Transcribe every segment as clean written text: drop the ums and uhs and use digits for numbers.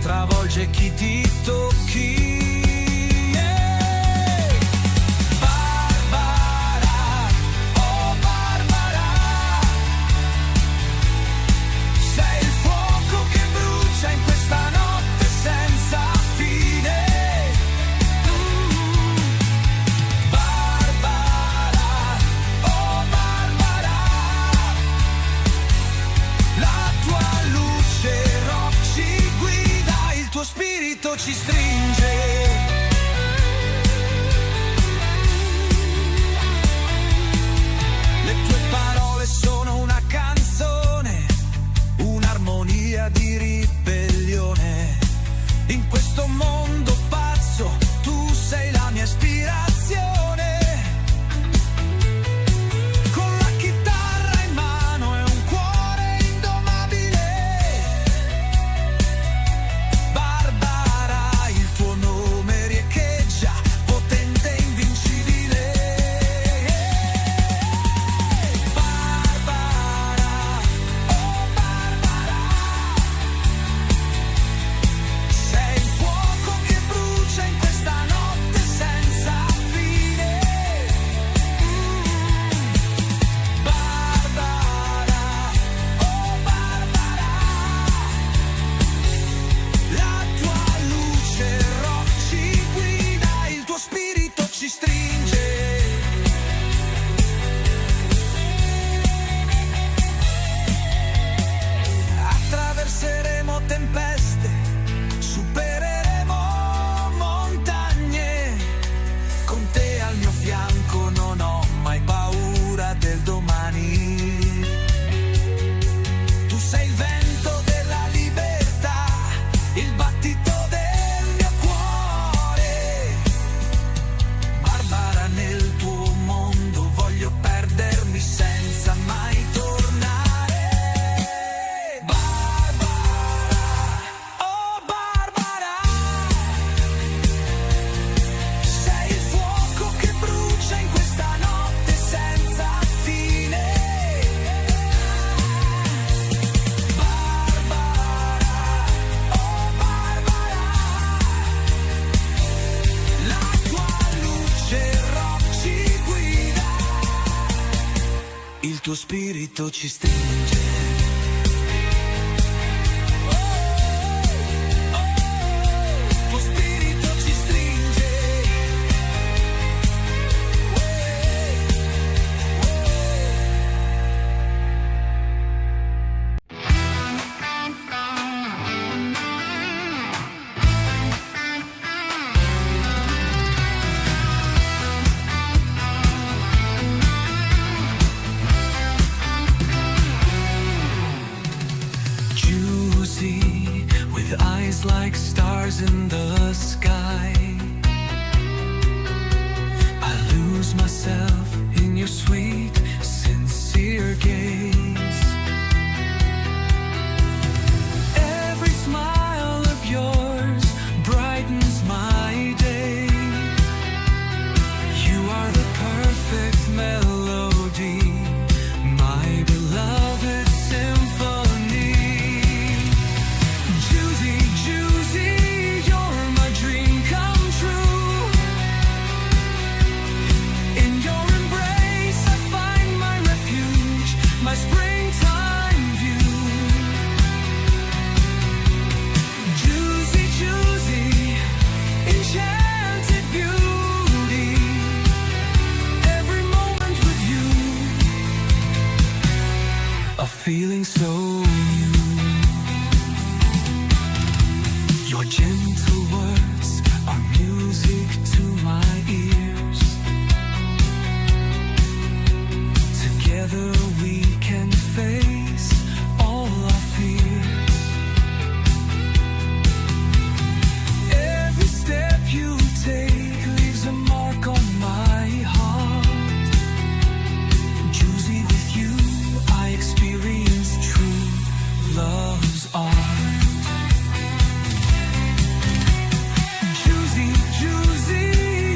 travolge chi ti tocchi. Ci stringe, le tue parole sono una canzone, un'armonia di ribellione. In questo mondo pazzo tu sei la mia ispirazione. Con la chitarra in mano e un cuore indomabile, il tuo spirito ci stringe. Like stars in the sky, I lose myself in your sweet, sincere gaze. Every smile of yours brightens my day. You are the perfect melody, my beloved symphony. You're my dream come true. In your embrace I find my refuge, my springtime view. Juicy, juicy, enchanted beauty. Every moment with you, a feeling so new. Your gentle words are music to my ears. Together we can face all our fears. Every step you take leaves a mark on my heart. Juicy, with you I experience true love's art. Juicy,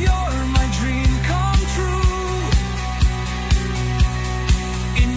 you're my dream come true. In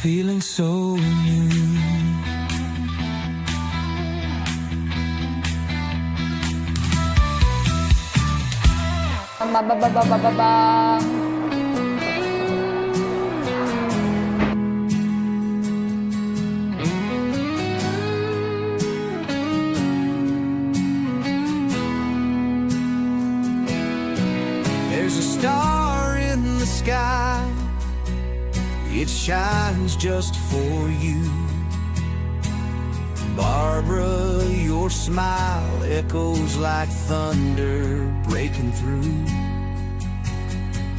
feeling so new. There's a star in the sky, it shines just for you. Barbara, your smile echoes like thunder breaking through.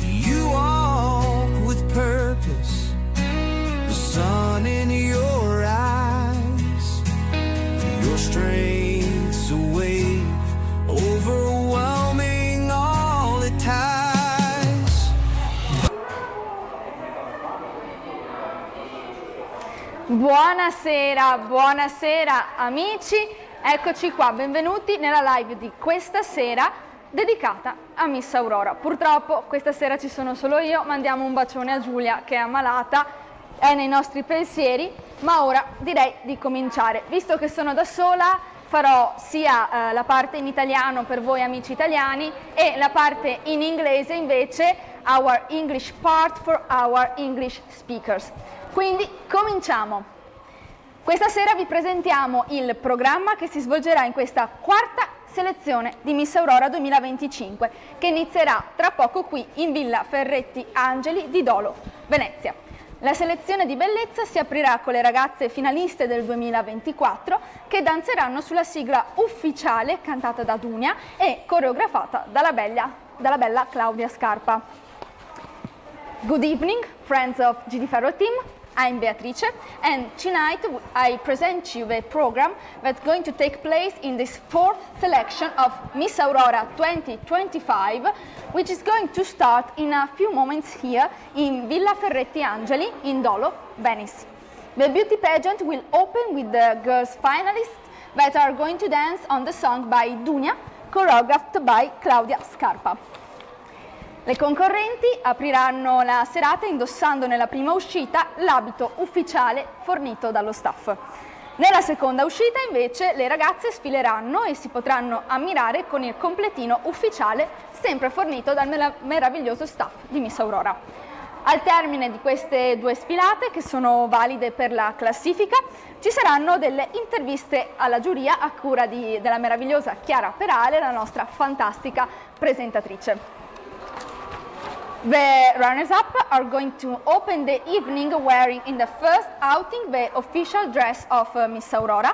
You walk with purpose, the sun in your eyes. Your strength's a wave, overwhelming all it ties. Buonasera, buonasera amici, eccoci qua, benvenuti nella live di questa sera dedicata a Miss Aurora. Purtroppo questa sera ci sono solo io, mandiamo un bacione a Giulia che è ammalata, è nei nostri pensieri, ma ora direi di cominciare. Visto che sono da sola farò sia la parte in italiano per voi amici italiani e la parte in inglese invece, our English part for our English speakers. Quindi cominciamo. Questa sera vi presentiamo il programma che si svolgerà in questa quarta selezione di Miss Aurora 2025 che inizierà tra poco qui in Villa Ferretti Angeli di Dolo, Venezia. La selezione di bellezza si aprirà con le ragazze finaliste del 2024 che danzeranno sulla sigla ufficiale cantata da Dunia e coreografata dalla bella Claudia Scarpa. Good evening, friends of GD Ferro team. I'm Beatrice, and tonight I present you the program that's going to take place in this fourth selection of Miss Aurora 2025, which is going to start in a few moments here in Villa Ferretti Angeli in Dolo, Venice. The beauty pageant will open with the girls finalists that are going to dance on the song by Dunia, choreographed by Claudia Scarpa. Le concorrenti apriranno la serata indossando nella prima uscita l'abito ufficiale fornito dallo staff. Nella seconda uscita invece le ragazze sfileranno e si potranno ammirare con il completino ufficiale sempre fornito dal meraviglioso staff di Miss Aurora. Al termine di queste due sfilate, che sono valide per la classifica, ci saranno delle interviste alla giuria a cura della meravigliosa Chiara Perale, la nostra fantastica presentatrice. The runners-up are going to open the evening wearing in the first outing the official dress of Miss Aurora.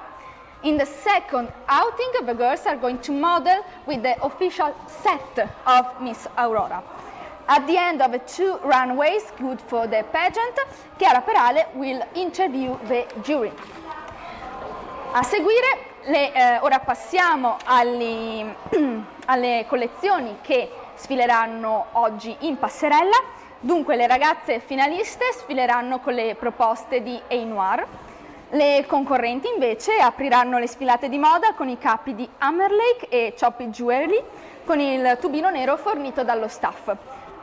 In the second outing, the girls are going to model with the official set of Miss Aurora. At the end of the two runways, good for the pageant, Chiara Perale will interview the jury. A seguire, ora passiamo alle collezioni che sfileranno oggi in passerella. Dunque le ragazze finaliste sfileranno con le proposte di A-Noir. Le concorrenti invece apriranno le sfilate di moda con i capi di Hammerlake e Choppy Jewelry con il tubino nero fornito dallo staff.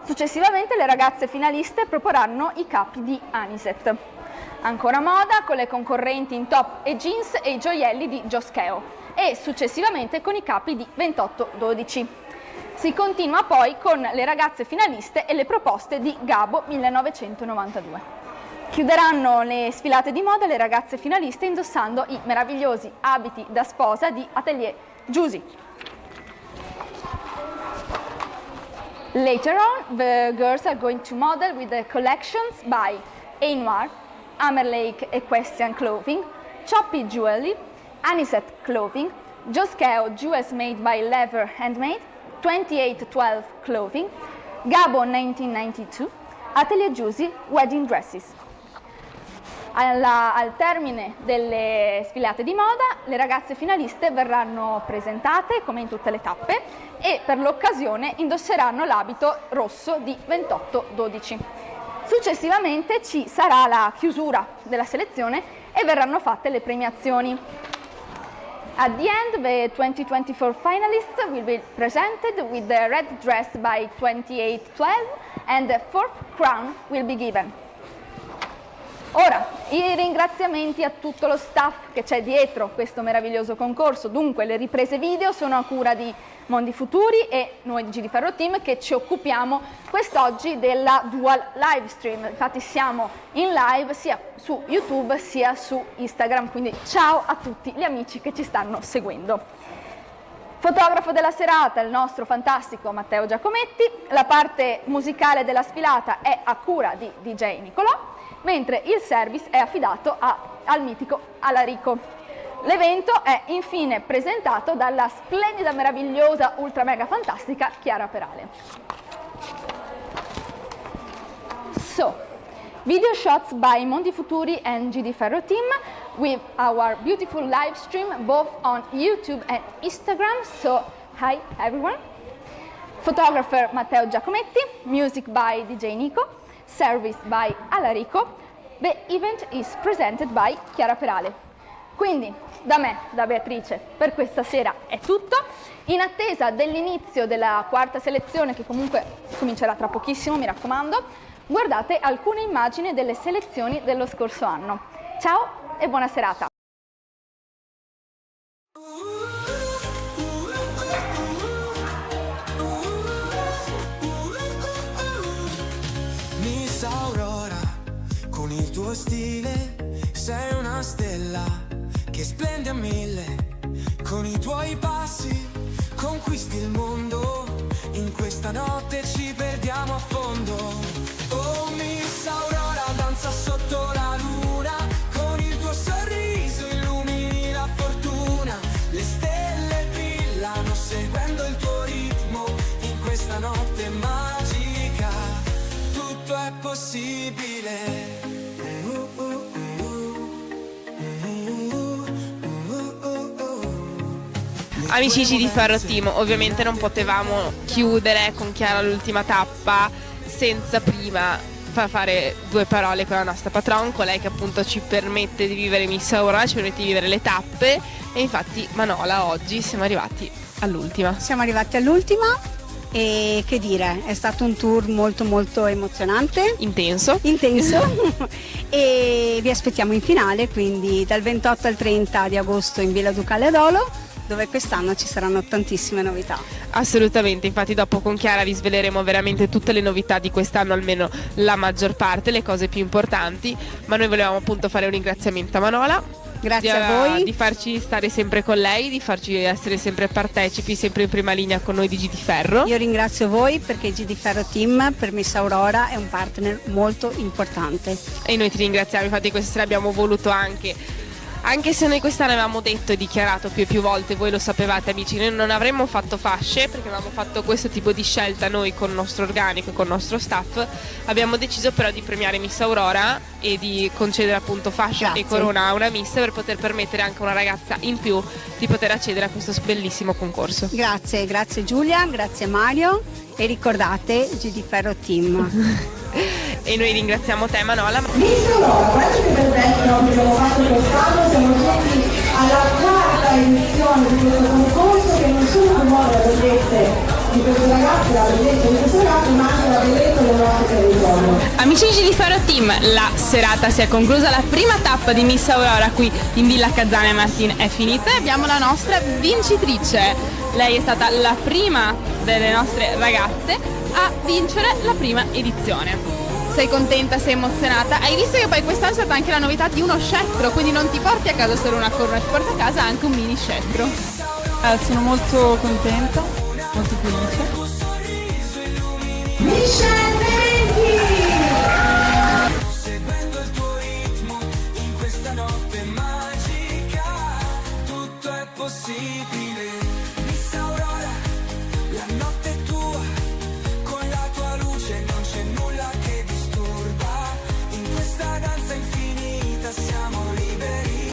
Successivamente le ragazze finaliste proporranno i capi di Aniset. Ancora moda con le concorrenti in top e jeans e i gioielli di Joskeo e successivamente con i capi di 28-12. Si continua poi con le ragazze finaliste e le proposte di Gabo 1992. Chiuderanno le sfilate di moda le ragazze finaliste indossando i meravigliosi abiti da sposa di Atelier Giusy. Later on, the girls are going to model with the collections by A-Noir, Hammerlake Equestrian Clothing, Choppy Jewelry, Aniset Clothing, Joskeo Jewels Made by Leather Handmade, 2812 Clothing, Gabo 1992, Atelier Giusy Wedding Dresses. Al termine delle sfilate di moda, le ragazze finaliste verranno presentate come in tutte le tappe e per l'occasione indosseranno l'abito rosso di 28-12. Successivamente ci sarà la chiusura della selezione e verranno fatte le premiazioni. At the end, the 2024 finalists will be presented with the red dress by 2812 and the fourth crown will be given. Ora, i ringraziamenti a tutto lo staff che c'è dietro questo meraviglioso concorso. Dunque, le riprese video sono a cura di Mondi Futuri e noi di GD Ferro Team, che ci occupiamo quest'oggi della dual live stream. Infatti siamo in live sia su YouTube sia su Instagram, quindi ciao a tutti gli amici che ci stanno seguendo. Fotografo della serata, il nostro fantastico Matteo Giacometti. La parte musicale della sfilata è a cura di DJ Nicolò, mentre il service è affidato al mitico Alarico. L'evento è infine presentato dalla splendida, meravigliosa, ultra mega fantastica Chiara Perale. So, video shots by Mondi Futuri and GD Ferro Team with our beautiful live stream both on YouTube and Instagram. So, hi everyone. Photographer Matteo Giacometti, music by DJ Nico, service by Alarico. The event is presented by Chiara Perale. Quindi, da me, da Beatrice, per questa sera è tutto. In attesa dell'inizio della quarta selezione, che comunque comincerà tra pochissimo, mi raccomando, guardate alcune immagini delle selezioni dello scorso anno. Ciao e buona serata! Miss Aurora, con il tuo stile sei una stella che splende a 1000. Con i tuoi passi conquisti il mondo, in questa notte ci perdiamo a fondo. Oh Miss Aurora, danza sotto la luna, con il tuo sorriso illumini la fortuna. Le stelle brillano seguendo il tuo ritmo, in questa notte magica tutto è possibile. Amici di Ferro Team, ovviamente non potevamo chiudere con Chiara l'ultima tappa senza prima far fare due parole con la nostra patron, con lei che appunto ci permette di vivere Miss Aurora, ci permette di vivere le tappe, e infatti Manola oggi siamo arrivati all'ultima. Siamo arrivati all'ultima e che dire, è stato un tour molto molto emozionante. Intenso. E vi aspettiamo in finale, quindi dal 28 al 30 di agosto in Villa Ducale ad Olo, dove quest'anno ci saranno tantissime novità. Assolutamente, infatti dopo con Chiara vi sveleremo veramente tutte le novità di quest'anno, almeno la maggior parte, le cose più importanti, ma noi volevamo appunto fare un ringraziamento a Manola. Grazie a voi. Di farci stare sempre con lei, di farci essere sempre partecipi, sempre in prima linea con noi di GD Ferro. Io ringrazio voi perché GD Ferro Team per Miss Aurora è un partner molto importante. E noi ti ringraziamo, infatti questa sera abbiamo voluto anche se noi quest'anno avevamo detto e dichiarato più e più volte, voi lo sapevate amici, noi non avremmo fatto fasce perché avevamo fatto questo tipo di scelta noi con il nostro organico e con il nostro staff. Abbiamo deciso però di premiare Miss Aurora e di concedere appunto fascia e corona a una Miss, per poter permettere anche a una ragazza in più di poter accedere a questo bellissimo concorso. Grazie Giulia, grazie Mario, e ricordate GD Ferro Team. E noi ringraziamo te Manola. Miss Aurora, questo che presentano che abbiamo fatto quest'anno, siamo giunti alla quarta edizione di questo concorso, che non solo promuove la bellezza di queste ragazze, la bellezza di questo ragazzo, ma anche la bellezza del nostro territorio. Amici di Ferro Team, la serata si è conclusa, la prima tappa di Miss Aurora qui in Villa Cazzane Martin è finita e abbiamo la nostra vincitrice. Lei è stata la prima delle nostre ragazze a vincere la prima edizione. Sei contenta, sei emozionata? Hai visto che poi quest'anno è stata anche la novità di uno scettro, quindi non ti porti a casa solo una corona, ti porti a casa anche un mini scettro. Sono molto contenta, molto felice. Seguendo il tuo ritmo, in questa notte magica tutto è possibile. Miss Aurora, la notte è tua, con la tua luce non c'è nulla che disturba, in questa danza infinita siamo liberi.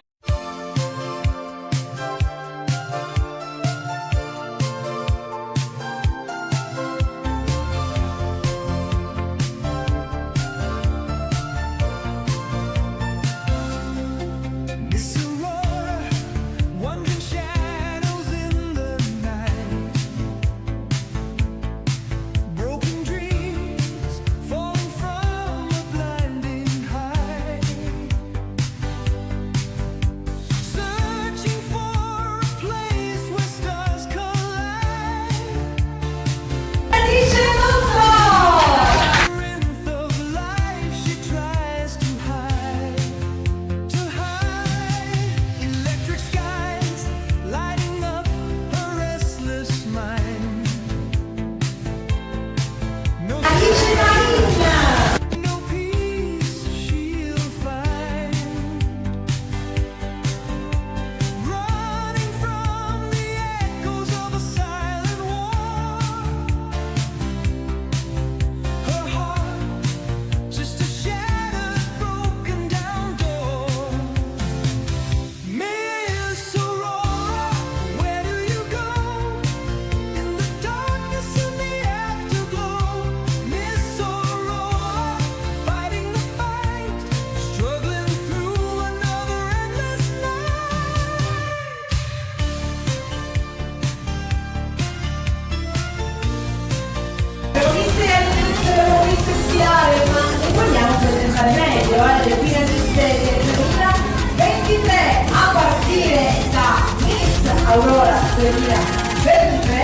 Aurora 2023,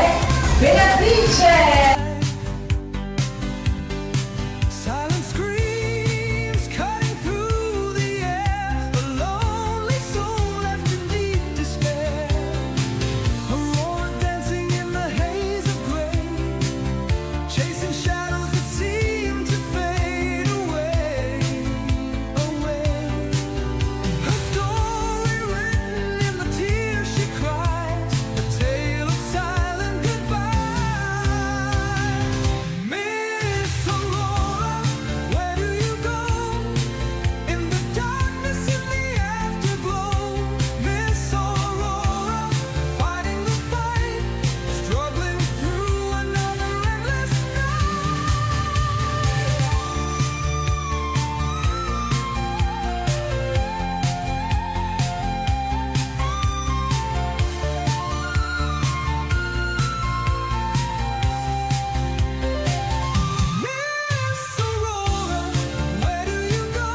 Beatrice! Silent screams cutting through the air, a lonely soul left in deep despair, Aurora dancing in the haze of gray, chasing shadows that seem to fade away, away. Her story written in the tears she cries, a tale of silent goodbye. Miss Aurora, where do you go? In the darkness, in the afterglow. Miss Aurora, fighting the fight, struggling through another endless night. Miss Aurora, where do you go?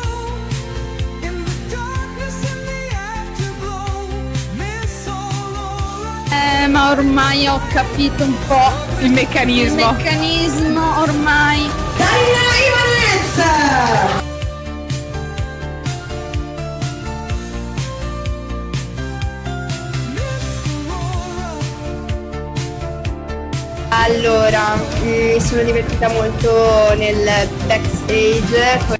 In the darkness, in the afterglow. Miss Aurora. Ma ormai ho capito un po' Il meccanismo. il meccanismo, ormai. Carina Ibanez! Allora, mi sono divertita molto nel backstage.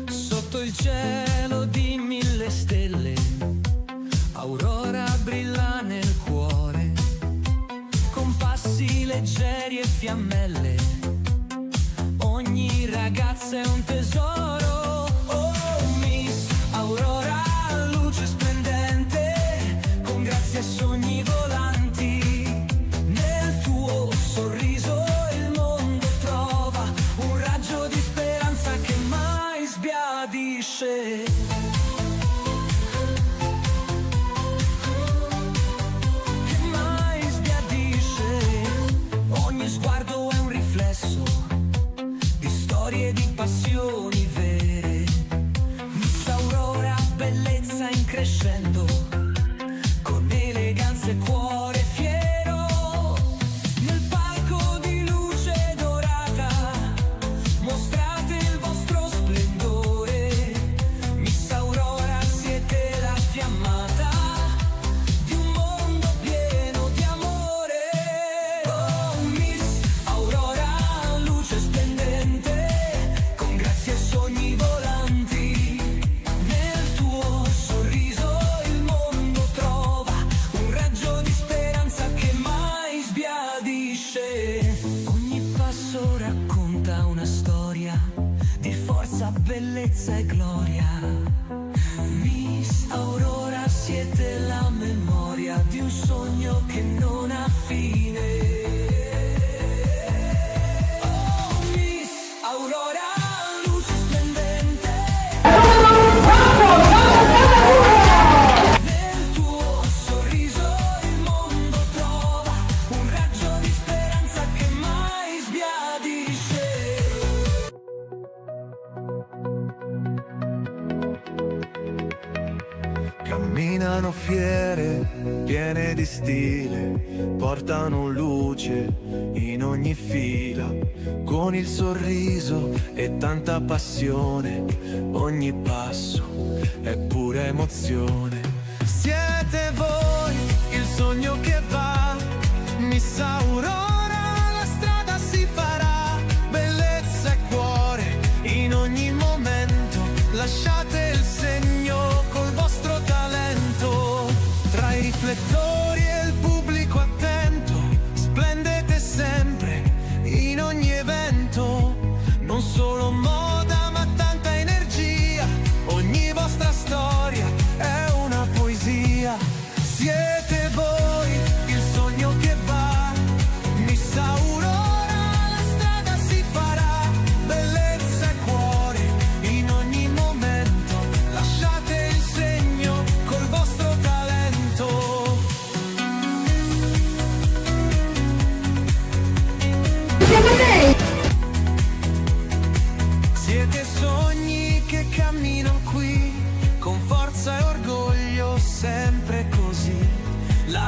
Sotto il cielo di 1000 stelle, Aurora brilla nel cuore, con passi leggeri e fiammelle, ogni ragazza è un tesoro. Oh, Miss Aurora, luce splendente, con grazia e sogni volanti, nel tuo sorriso il mondo trova un raggio di speranza che mai sbiadisce. Che mai sbiadisce. Ogni sguardo è un riflesso di storie e di passioni vere. Miss Aurora, bellezza in crescendo, con eleganza e cuore fiero, nel palco di luce dorata, mostrate il vostro splendore. Miss Aurora, siete la fiammata di un mondo pieno di amore. Oh, Miss Aurora, luce splendente, con grazia e sogni volanti, nel tuo sorriso il mondo trova un raggio di speranza che mai sbiadisce. Ogni passo racconta una storia di forza, bellezza e gloria. Miss Aurora, siete la memoria di un sogno che non ha fine. Oh, Miss Aurora, luce splendente, nel tuo sorriso il mondo trova un raggio di speranza che mai sbiadisce. Camminano fiere, piene di stile, portano luce in ogni fila, con il sorriso e tanta passione, ogni passo è pura emozione. Siete voi il sogno che va, Miss Aurora, la strada si farà, bellezza e cuore in ogni momento, lasciate il segno col vostro talento, tra i riflettori e il pubblico attento, splendete sempre in ogni evento, non solo moda ma tanta energia, ogni vostra storia è una poesia. Siete voi il sogno che va, Miss Aurora, la strada si farà, bellezza e cuore in ogni momento, lasciate il segno col vostro talento.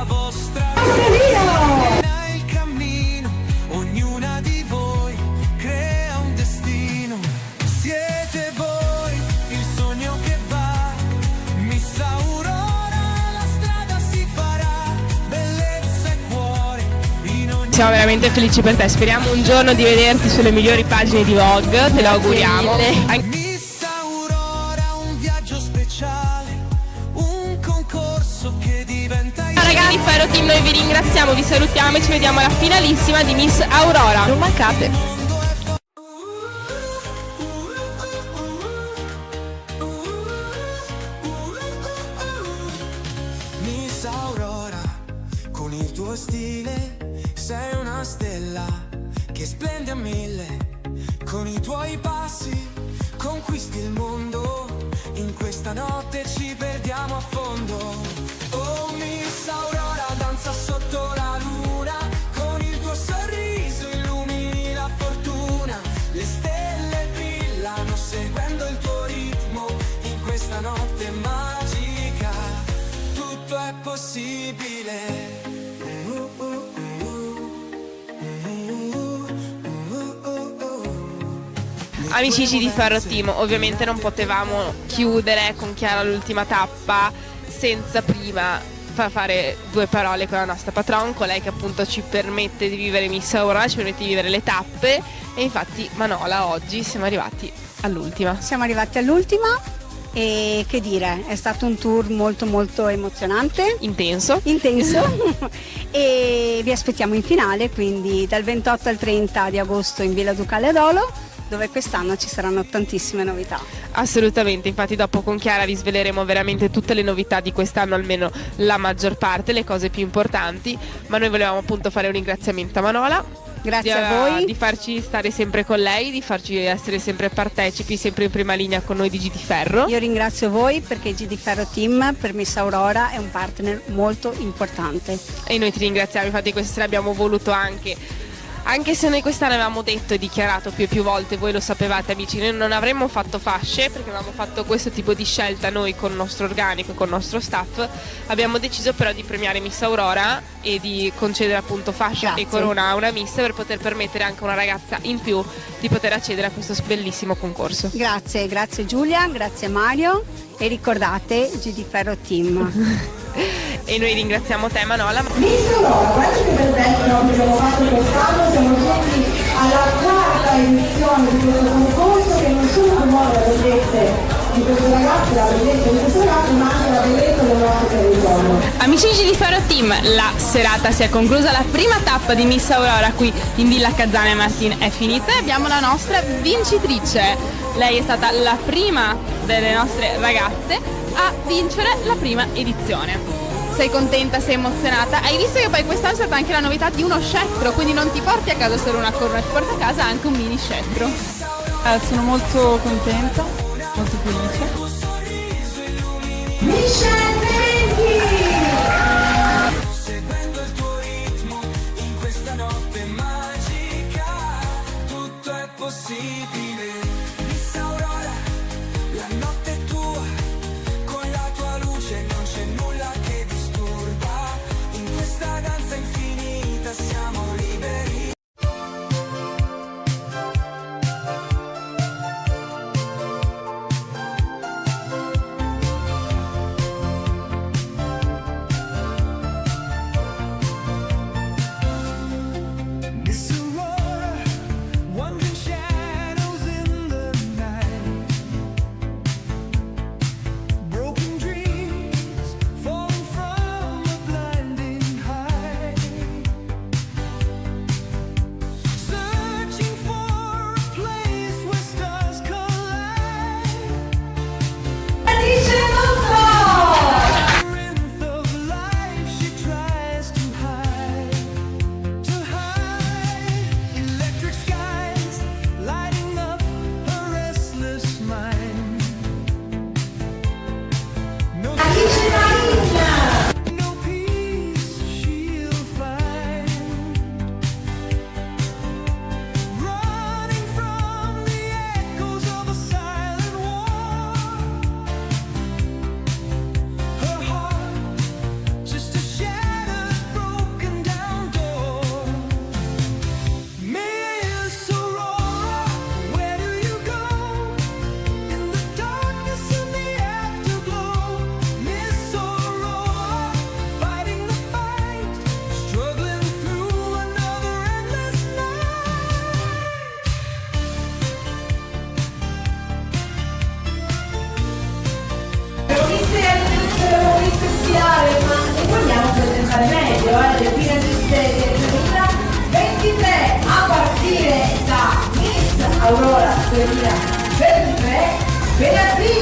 la vostra vita. Il cammino, ognuna di voi crea un destino. Siete voi il sogno che va. Miss Aurora, la strada si farà. Bellezza e cuore in ogni. Siamo veramente felici per te, speriamo un giorno di vederti sulle migliori pagine di Vogue, te lo auguriamo. Miss Aurora, un viaggio speciale, un concorso che diventa. Ragazzi, Ferro Team, noi vi ringraziamo, vi salutiamo e ci vediamo alla finalissima di Miss Aurora. Non mancate! Miss Aurora, con il tuo stile sei una stella che splende a mille. Con i tuoi passi conquisti il mondo. In questa notte ci perdiamo a fondo. Oh Miss Aurora, danza sotto la luna. Con il tuo sorriso illumini la fortuna. Le stelle brillano seguendo il tuo ritmo. In questa notte magica tutto è possibile. Amici di Ferro Team, ovviamente non potevamo chiudere con Chiara l'ultima tappa senza prima fare due parole con la nostra patron, con lei che appunto ci permette di vivere Miss Aurora, ci permette di vivere le tappe, e infatti Manola oggi siamo arrivati all'ultima. Siamo arrivati all'ultima e che dire, è stato un tour molto molto emozionante, Intenso. E vi aspettiamo in finale, quindi dal 28 al 30 di agosto in Villa Ducale ad Olo, dove quest'anno ci saranno tantissime novità. Assolutamente, infatti dopo con Chiara vi sveleremo veramente tutte le novità di quest'anno, almeno la maggior parte, le cose più importanti, ma noi volevamo appunto fare un ringraziamento a Manola. Grazie a voi. Di farci stare sempre con lei, di farci essere sempre partecipi, sempre in prima linea con noi di GD Ferro. Io ringrazio voi perché GD Ferro Team per Miss Aurora è un partner molto importante. E noi ti ringraziamo, infatti questa sera abbiamo voluto anche se noi quest'anno avevamo detto e dichiarato più e più volte, voi lo sapevate amici, noi non avremmo fatto fasce perché avevamo fatto questo tipo di scelta noi con il nostro organico e con il nostro staff. Abbiamo deciso però di premiare Miss Aurora e di concedere appunto fascia e corona a una Miss per poter permettere anche a una ragazza in più di poter accedere a questo bellissimo concorso. Grazie Giulia, grazie Mario e ricordate GD Ferro Team. E noi ringraziamo te Manola. Miss Aurora, guarda che bel vecchio che abbiamo fatto quest'anno, siamo giunti alla quarta edizione di questo concorso che non solo promuove la bellezza di questo ragazzo, la bellezza di questo ragazzo, ma anche la bellezza del nostro territorio. Amici di Ferro Team, la serata si è conclusa, la prima tappa di Miss Aurora qui in Villa Cazzane Martin è finita e abbiamo la nostra vincitrice. Lei è stata la prima delle nostre ragazze a vincere la prima edizione. Sei contenta, sei emozionata? Hai visto che poi quest'anno è stata anche la novità di uno scettro, quindi non ti porti a casa solo una corona, ti porti a casa anche un mini scettro. Sono molto contenta, molto felice. Seguendo il tuo ritmo in questa notte magica tutto è possibile. Miss Aurora, la notte è tua, con la tua luce non c'è nulla che disturba. In questa danza infinita siamo liberi.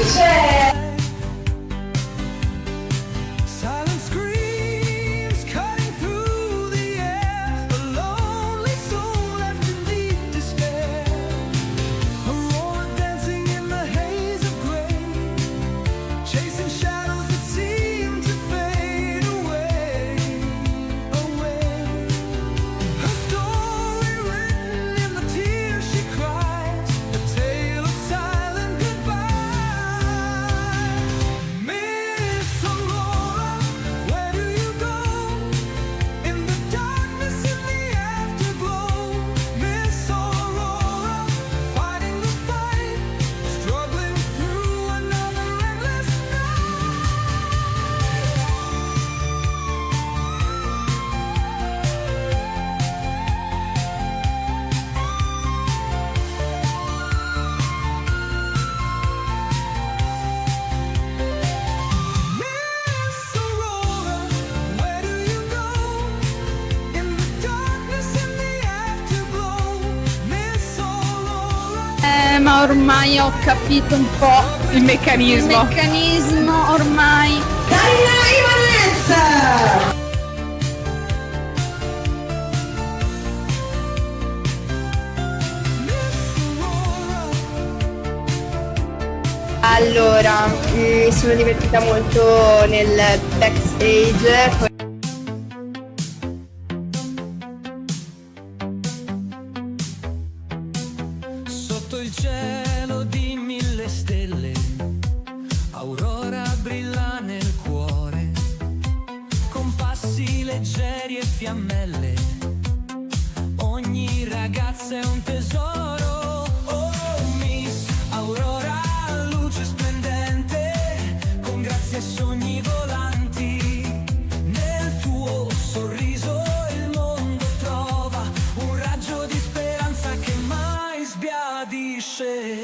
Beatrice! Silent screams cutting through the air, a lonely soul left in deep despair, a roar dancing in the haze of gray, chasing shadows that seem to fade away, away. Her story written in the tears she cries, a tale of silent goodbye. Miss Aurora, where do you go? In the darkness, in the afterglow. Miss Aurora, fighting the fight, struggling through another endless Miss Aurora, where do you go? In the darkness, in the afterglow. Miss Aurora. Ma ormai ho capito un po' il meccanismo. Ormai. Darina Ibanez! Allora, mi sono divertita molto nel backstage. Sotto il cielo di 1000 stelle, Aurora brilla nel cuore, con passi leggeri e fiammelle. Ogni ragazza è un tesoro. Oh, Miss Aurora, luce splendente, con grazia e sogni volanti. Nel tuo sorriso il mondo trova un raggio di speranza che mai sbiadisce.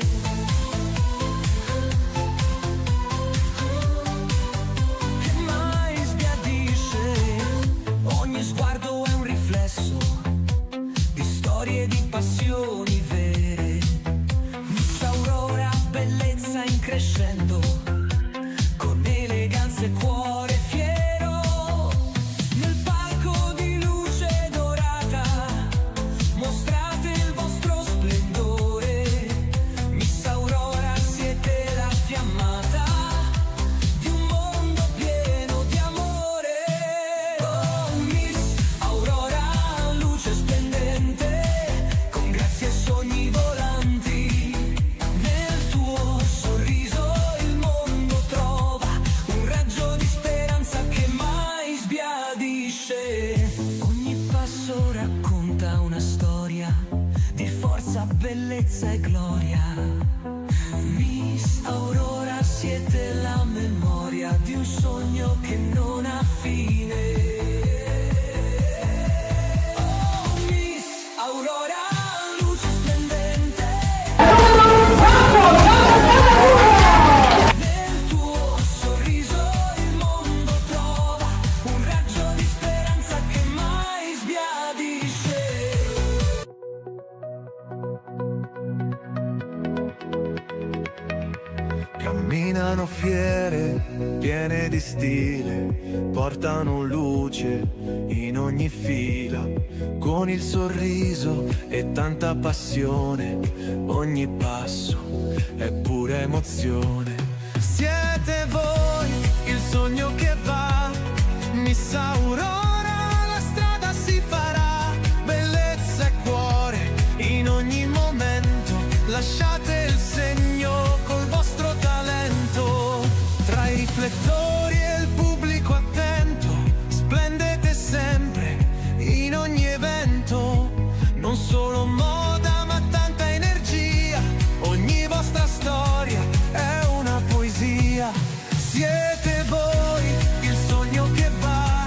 Che mai sbiadisce. Ogni sguardo è un riflesso di storie e di passioni vere. Miss Aurora, bellezza in crescendo, con eleganza e cuore fiero. Nel palco di luce dorata mostrate il vostro splendore. Miss Aurora, siete la fiammata di un mondo pieno di amore. Oh, Miss Aurora, luce splendente, con grazia e sogni volanti. Nel tuo sorriso il mondo trova un raggio di speranza che mai sbiadisce. Ogni passo racconta una storia di forza, bellezza e gloria. Miss Aurora, siete la memoria di un sogno che non ha fine. Oh, Miss Aurora, luce splendente, nel tuo sorriso il mondo trova un raggio di speranza che mai sbiadisce. Camminano fiere, piene di stile, portano luce in ogni fila, con il sorriso e tanta passione, ogni passo è pura emozione. Siete voi il sogno che va, Miss Aurora, la strada si farà, bellezza e cuore in ogni momento, lasciate il segno col vostro talento. Tra i riflettori e il pubblico attento, splendete sempre in ogni evento. Non solo moda ma tanta energia, ogni vostra storia è una poesia. Siete voi il sogno che va,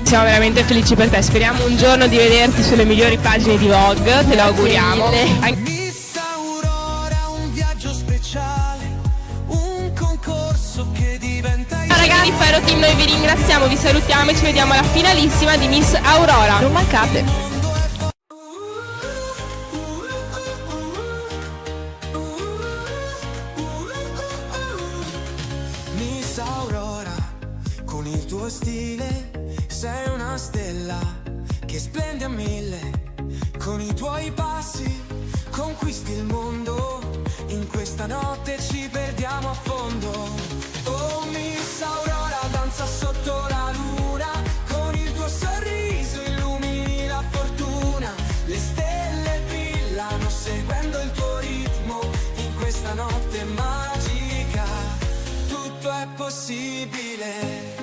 Siamo veramente felici per te, speriamo un giorno di vederti sulle migliori pagine di Vogue, te lo auguriamo. Miss Aurora, un viaggio speciale, un concorso che diventa Ragazzi di Ferro Team, noi vi ringraziamo, vi salutiamo e ci vediamo alla finalissima di Miss Aurora. Non mancate! Miss Aurora, con il tuo stile sei una stella che splende a mille. Con i tuoi passi conquisti il mondo, in questa notte ci perdiamo a fondo. Oh Miss Aurora, danza sotto la luna, con il tuo sorriso illumini la fortuna. Le stelle brillano seguendo il tuo ritmo, in questa notte magica tutto è possibile.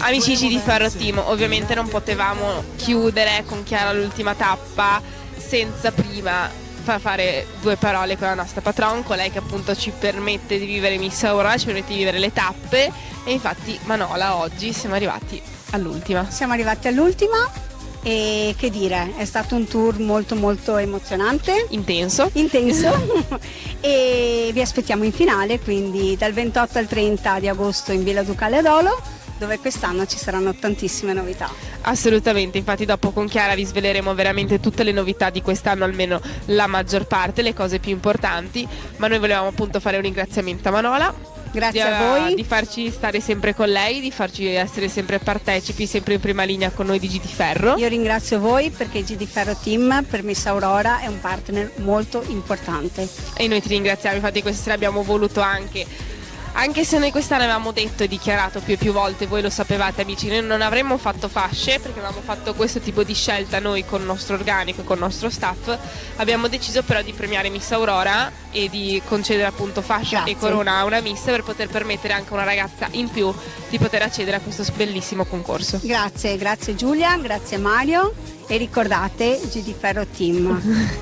Amici di Ferro Team, ovviamente non potevamo chiudere con Chiara l'ultima tappa senza prima far fare due parole con la nostra patron, con lei che appunto ci permette di vivere Miss Aurora, ci permette di vivere le tappe, e infatti Manola oggi siamo arrivati all'ultima. Siamo arrivati all'ultima e che dire, è stato un tour molto molto emozionante, Intenso. E vi aspettiamo in finale, quindi dal 28 al 30 di agosto in Villa Ducale ad Olo, dove quest'anno ci saranno tantissime novità. Assolutamente, infatti dopo con Chiara vi sveleremo veramente tutte le novità di quest'anno, almeno la maggior parte, le cose più importanti, ma noi volevamo appunto fare un ringraziamento a Manola. Grazie a voi. Di farci stare sempre con lei, di farci essere sempre partecipi, sempre in prima linea con noi di GD Ferro. Io ringrazio voi perché GD Ferro Team per Miss Aurora è un partner molto importante. E noi ti ringraziamo, infatti questa sera abbiamo voluto anche se noi quest'anno avevamo detto e dichiarato più e più volte, voi lo sapevate amici, noi non avremmo fatto fasce perché avevamo fatto questo tipo di scelta noi con il nostro organico e con il nostro staff, abbiamo deciso però di premiare Miss Aurora e di concedere appunto fascia e corona a una Miss per poter permettere anche a una ragazza in più di poter accedere a questo bellissimo concorso. Grazie Giulia, grazie Mario e ricordate GD Ferro Team.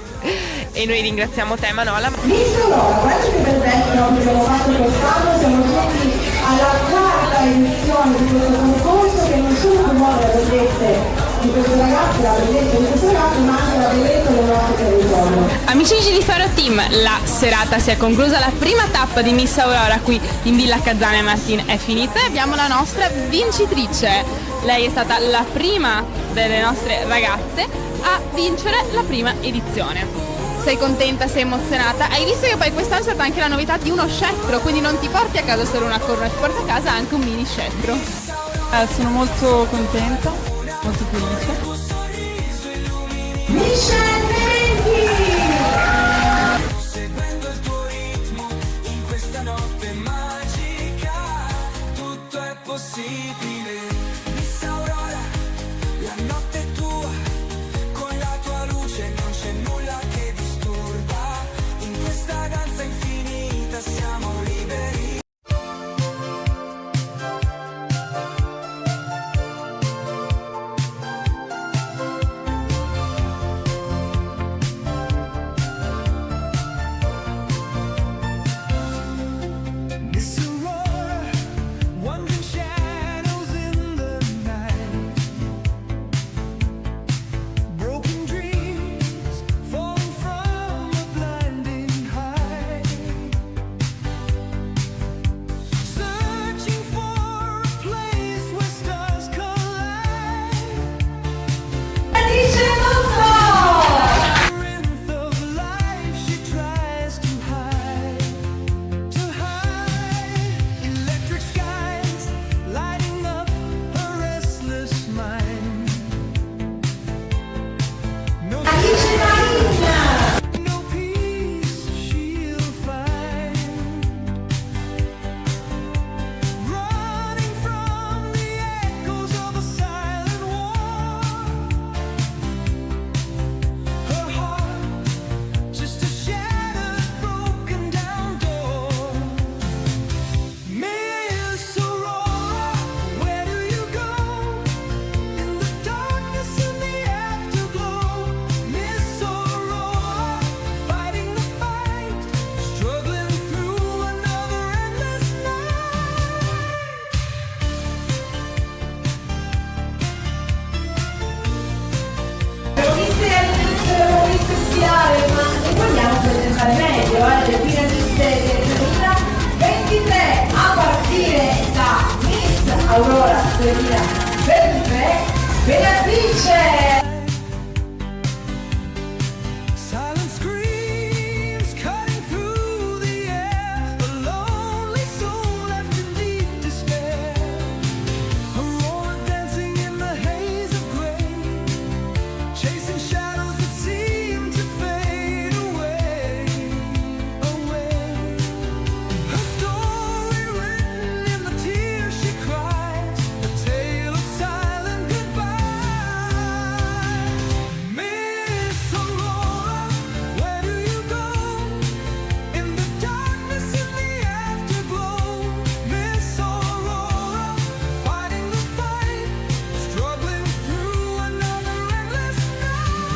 E noi ringraziamo te Manola. Miss Aurora, guarda che bel vecchio che abbiamo fatto quest'anno, siamo giunti alla quarta edizione di questo concorso che non solo promuove la bellezza di queste ragazze, la bellezza di queste ragazze, ma anche la bellezza del nostro territorio. Amici di Ferro Team, la serata si è conclusa, la prima tappa di Miss Aurora qui in Villa Cazzane Martin è finita e abbiamo la nostra vincitrice. Lei è stata la prima delle nostre ragazze a vincere la prima edizione. Sei contenta, sei emozionata? Hai visto che poi quest'anno è stata anche la novità di uno scettro, quindi non ti porti a casa solo una corona, ti porti a casa anche un mini scettro. Sono molto contenta, molto felice. Seguendo il tuo ritmo, in questa notte magica tutto è possibile. Miss Aurora, la notte è tua, con la tua luce non c'è nulla che disturba, in questa danza infinita siamo liberi. Miss Aurora, wandering shadows in the night, broken dreams falling from a blinding height. Aurora 2023, Beatrice! Silent screams cutting through the air, a lonely soul left in deep despair, a roar dancing in the haze of gray, chasing shadows that seem to fade away, away. Her story written in the tears she cries, a tale of silent goodbye. Miss Aurora, where do you go? In the darkness, in the afterglow. Miss Aurora, fighting the fight, struggling through another endless night.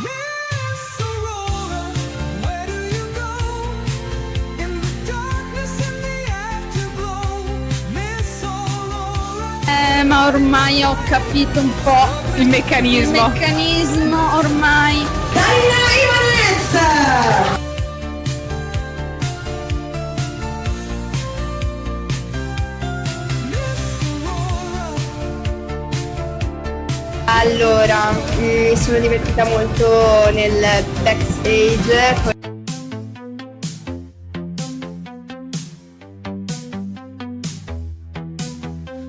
Miss Aurora, where do you go? In the darkness, in the afterglow. Miss Aurora. Ma ormai ho capito un po' il meccanismo ormai. Carina Ivanez! Allora, mi sono divertita molto nel backstage.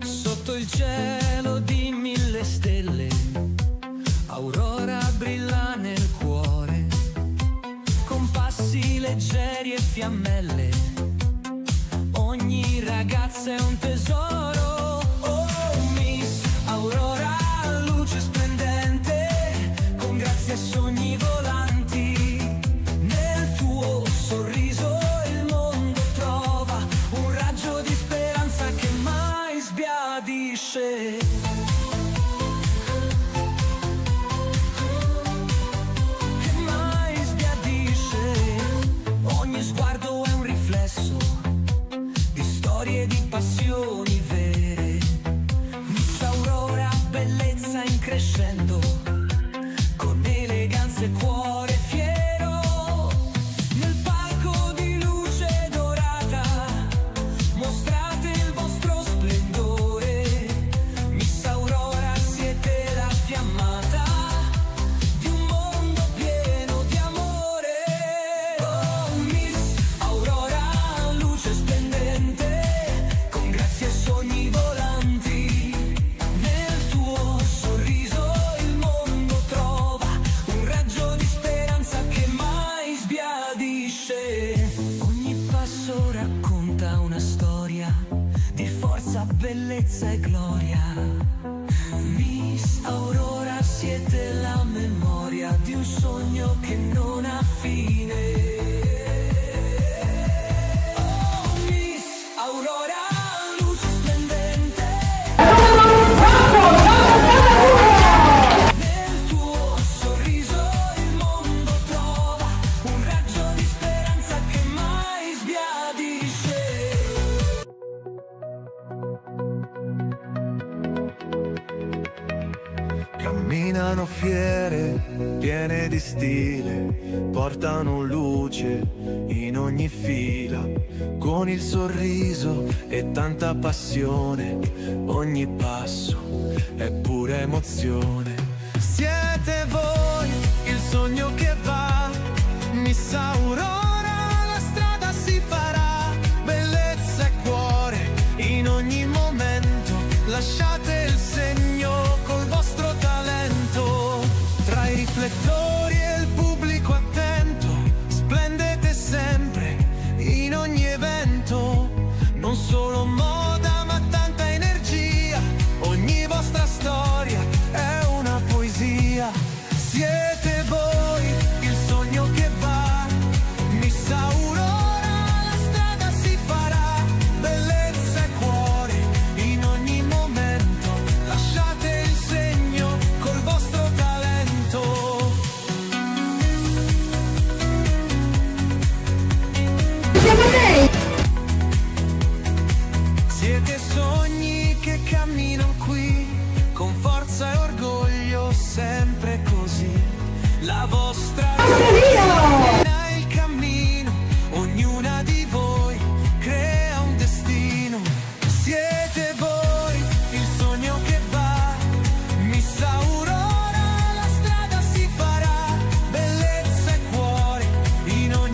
Sotto il cielo di 1000 stelle, Aurora brilla nel cuore, con passi leggeri e fiammelle, ogni ragazza è un tesoro. Oh, Miss Aurora, luce splendente, con grazia e sogni volanti, nel tuo sorriso il mondo trova un raggio di speranza che mai sbiadisce. Che mai sbiadisce. Ogni sguardo è un riflesso di storie e di passioni vere. Miss Aurora, bellezza in crescendo, con eleganza e cuore fiero, nel palco di luce dorata, mostrate il vostro splendore. Miss Aurora, siete la fiammata di un mondo pieno di amore. Oh, Miss Aurora, luce splendente, con grazia e sogni volanti, nel tuo sorriso il mondo trova un raggio di speranza che mai sbiadisce. Ogni passo racconta una storia di forza, bellezza e gloria. Miss Aurora, siete la memoria di un sogno che non ha fine. Oh, Miss Aurora, luce splendente, nel tuo sorriso il mondo trova un raggio di speranza che mai sbiadisce. Camminano fiere, piene di stile, portano luce in ogni fila, con il sorriso e tanta passione, ogni passo è pura emozione. Siete voi il sogno che va, Miss Aurora, la strada si farà, bellezza e cuore in ogni momento, lasciate il segno col vostro talento, tra i riflettori e il pubblico attento, splendete sempre in ogni evento, non solo moda ma tanta energia, ogni vostra storia è una poesia. Siete voi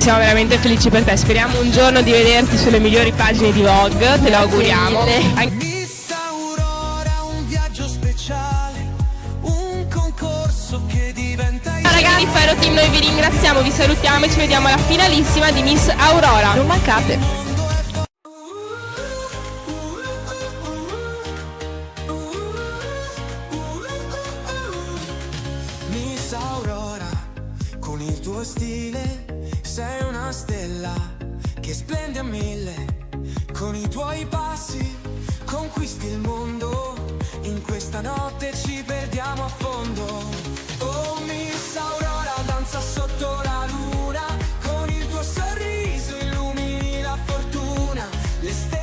Siamo veramente felici per te, speriamo un giorno di vederti sulle migliori pagine di Vogue, te lo auguriamo. Miss Aurora, un viaggio speciale, un concorso che diventa Ragazzi di Fire Team, noi vi ringraziamo, vi salutiamo e ci vediamo alla finalissima di Miss Aurora. Non mancate! Miss Aurora, con il tuo stile sei una stella che splende a 1000. Con i tuoi passi conquisti il mondo, in questa notte ci perdiamo a fondo. Oh Miss Aurora, danza sotto la luna, con il tuo sorriso illumini la fortuna. Le stelle.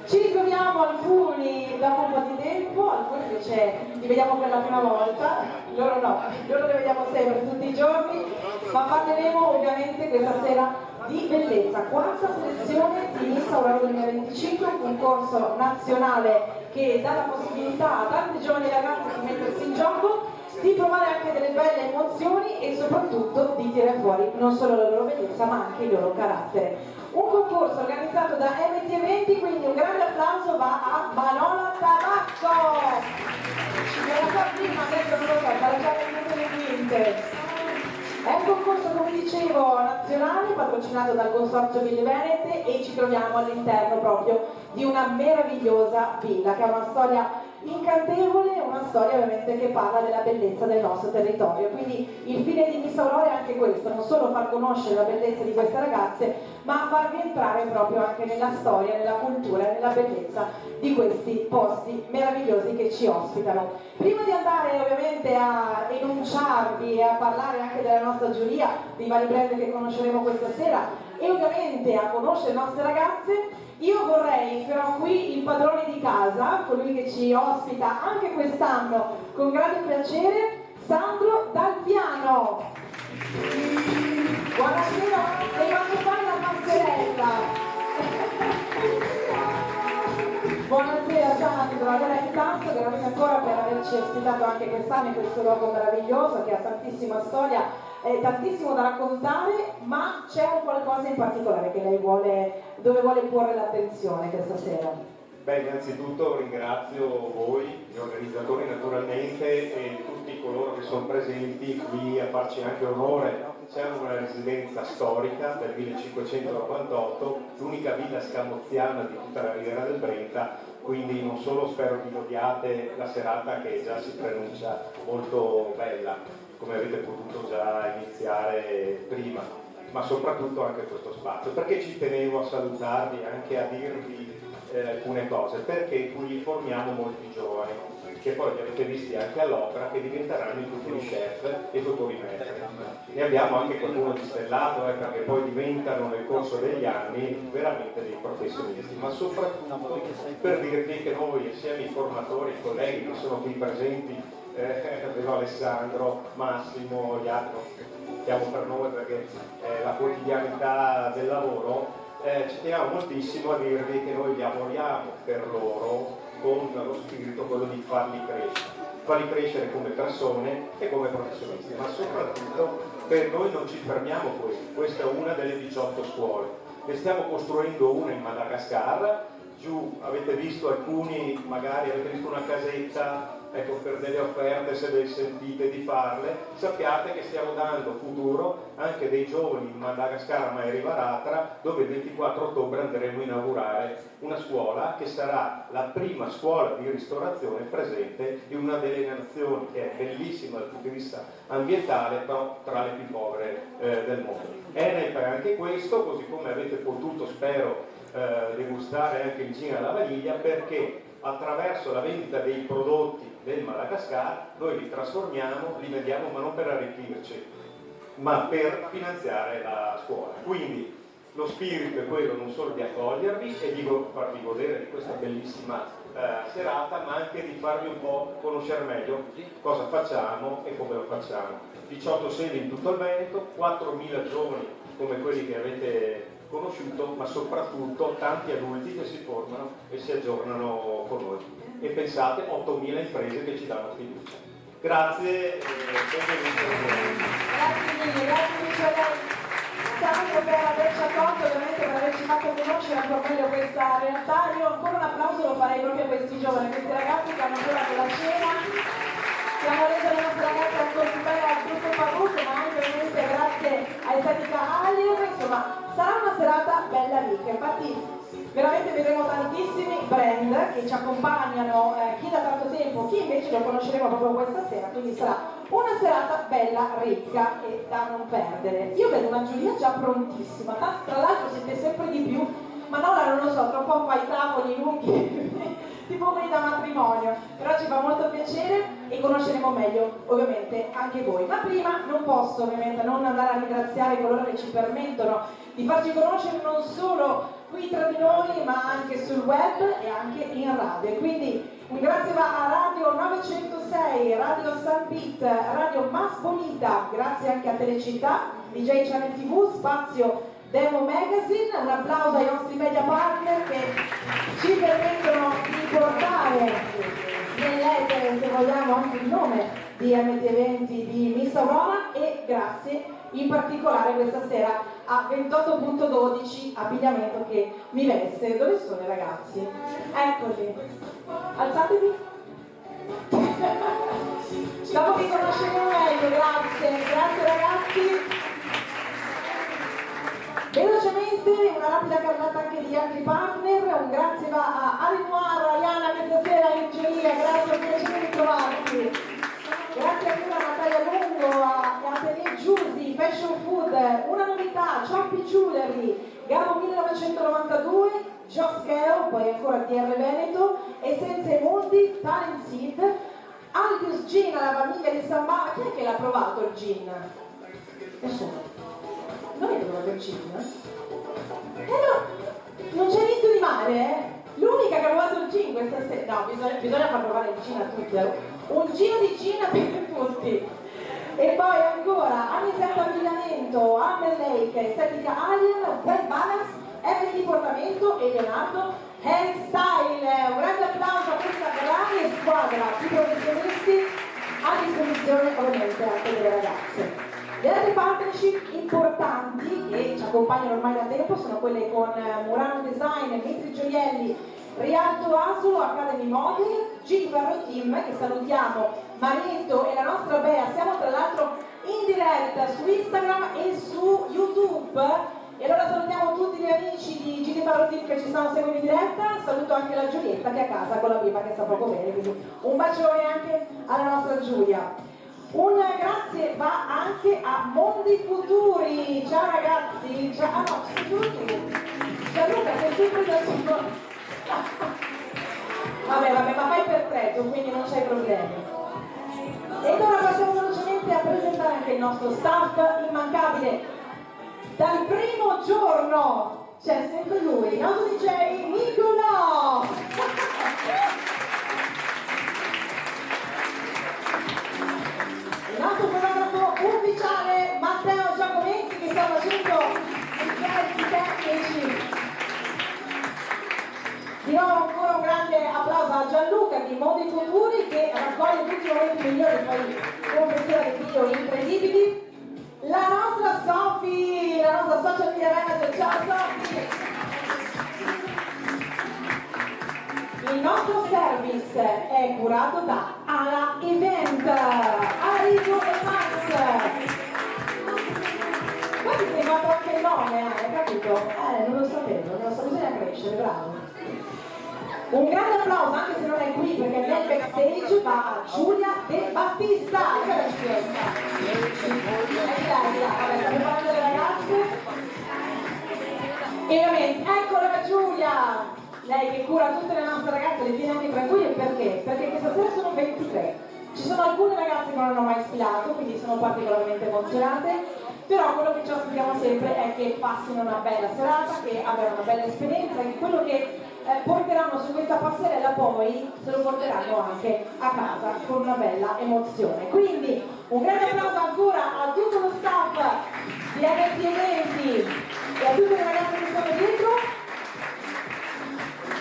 Ci ritroviamo alcuni da un po' di tempo, alcuni invece li vediamo per la prima volta, loro no, loro li vediamo sempre, tutti i giorni, ma parleremo ovviamente questa sera di bellezza. Quarta selezione di Miss Aurora 2025, un concorso nazionale che dà la possibilità a tanti giovani ragazzi di mettersi in gioco, di provare anche delle belle emozioni e soprattutto di tirare fuori non solo la loro bellezza ma anche il loro carattere. Un concorso organizzato da MT Eventi, quindi un grande applauso va a Manola Tabacco! Era qua prima, adesso non lo so, sarà già venuto le quinte. È un concorso, come dicevo, nazionale, patrocinato dal Consorzio Ville Venete e ci troviamo all'interno proprio di una meravigliosa villa che ha una storia incantevole, una storia ovviamente che parla della bellezza del nostro territorio. Quindi il fine di Miss Aurora è anche questo, non solo far conoscere la bellezza di queste ragazze, ma farvi entrare proprio anche nella storia, nella cultura e nella bellezza di questi posti meravigliosi che ci ospitano. Prima di andare ovviamente a enunciarvi e a parlare anche della nostra giuria, dei vari brand che conosceremo questa sera e ovviamente a conoscere le nostre ragazze, io vorrei però qui il padrone di casa, colui che ci ospita anche quest'anno con grande piacere, Sandro Dal Piano. Buonasera, le faccio fare la passerella. Buonasera Sandro, allora intanto grazie ancora per averci ospitato anche quest'anno in questo luogo meraviglioso che ha tantissima storia, tantissimo da raccontare, ma c'è un qualcosa in particolare che lei vuole, dove vuole porre l'attenzione questa sera? Beh, innanzitutto ringrazio voi, gli organizzatori naturalmente, e tutti coloro che sono presenti qui a farci anche onore. Siamo una residenza storica del 1598, l'unica villa scamozziana di tutta la Riviera del Brenta, quindi non solo spero che godiate la serata che già si preannuncia molto bella, come avete potuto già iniziare prima, ma soprattutto anche questo spazio. Perché ci tenevo a salutarvi e anche a dirvi alcune cose? Perché qui formiamo molti giovani, che poi li avete visti anche all'opera, che diventeranno i futuri chef e futuri maestri. Ne abbiamo anche qualcuno di stellato, perché poi diventano nel corso degli anni veramente dei professionisti, ma soprattutto per dirvi che noi, assieme ai formatori, i colleghi che sono qui presenti, avevo Alessandro, Massimo, gli altri, chiamo per nome perché la quotidianità del lavoro, ci teniamo moltissimo a dirvi che noi lavoriamo per loro con lo spirito quello di farli crescere come persone e come professionisti, ma soprattutto per noi non ci fermiamo qui. Questa è una delle 18 scuole, ne stiamo costruendo una in Madagascar. Giù avete visto alcuni, magari avete visto una casetta, ecco, per delle offerte, se ve sentite di farle, sappiate che stiamo dando futuro anche dei giovani in Madagascar, Maeri Varatra, dove il 24 ottobre andremo a inaugurare una scuola che sarà la prima scuola di ristorazione presente in una delle nazioni che è bellissima dal punto di vista ambientale, però tra le più povere del mondo. Enep è anche questo, così come avete potuto, spero, degustare anche il gin alla vaniglia, perché attraverso la vendita dei prodotti del Madagascar noi li trasformiamo, li vendiamo, ma non per arricchirci, ma per finanziare la scuola. Quindi lo spirito è quello non solo di accogliervi e di farvi godere di questa bellissima serata, ma anche di farvi un po' conoscere meglio cosa facciamo e come lo facciamo. 18 sedi in tutto il Veneto, 4.000 giovani come quelli che avete conosciuto, ma soprattutto tanti adulti che si formano e si aggiornano con noi. E pensate, 8.000 imprese che ci danno fiducia. Grazie e benvenuti. Grazie mille a Sandro per averci accolto, ovviamente per averci fatto conoscere ancora meglio questa realtà. Io ancora un applauso lo farei proprio a questi giovani, a questi ragazzi che hanno ancora la cena, che hanno reso le nostre ragazze ancora più belle al gruppo Faruco, ma anche ovviamente grazie a Estetica Alien. Insomma, sarà una serata bella ricca, infatti veramente vedremo tantissimi brand che ci accompagnano, chi da tanto tempo, chi invece lo conosceremo proprio questa sera, quindi sarà una serata bella, ricca e da non perdere. Io vedo una Giulia già prontissima, tra l'altro siete sempre di più, ma non lo so, tra un po' fa i tavoli lunghi, tipo quelli da matrimonio, però ci fa molto piacere e conosceremo meglio ovviamente anche voi. Ma prima non posso ovviamente non andare a ringraziare coloro che ci permettono di farci conoscere non solo qui tra di noi, ma anche sul web e anche in radio. E quindi un grazie va a Radio 906, Radio San Pit, Radio Mas Bonita, grazie anche a Telecittà, DJ Channel TV, Spazio Demo Magazine. Un applauso ai nostri media partner che ci permettono di portare nell'etere, se vogliamo, anche il nome di MT Eventi di Miss Aurora, e grazie in particolare questa sera a 28.12 abbigliamento che mi veste. Dove sono i ragazzi? Eccoli, alzatevi. Dopo vi conosceremo meglio, grazie ragazzi. Velocemente una rapida carrellata anche di altri partner. Un grazie va a Arinoir, Ariana questa sera in giuria, grazie, piacere di trovarti. Grazie ancora a Natalia Lungo, a Atelier Giusi, Fashion Food, una novità, Choppy Jewelry, Gamo 1992, Joscheo, poi ancora DR Veneto, Essenze Mondi, Talent Seed, Albius Gin alla famiglia di San Marco. Chi è che l'ha provato il gin? Nessuno. Non è provato il gin? Non c'è niente di male, eh? L'unica che ha provato il gin questa sera. No, bisogna far provare il gin a tutti. Un giro di gin per tutti. E poi ancora Anisetta Abbigliamento, Amber Lake, Estetica Alien, Well Balance, FD Portamento e Leonardo Hairstyle. Un grande applauso a questa grande squadra di professionisti a disposizione ovviamente anche delle ragazze. Le altre partnership importanti che ci accompagnano ormai da tempo sono quelle con Murano Design, Mistri Gioielli, Rialto Asolo Academy Model, Gigi Ferro Team, che salutiamo, Marietto e la nostra Bea. Siamo tra l'altro in diretta su Instagram e su YouTube. E allora salutiamo tutti gli amici di Gigi Ferro Team che ci stanno seguendo in diretta. Saluto anche la Giulietta che è a casa con la bimba che sta poco bene, quindi un bacione anche alla nostra Giulia. Un grazie va anche a Mondi Futuri. Ciao ragazzi, ciao. Ah no, ci sei tu. Gianluca, sei sempre da solo. Vabbè, ma fai per tre, quindi non c'hai problemi. E ora passiamo velocemente a presentare anche il nostro staff immancabile. Dal primo giorno c'è sempre lui, il nostro DJ Nicolò. Il nostro fotografo ufficiale Matteo Giacometti che sta facendo i pezzi tecnici. Di nuovo ancora un grande applauso a Gianluca di Mondi Futuri che raccoglie tutti i momenti migliori, poi confezione di video incredibili. La nostra Sofi, la nostra social media manager, ciao Sofi! Il nostro service è curato da Ala Event, Arrigo e Max. Poi ti sei fatto anche il nome, hai capito? Non lo sapevo, bisogna crescere, bravo. Un grande applauso, anche se non è qui, perché nel backstage va a Giulia De Battista. Vabbè, stiamo parlando delle ragazze. E ovviamente, eccola Giulia! Lei che cura tutte le nostre ragazze, le tiene anche tranquille, perché? Perché questa sera sono 23. Ci sono alcune ragazze che non hanno mai sfilato, quindi sono particolarmente emozionate, però quello che ci aspettiamo sempre è che passino una bella serata, che abbiano una bella esperienza, che quello che porteranno su questa passerella poi se lo porteranno anche a casa con una bella emozione. Quindi un grande applauso ancora a tutto lo staff di MT Eventi e a tutte le ragazze che sono dietro.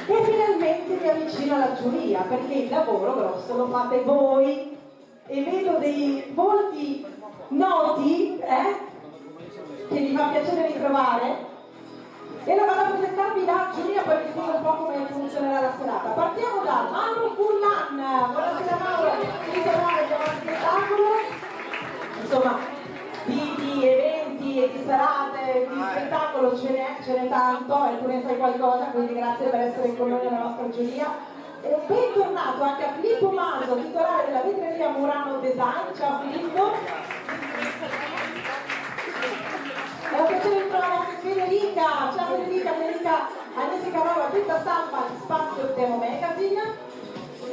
E finalmente mi avvicino alla giuria, perché il lavoro grosso lo fate voi e vedo dei volti noti che vi fa piacere ritrovare. E allora vado a presentarvi la giuria, poi vi spiego un po' come funzionerà la serata. Partiamo da Mauro Fullan. Buonasera Mauro, ritornare per uno spettacolo. Insomma, di eventi e di serate, di spettacolo ce n'è tanto, e tu ne sai qualcosa, quindi grazie per essere con noi nella nostra giuria. E bentornato anche a Filippo Maso, titolare della vetreria Murano Design. Ciao Filippo. È un piacere ritrovare anche Federica. Ciao Federica, Agnese Carrova, tutta stampa di Spazio Demo Magazine.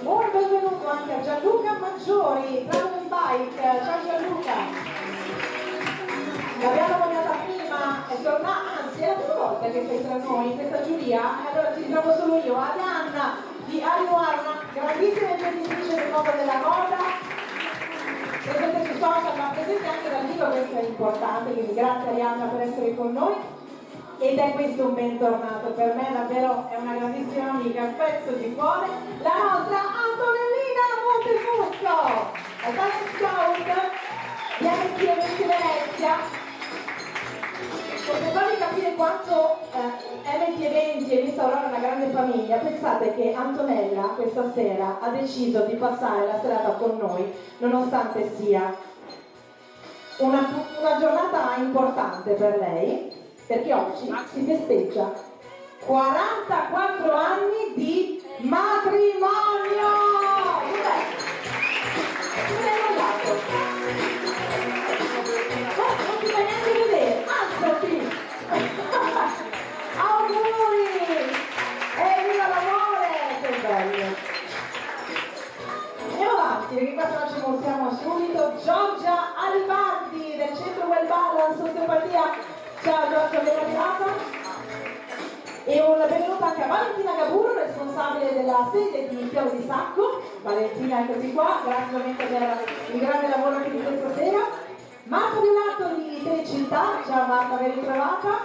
Buon benvenuto anche a Gianluca Maggiori, Travel Bike. Ciao Gianluca. L'abbiamo nominata prima, è tornata, anzi è la prima volta che sei tra noi in questa giuria, allora ti ritrovo solo io, Arianna di Arioar, una grandissima imprenditrice del mondo della moda. Presente sui social, ma presente anche dal vivo, questo è importante, quindi grazie Arianna per essere con noi. Ed è questo un bentornato, per me davvero è una grandissima amica, un pezzo di cuore, la nostra Antonellina Montefusco, la talent scout di MT Eventi Venezia. Per farvi capire quanto MT Eventi e Miss Aurora è una grande famiglia, pensate che Antonella questa sera ha deciso di passare la serata con noi, nonostante sia una giornata importante per lei, perché oggi si festeggia 44 anni di matrimonio! Dov'è? Non ti fai neanche vedere, alzati! Auguri! E viva l'amore! Che bello! Andiamo avanti, perché qua se no ci montiamo subito. Giorgia Alibardi del Centro Well Balance Osteopatia. Ciao Giorgia, ben arrivata. E un benvenuto anche a Valentina Gaburo, responsabile della sede di Piove di Sacco. Valentina, eccoci qua, grazie ovviamente per il grande lavoro anche di questa sera. Marta Violato di Telecittà, ciao Marta, ben ritrovata.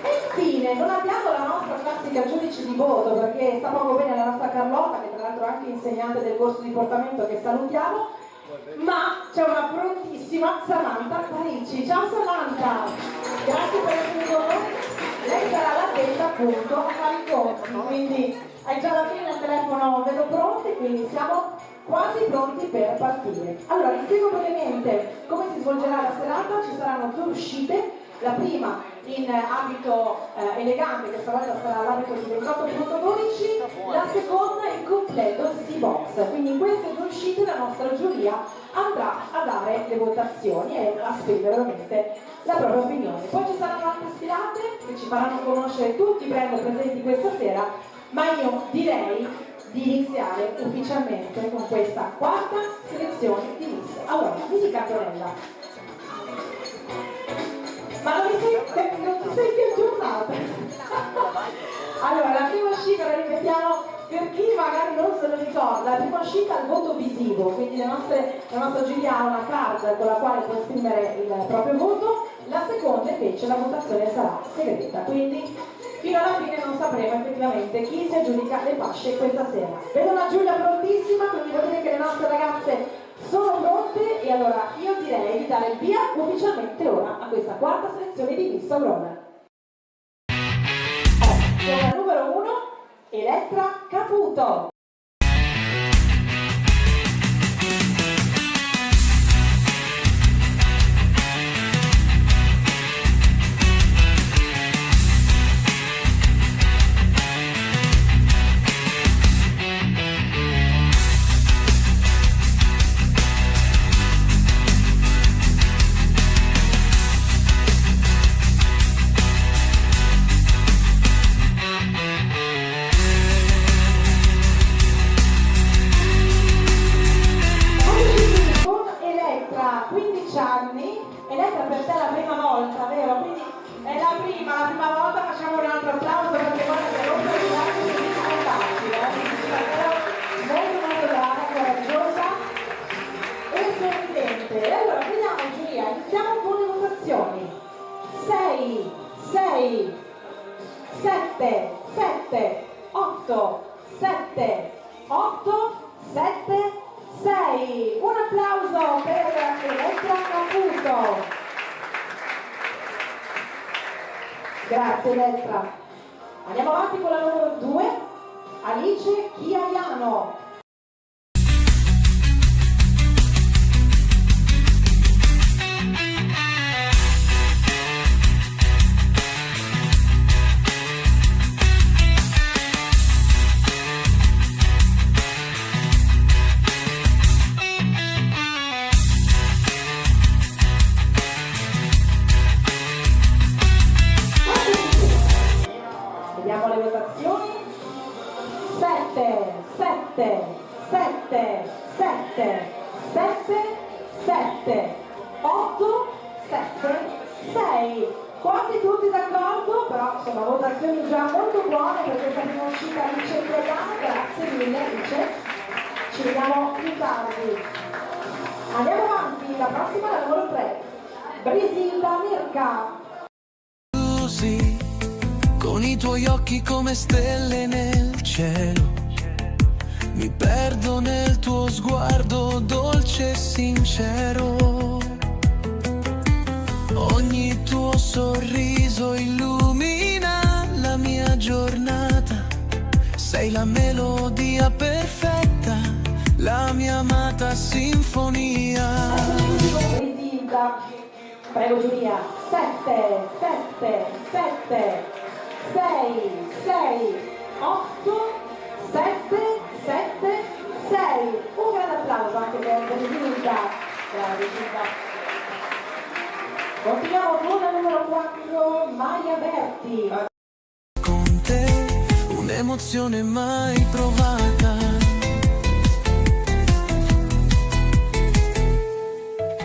E infine non abbiamo la nostra classica giudice di voto, perché sta poco bene la nostra Carlotta, che tra l'altro è anche insegnante del corso di portamento, che salutiamo, ma c'è una prontissima Samantha Paricci. Ciao Samantha, grazie per essere con noi. Lei sarà l'addetta appunto a fare i conti, quindi hai già la fine del telefono, vedo pronti, quindi siamo quasi pronti per partire. Allora, vi spiego brevemente come si svolgerà la serata. Ci saranno 2 uscite, la prima in abito elegante, questa volta sarà l'abito di 28.12, la seconda in completo C-Box. Quindi in queste 2 uscite la nostra giuria andrà a dare le votazioni e a esprimere veramente la propria opinione. Poi ci saranno altre sfilate che ci faranno conoscere tutti i brand presenti questa sera, ma io direi di iniziare ufficialmente con questa 4ª selezione di Miss Aurora. Mi dica Antonella. Ma non ti sei più aggiornata? Allora, la prima uscita la ripetiamo per chi magari non se lo ricorda. La prima uscita al voto visivo, quindi la nostra giuria ha una card con la quale può esprimere il proprio voto. La seconda invece la votazione sarà segreta, quindi fino alla fine non sapremo effettivamente chi si aggiudica le fasce questa sera. Vedo la Giulia prontissima, quindi vuol dire che le nostre ragazze sono pronte e allora io direi di dare il via ufficialmente ora a questa 4ª selezione di Miss Aurora. Con la numero 1, Elettra Caputo. Elettra, per te è la prima volta, vero? Quindi è la prima volta, facciamo un altro applauso perché guarda che non per è facile, davvero molto brava, coraggiosa e sorridente. E allora vediamo giuria, iniziamo con le votazioni. 6, 7, 8, 7, 8, 7, 6. Un applauso per Elettra Caputo. Grazie Elettra. Andiamo avanti con la numero 2, Alice Chiaiano. Vediamo le votazioni. 7, 7, 7, 7, 7, 7, 8, 7, 6. Quasi tutti d'accordo, però insomma votazioni già molto buone per questa prima uscita Alice Chiaiano. Grazie mille Alice, ci vediamo più tardi. Andiamo avanti, la prossima è la numero 3, Brisilda Mirka. Con i tuoi occhi come stelle nel cielo, mi perdo nel tuo sguardo dolce e sincero. Ogni tuo sorriso illumina la mia giornata. Sei la melodia perfetta, la mia amata sinfonia. Prego giuria. 7, 7, 7, 6, 6, 8, 7, 7, 6. Un grande applauso anche per Brisilda. Brava Brisilda. Continuiamo con la numero 4, Maia Berti. Con te un'emozione mai provata.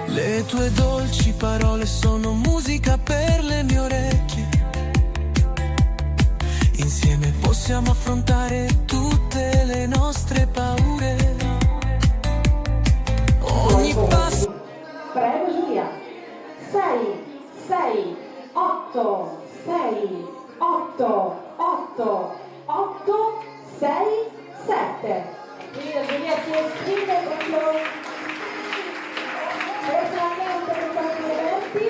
Le tue dolci parole sono musica per le mie orecchie. Insieme possiamo affrontare tutte le nostre paure. Ogni passo. Prego Giulia. 6, 6, 8, 6, 8, 8, 8, 6, 7. Quindi la Giulia si esprime proprio personalmente per questi eventi.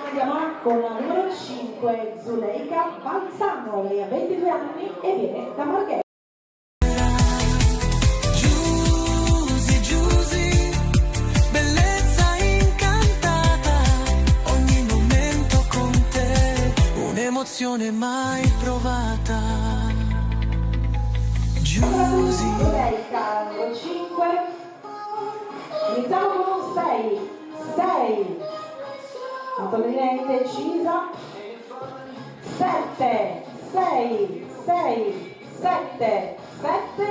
Andiamo con la numero 5. 5 Zuleika Balzano, lei ha 22 anni e viene da Marghera. Giusy, bellezza incantata, ogni momento con te, un'emozione mai provata. Giusy. Zuleika, numero 5. Iniziamo con un 6. 6. Antonina è indecisa. 7. 6. 6. 7. 7.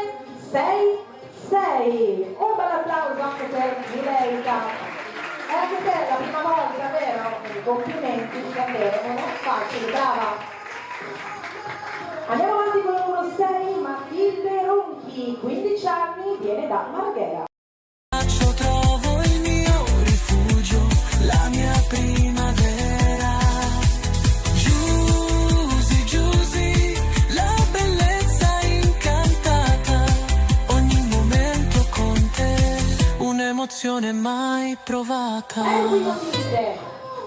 6. 6. Un bel applauso anche per Zuleika. È anche te la prima volta, vero? Complimenti, davvero, non è facile, brava. Andiamo avanti con il numero 6, Matilde Ronchi, 15 anni, viene da Marghera. Trovo il mio rifugio, la mia primavera. Giusy, Giusy, la bellezza incantata, ogni momento con te, un'emozione mai provata. Qui Matilde,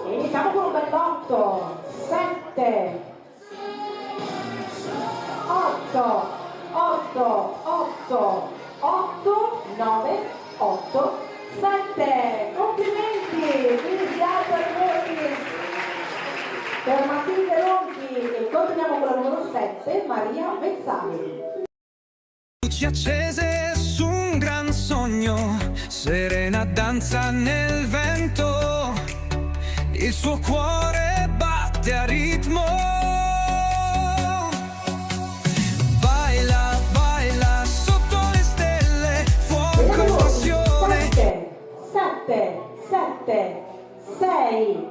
e iniziamo con un bel 8, 7, 8, 8, 8, 8, 9, 8, 7. Complimenti! Quindi si alza il voti per Matilde Ronchi e continuiamo con la numero 7, Maria Vezzali. Luci accese su un gran sogno, serena danza nel vento, il suo cuore batte a ritmo. Baila sotto le stelle, fuoco e passione. 7, 7, 6,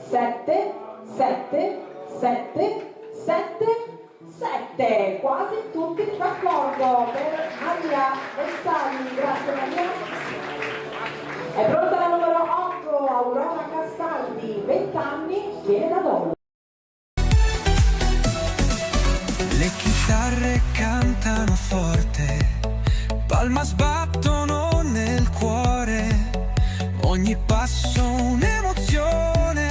7, 7, 7, 7, 7. Quasi tutti d'accordo per Maria Vezzali. Grazie Maria. È pronta la numero 8, Aurora Castaldi, 20 anni, viene da Dolo. Le chitarre cantano forte, palma sbattono nel cuore, ogni passo un'emozione,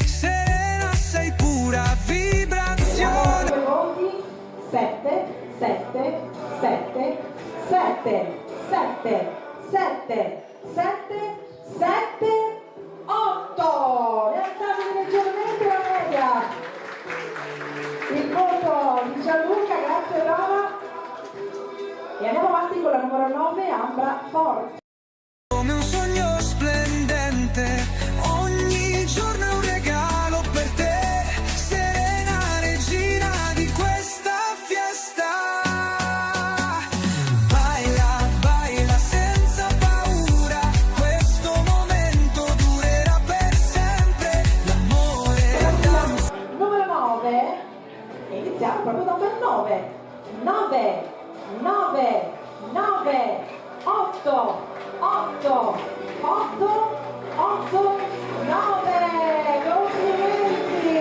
serena sei pura vibrazione. 7, 7, 7, 7, 7, 7, 7, 7, 8. Rialzatevi leggermente la media. Il voto di Gianluca, grazie brava. E andiamo avanti con la numero 9, Ambra Forte. Come un sogno splendente, ogni giorno è un regalo per te, serena regina di questa fiesta. Baila senza paura, questo momento durerà per sempre, l'amore danza. Numero 9, iniziamo proprio da un bel 9. 9, 9, 9, 8, 8, 8, 8, 9. Complimenti!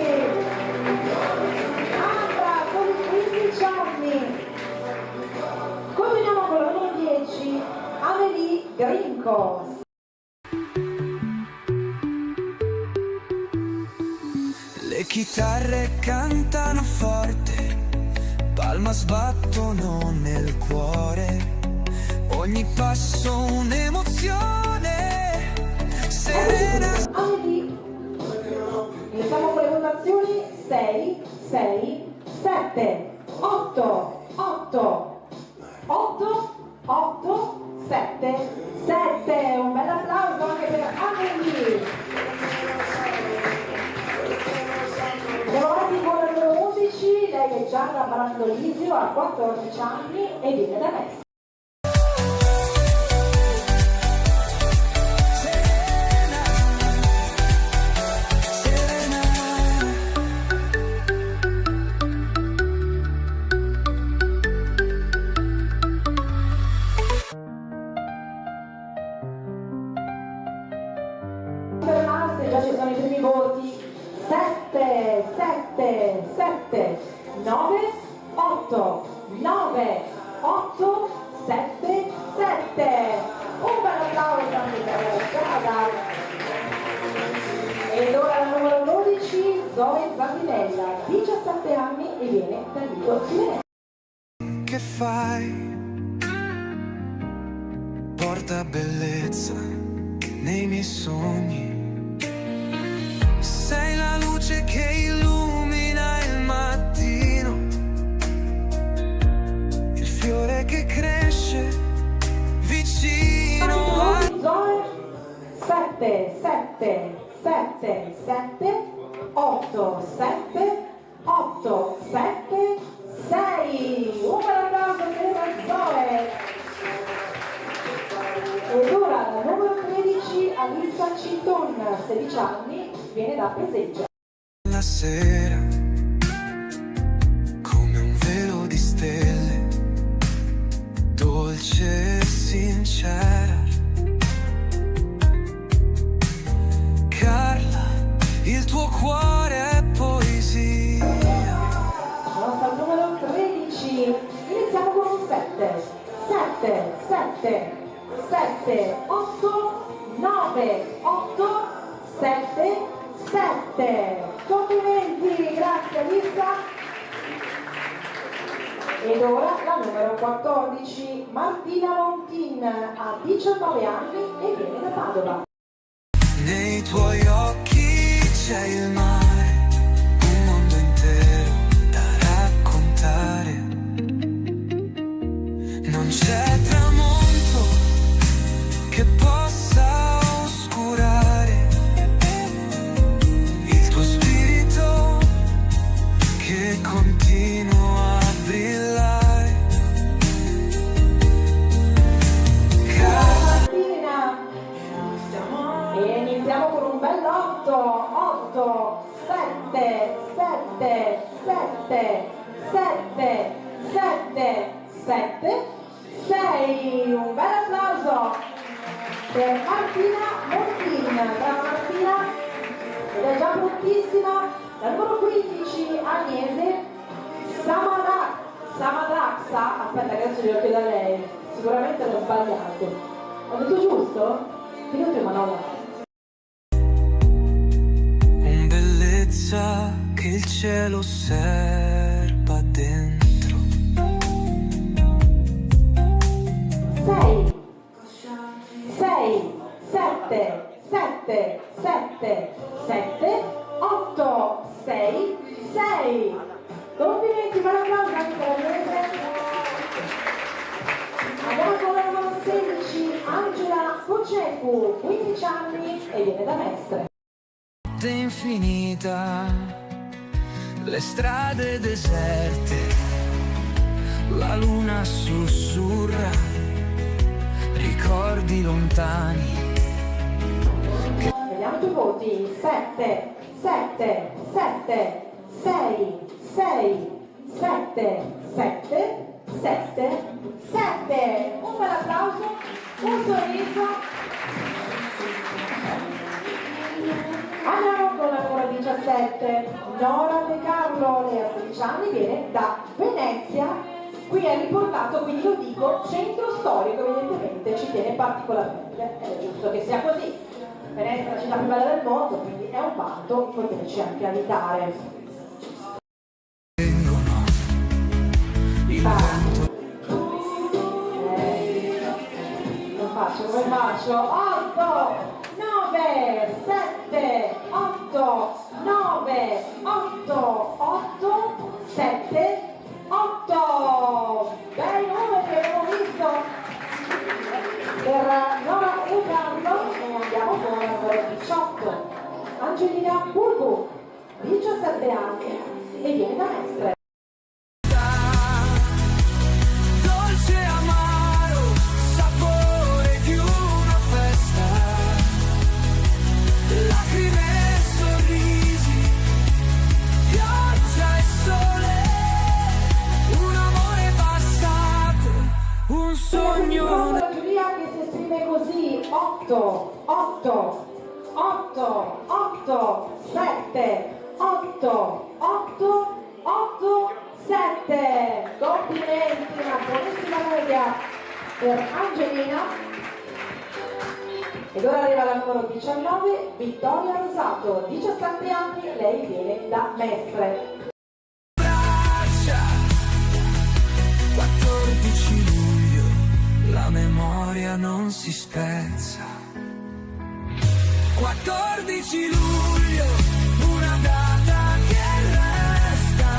Ambra, sono 15 anni. Continuiamo con la numero 10, Amelie Grinko. Le chitarre cantano forte, palma sbattono nel cuore, ogni passo un'emozione, serena. Amelie, iniziamo con le votazioni. 6, 6, 7, 8, 8, 8, 8, 7, 7. Un bel applauso anche per Amelie. Andiamo avanti con la numero 11, lei è Gianna Brandolisio, ha 14 anni e viene da Messi. Fermarsi, già ci sono i primi voti. 7, 7, 7, 9, 8, 9, 8, 7, 7. Un bel applauso anche per la strada. Ed ora la numero 12, Zoe Zardinella, 17 anni e viene dal Lido Silenese. Che fai? Porta bellezza nei miei sogni. Sei la luce che illumina il mattino, il fiore che cresce vicino a... Zoe 7, 7, 7, 7, 8, 7, 8, 7, 6. Un bel applauso per Zoe. Ed ora la numero 13, Alissa Cinton, 16 anni, viene da Peseggia. La sera, come un velo di stelle, dolce e sincera. Carla, il tuo cuore è poesia. Nostra numero 13, iniziamo con un 7, 7, 7, 7, 8, 9, 8, 7, 7. Complimenti, grazie Alissa. Ed ora la numero 14, Martina Montin, ha 19 anni e viene da Padova. Nei tuoi occhi c'è il mare, un mondo intero da raccontare. Non c'è tramonto che possa oscurare il tuo spirito che continua a brillare. E iniziamo con un bel 8, 8, 7, 7, 7, 7, 7, 7, 6. Un bel applauso per Martina Montin. Brava Martina, ed è già prontissima. La numero 15, Agnese Samadraxa. Aspetta che adesso glielo chiedo a lei, sicuramente l'ho sbagliato. Ho detto giusto? Io te Manola. Che il cielo serba dentro. 6, 6, 7, 7, 7, 7, 8, 6, 6. Complimenti, buon applauso anche per Agnese. Andiamo con la numero 16, Angela Focecu, 15 anni e viene da Mestre. Infinita, le strade deserte, la luna sussurra, ricordi lontani. Vediamo i tuoi voti. 7, 7, 7, 6, 6, 7, 7, 7, 7. Un bel applauso, un sorriso. Andiamo con la numero 17, Nora De Carlo, lei ha 16 anni, viene da Venezia. Qui è riportato, quindi lo dico, centro storico, evidentemente ci tiene particolarmente, è giusto che sia così. Venezia è la città più bella del mondo, quindi è un vanto poterci anche abitare. Lo faccio, come faccio? 8! 9, 7, 8, 9, 8, 8, 7, 8. Bei numeri che abbiamo visto per Nora e Carlo. E andiamo con la numero 18, Angelina Burgu, 17 anni e viene da Mestre. La giuria che si esprime così: 8, 8, 8, 8, 7, 8, 8, 8, 7. Complimenti, una buonissima media per Angelina. Ed ora arriva la numero 19, Vittoria Rosato, 17 anni, lei viene da Mestre. 14 luglio, la memoria non si spezza. 14 luglio, una data che resta,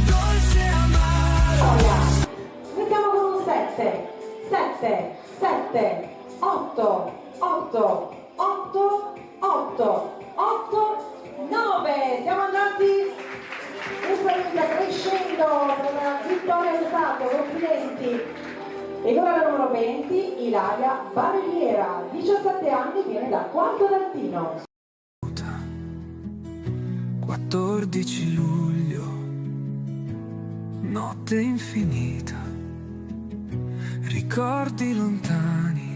dolce e amara. Iniziamo con un 7, 7, 7, 8, 8, 8, 8, 8, 9. Siamo andati in salita, crescendo per Vittoria Rosato, complimenti. Ed ora la numero 20, Ilaria Barilliera, 17 anni, viene da Quarto d'Antino. 14 luglio, notte infinita, ricordi lontani,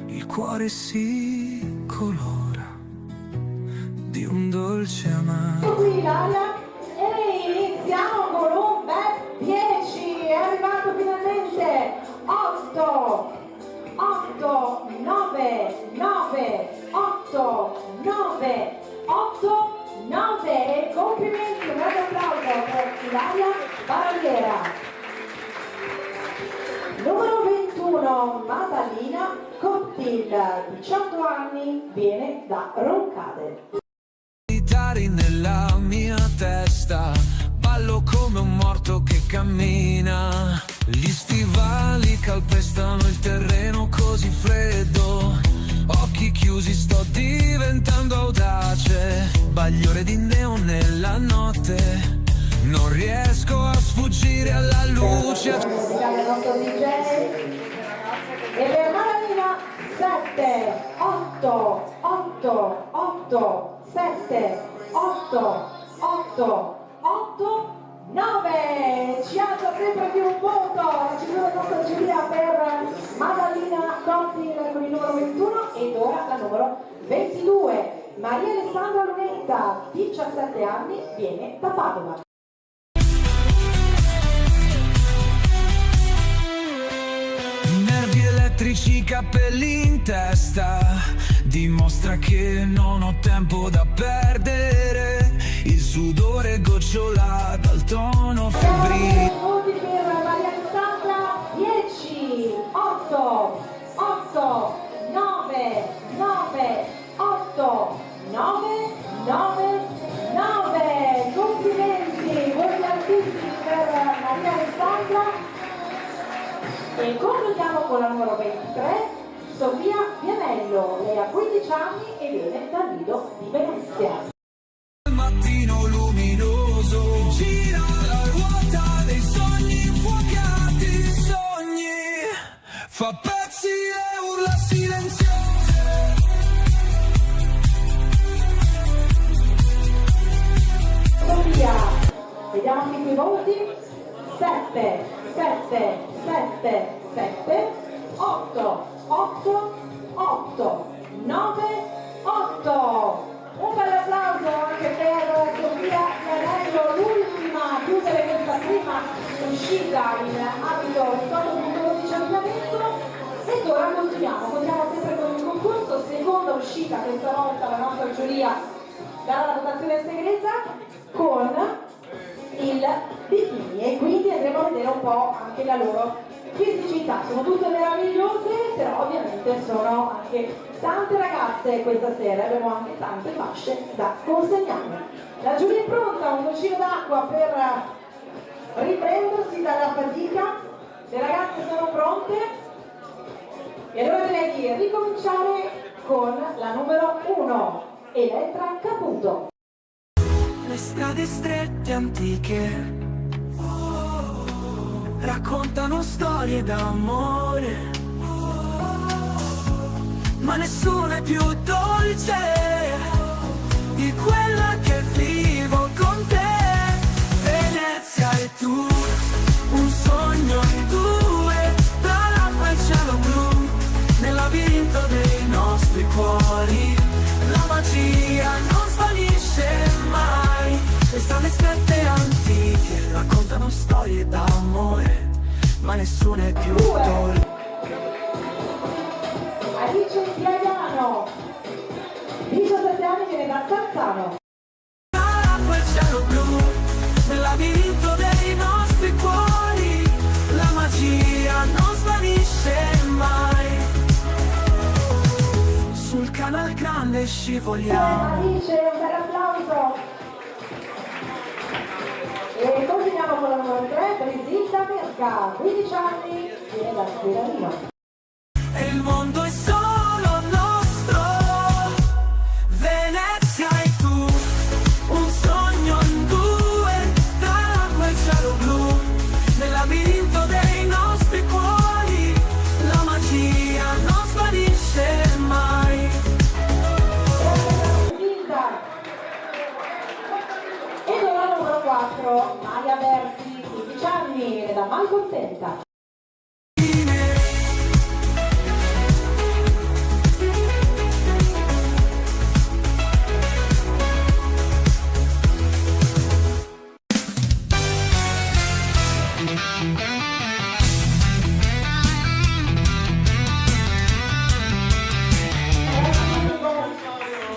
il cuore si colora di un dolce amaro. Qui Ilaria, e iniziamo con un bel 10, è arrivato finalmente 8, 8, 9, 9, 8, 9, 8, 9. Complimenti, un grande applauso per Ilaria Barilliera. Numero 21, Maddalena Cottil, 18 anni, viene da Roncade. Nella mia testa ballo come un morto che cammina, gli stivali calpestano il terreno così freddo, occhi chiusi sto diventando audace, bagliore di neon nella notte, non riesco a sfuggire alla luce. Il nostro DJ e per Maddalena 7, 8, 8, 8, 7, 8, 8, 8, 9. Ci alza sempre più un voto la signora nostra giuria per Maddalena Cottil con il numero 21 ed ora la numero 22. Maria Alessandra Lunetta, 17 anni, viene da Padova. Nervi elettrici, capelli in testa, dimostra che non ho tempo da perdere, il sudore gocciola dal tono febbrile. Voti per Maria Alessandra, 10, 8, 8, 9, 9, 8, 9, 9, 9. Complimenti, voti altissimi per Maria Alessandra. E concludiamo con la numero 23, Sofia Vianello, lei ha 15 anni e viene dal Lido di Venezia. Il mattino luminoso gira la ruota dei sogni infuocati, sogni, fa pezzi e urla silenziose. Sofia, vediamo anche qui i voti, 7, 7, 7, 7, 8, 8, 8, 9, 8. Un bel applauso anche per Sofia Vianello, l'ultima a chiudere questa prima uscita in ambito di 4.12 ampliamento. Ed ora continuiamo sempre con il concorso, seconda uscita questa volta la nostra giuria darà la votazione segreta con il bikini e quindi andremo a vedere un po' anche la loro fisicità. Sono tutte meravigliose, però ovviamente sono anche tante ragazze questa sera, abbiamo anche tante fasce da consegnare. La giuria è pronta, un bacino d'acqua per riprendersi dalla fatica, le ragazze sono pronte e allora direi di ricominciare con la numero 1, Elettra Caputo. Le strade strette antiche raccontano storie d'amore, ma nessuna è più dolce di quella che vivo con te. Venezia e tu, un sogno in due, tra l'acqua e il cielo blu, nel labirinto dei nostri cuori. La magia non svanisce mai, le strade strette antiche raccontano storie d'amore, ma nessuna è più dolce. viene da Sarzano. Quel cielo blu, nel labirinto dei nostri cuori, la magia non svanisce mai. Sul canal grande scivoliamo. Alice, un bel applauso. E continuiamo con la numero 3, Brisinda Merca, 15 anni, viene da Zerarino. E il mondo è solo nostro, Venezia e tu, un sogno in due, tra quel cielo blu, nel labirinto dei nostri cuori, la magia non svanisce mai. E donna numero 4, Maria Berti, 15 anni, viene da Malcontenta.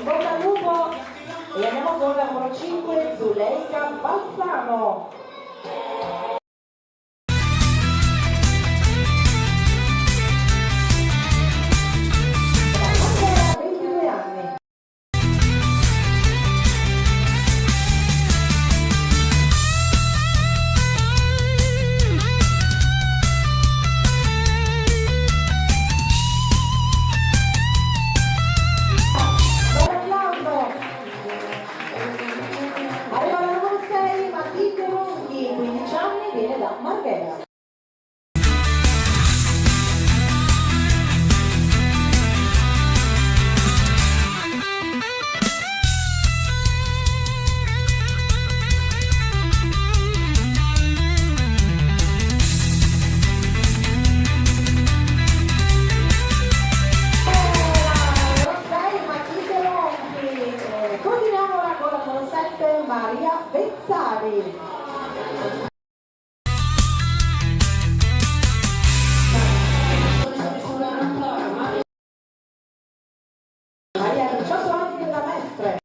Bocca al lupo e andiamo con la numero 5, Zuleika Balzano. Ha 22 anni. Arriva la numero 6, Matilde Runghi, 15 anni, viene da Marghera. Continuiamo ora con la numero 7, Maria Vezzari. Maria, 18 anni da Mestre.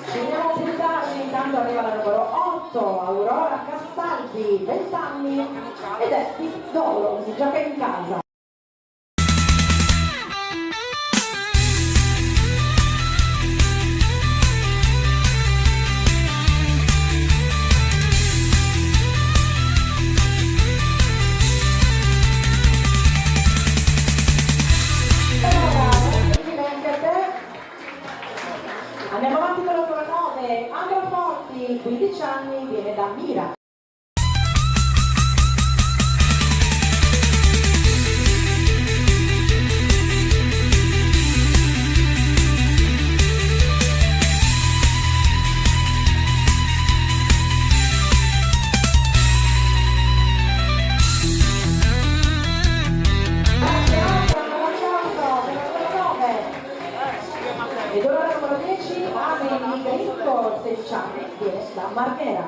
Scegliamo più tardi, intanto arriva la numero 8, Aurora Castaldi, 20 anni, ed è di Dolo, si gioca in casa. Andiamo avanti con la numero 9, Andrea Forti, 15 anni, viene da Mira. Ed ora la numero 10, Amelie Gringo, 16 anni, viene da Marghera.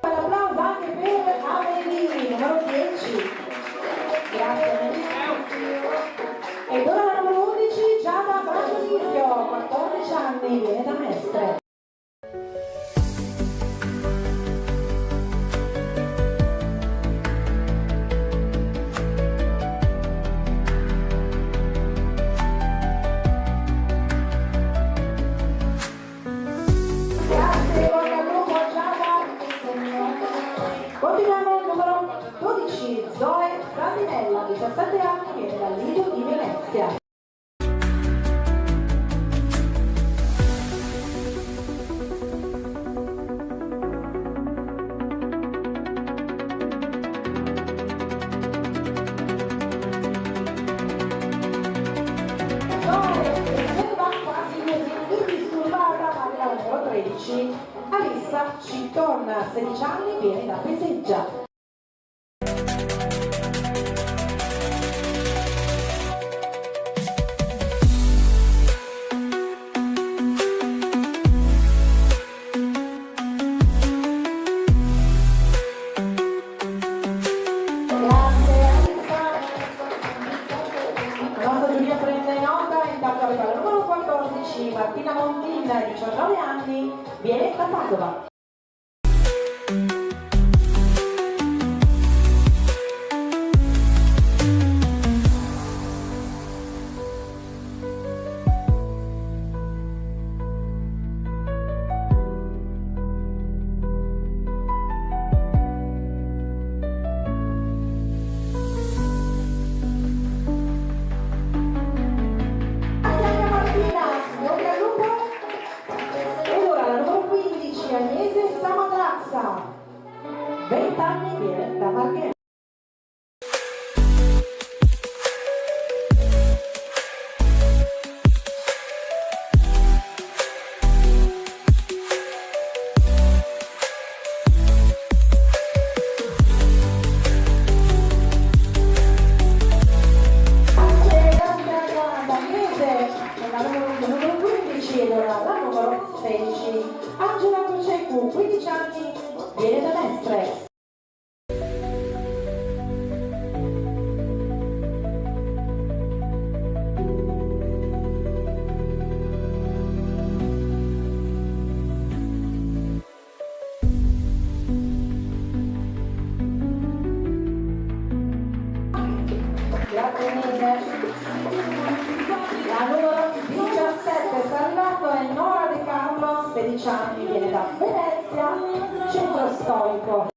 Un applauso anche per Amelie, numero 10. Grazie Amelie. Ed ora la numero 11, Giada Brandolizio, 14 anni, viene da Mestre. Grazie, bocca al lupo, Giada. Continuiamo il numero 12, Zoe Sardinella, 17 anni, viene dal Lido di Venezia. Sembra quasi così indisturbata, ma la numero 13, Alissa Cinton, 16 anni, viene da Peseggia. da Padova. Agnese Samatraxa, 20 anni, viene da Margherita. Numero 15 ed ora la numero 16, Angela Cocecu, 15 anni, viene da Mestre. Grazie mille. La numero 17 sta arrivando è Nora De Carlo, 16 anni, viene da Venezia, centro storico.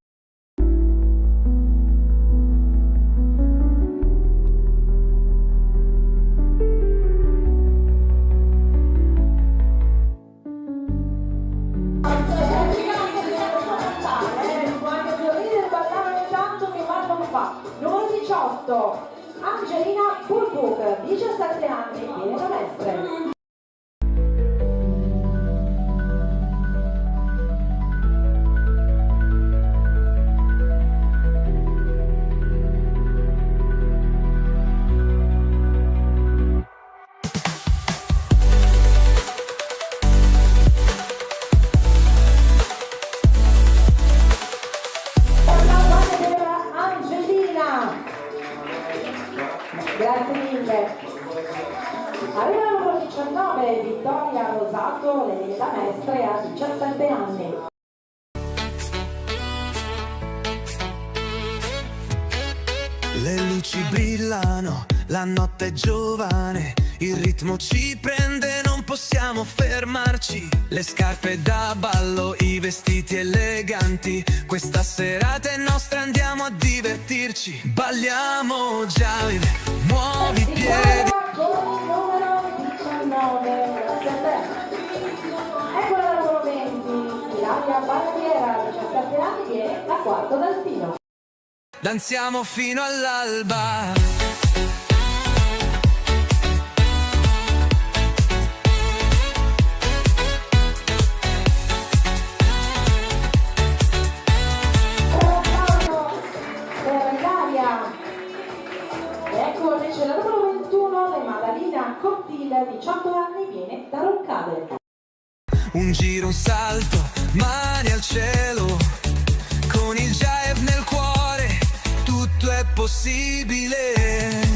Numero 18 Angelina Pulpuk, 17 anni, viene da Mestre. Grazie mille. Arriva la numero 19, Vittoria Rosato, lei viene da Mestre, ha 17 anni. Le luci brillano, la notte è giovane, il ritmo ci prende, non possiamo fermarci. Le scarpe da ballo, i vestiti eleganti, questa serata è nostra, andiamo a divertirci. Balliamo Jive, muovi i piedi. Con il numero 19, grazie a te. Eccola la numero 20, Ilaria Barriera, 17 anni, viene da Quarto d'Alpino. Danziamo fino all'alba. Per Ilaria. Ecco invece la numero 21, le Madalina Cottil, 18 anni, viene da Roccade. Un giro, un salto, mani al cielo, con il jive nel cuore, tutto è possibile.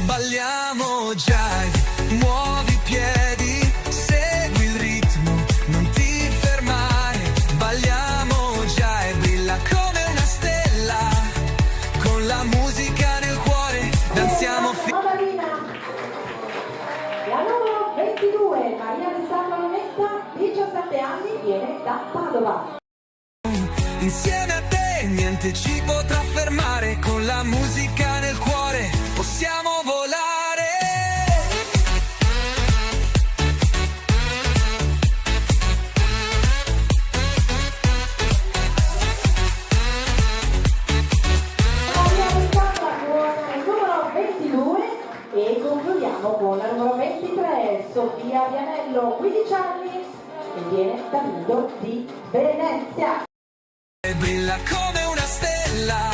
Balliamo jive, muovi i piedi, segui il ritmo, non ti fermare. Balliamo jive, brilla come una stella, con la musica nel cuore, danziamo Madalina. La numero 22, Maria Alessandra Lonetta, 17 anni, viene da Padova. Insieme a te niente ci potrà fermare, con la musica nel cuore possiamo volare. Maria Alessandra con il numero 22 e concludiamo con la numero 23, Sofia Vianello, 15 anni, e viene da Lido di Venezia. E brilla come una stella,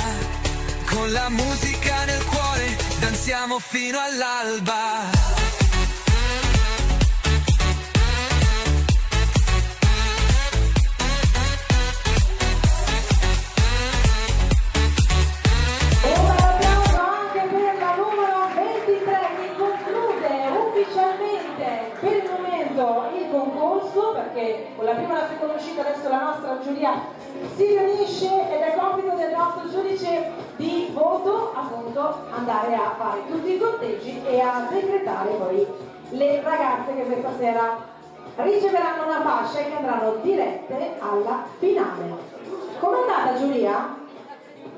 con la musica nel cuore danziamo fino all'alba. Un applauso anche per la numero 23 che conclude ufficialmente per il momento il concorso, perché con la prima e la seconda uscita, adesso la nostra giuria si riunisce ed è compito del nostro giudice di voto appunto andare a fare tutti i conteggi e a decretare poi le ragazze che questa sera riceveranno una fascia e che andranno dirette alla finale. Com'è andata giuria?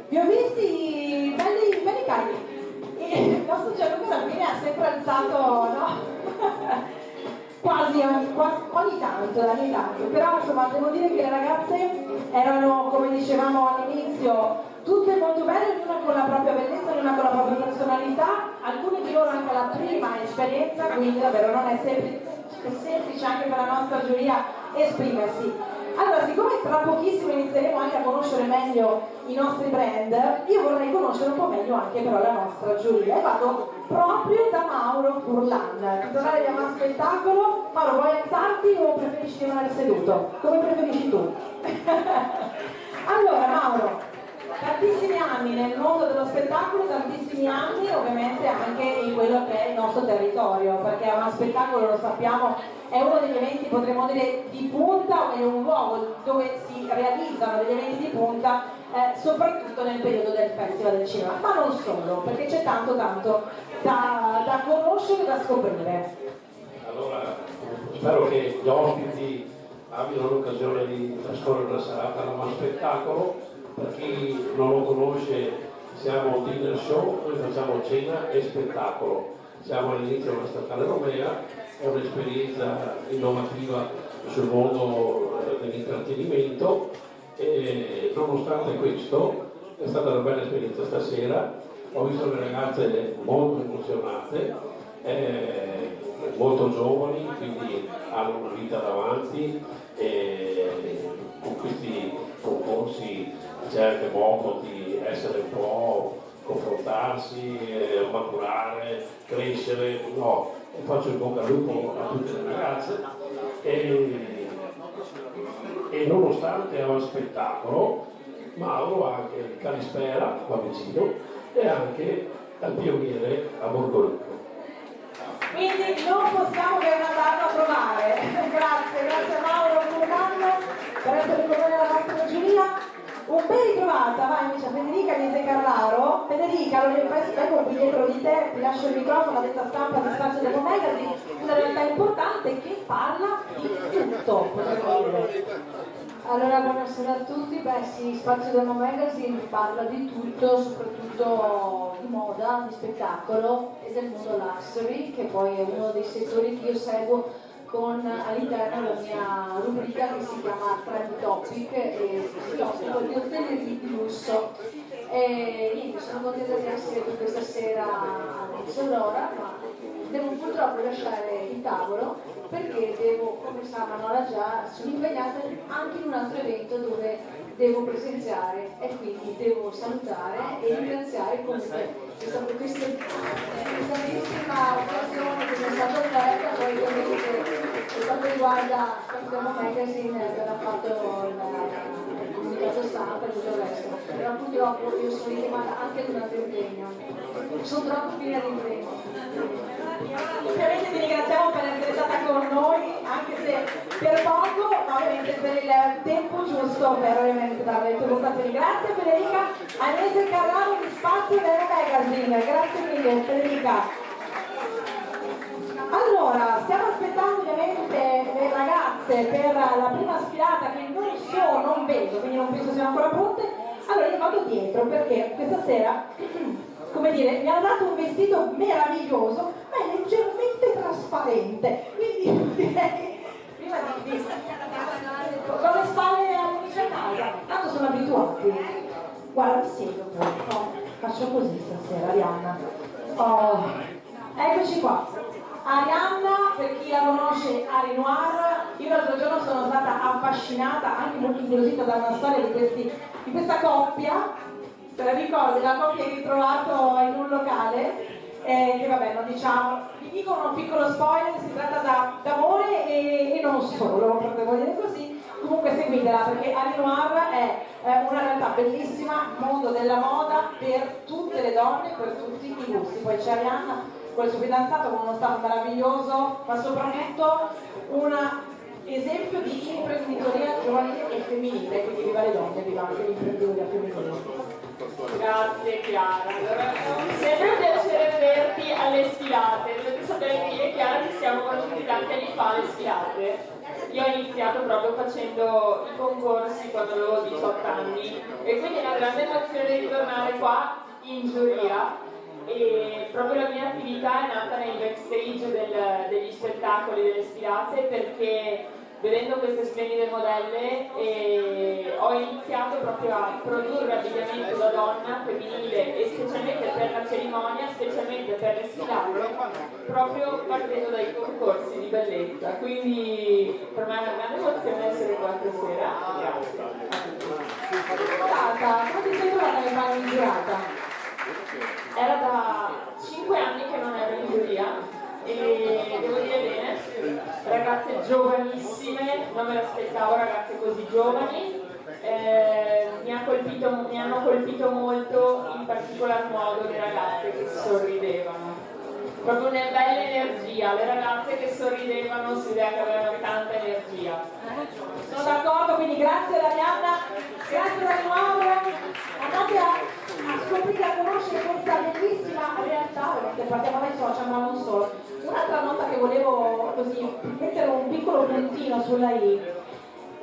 Vi ho visti belli carichi. Il nostro Gianluca alla fine ha sempre alzato, no? quasi ogni tanto, però insomma devo dire che le ragazze erano, come dicevamo all'inizio, tutte molto belle, ognuna con la propria bellezza, ognuna con la propria personalità, alcune di loro anche la prima esperienza, quindi davvero non è semplice anche per la nostra giuria esprimersi. Allora, siccome tra pochissimo inizieremo anche a conoscere meglio i nostri brand, io vorrei conoscere un po' meglio anche però la nostra giuria e vado proprio da Mauro Furlan, titolare di Ama Spettacolo. Mauro, vuoi alzarti o preferisci rimanere seduto? Come preferisci tu? Allora Mauro, tantissimi anni nel mondo dello spettacolo, tantissimi anni ovviamente anche in quello che è il nostro territorio, perché Ama Spettacolo, lo sappiamo, è uno degli eventi, potremmo dire, di punta, o è un luogo dove si realizzano degli eventi di punta, soprattutto nel periodo del Festival del Cinema, ma non solo, perché c'è tanto da conoscere e da scoprire. Allora, spero che gli ospiti abbiano l'occasione di trascorrere la serata all'Ama Spettacolo. Per chi non lo conosce, siamo un dinner show, noi facciamo cena e spettacolo. Siamo all'inizio della statale Romea, è un'esperienza innovativa sul mondo dell'intrattenimento e nonostante questo è stata una bella esperienza stasera. Ho visto le ragazze molto emozionate, molto giovani, quindi hanno una vita davanti e con questi concorsi c'è anche modo di essere un po', confrontarsi, maturare, crescere, no, e faccio il bocca al lupo a tutte le ragazze e nonostante Ama Spettacolo, Mauro ha anche il Calispera qua vicino e anche al Pioniere a Borgoricco. Quindi non possiamo che andarlo a trovare. Grazie a Mauro Furlan per essere con noi alla nostra giuria. Un ben ritrovata, vai invece a Federica di De Carraro. Federica, lo vengo qui dietro di te, ti lascio il microfono, la detta stampa di Spazio Demo Magazine, una realtà importante che parla di tutto, potremmo dire. Allora, buonasera a tutti. Beh sì, Spazio Demo Magazine parla di tutto, soprattutto di moda, di spettacolo e del mondo luxury, che poi è uno dei settori che io seguo con all'interno la mia rubrica che si chiama Trend Topic e si occupa di hotellerie di lusso. E niente, sono contenta di essere qui questa sera a Miss Aurora, ma devo purtroppo lasciare il tavolo perché devo, come sa Manuela già, sono impegnata anche in un altro evento dove devo presenziare e quindi devo salutare e ringraziare comunque questa bellissima occasione che mi è stata offerta. Poi ovviamente per quanto riguarda Spazio Magazine verrà fatto il comunicato stampa e tutto il resto, però purtroppo io sono chiamata anche ad un altro impegno, sono troppo piena di impegni. Ovviamente ti ringraziamo per essere stata con noi, anche se per poco, ma ovviamente per il tempo giusto per ovviamente dare le tue votazioni. Grazie Federica, Agnese Carraro di Spazio Demo Magazine, grazie mille Federica. Allora, stiamo aspettando ovviamente le ragazze per la prima sfilata che non vedo, quindi non penso siano ancora pronte. Allora io vado dietro perché questa sera, come dire, mi hanno dato un vestito meraviglioso, ma è leggermente trasparente, quindi direi, prima di con le spalle all'amici a casa, tanto sono abituati. Guarda, siedo un po', faccio così stasera, Arianna. Oh, eccoci qua. Arianna, per chi la conosce, Ari Noir, io l'altro giorno sono stata affascinata, anche molto incuriosita da una storia di questa coppia. Te la ricordi, la coppia che hai trovato in un locale, che vabbè, non diciamo, vi dico un piccolo spoiler, si tratta d'amore e non solo, potremmo dire così. Comunque seguitela perché Ari Noir è una realtà bellissima, mondo della moda per tutte le donne, per tutti i gusti. Poi c'è Arianna con il suo fidanzato con uno staff meraviglioso, ma soprattutto una esempio di imprenditoria giovanile e femminile, quindi viva le donne, viva anche l'imprenditoria femminile. Grazie Chiara, allora, sempre un piacere vederti alle sfilate. Dovete sapere che io e Chiara ci siamo conosciuti tanti anni fa alle sfilate. Io ho iniziato proprio facendo i concorsi quando avevo 18 anni e quindi è una grande emozione di ritornare qua in giuria. E proprio la mia attività è nata nel backstage degli spettacoli delle sfilate, perché vedendo queste splendide modelle ho iniziato proprio a produrre abbigliamento da donna femminile e specialmente per la cerimonia, specialmente per le sfilate, proprio partendo dai concorsi di bellezza. Quindi per me è una grande emozione essere qua stasera. Grazie. Come ti sei trovata nel fare in giurata? Era da 5 anni che non ero in giuria e devo dire bene, ragazze giovanissime, non me l'aspettavo, ragazze così giovani, mi hanno colpito molto in particolar modo le ragazze che sorridevano. Proprio una bella energia, le ragazze che sorridevano si vede che avevano tanta energia. Sono d'accordo, quindi grazie ad Arianna, grazie a Laura, andate a scoprire, a conoscere questa bellissima realtà, perché partiamo dai social ma non solo. Un'altra nota che volevo così mettere un piccolo puntino sulla I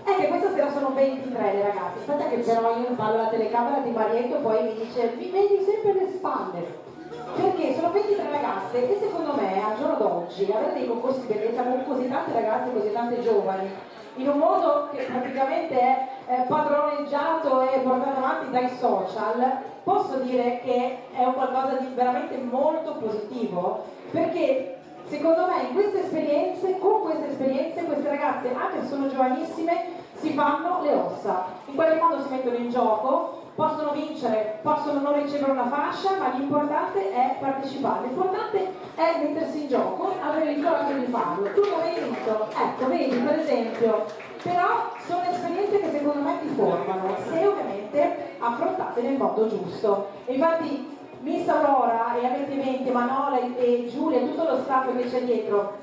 è che questa sera sono 23 le ragazze. Aspetta che però io parlo alla telecamera di Marietto, poi mi dice mi vedi sempre le spalle. Perché sono 23 ragazze e secondo me al giorno d'oggi avere dei concorsi di bellezza con così tante ragazze, così tante giovani, in un modo che praticamente è padroneggiato e portato avanti dai social, posso dire che è un qualcosa di veramente molto positivo, perché secondo me in queste esperienze, con queste esperienze, queste ragazze, anche se sono giovanissime, si fanno le ossa, in qualche modo si mettono in gioco, possono vincere, possono non ricevere una fascia, ma l'importante è partecipare, l'importante è mettersi in gioco, avere il coraggio di farlo. Tu come hai vinto? Ecco, vedi per esempio, però sono esperienze che secondo me ti formano, se ovviamente affrontate nel modo giusto. E infatti Miss Aurora e avete in mente Manola e Giulia e tutto lo staff che c'è dietro,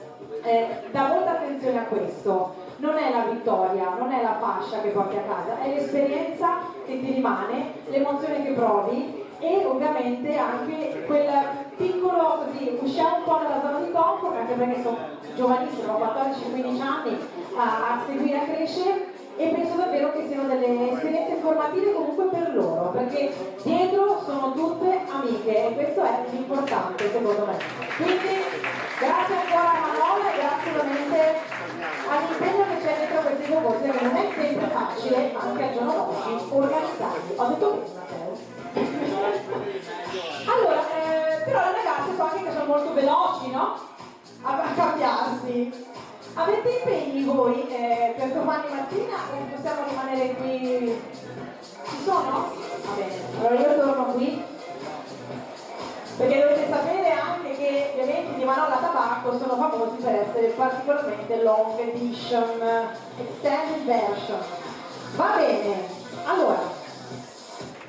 dà molta attenzione a questo. Non è la vittoria, non è la fascia che porti a casa, è l'esperienza che ti rimane, l'emozione che provi e ovviamente anche quel piccolo, così, usciamo un po' dalla zona di comfort, anche perché sono giovanissimo, ho 14-15 anni a seguire, a crescere, e penso davvero che siano delle esperienze formative comunque per loro, perché dietro sono tutte amiche e questo è l'importante secondo me. Quindi grazie ancora a Manola e grazie veramente all'impegno che c'è dietro questi concorsi, che non è sempre facile anche al giorno d'oggi organizzarli. Ho detto bene, Matteo? Allora, però le ragazze so anche che sono molto veloci, no? A cambiarsi. Avete impegni voi per domani mattina o possiamo rimanere qui? Ci sono? Va bene, allora io torno qui. Perché dovete sapere anche che gli eventi di Manola Tabacco sono famosi per essere particolarmente long edition, extended version. Va bene, allora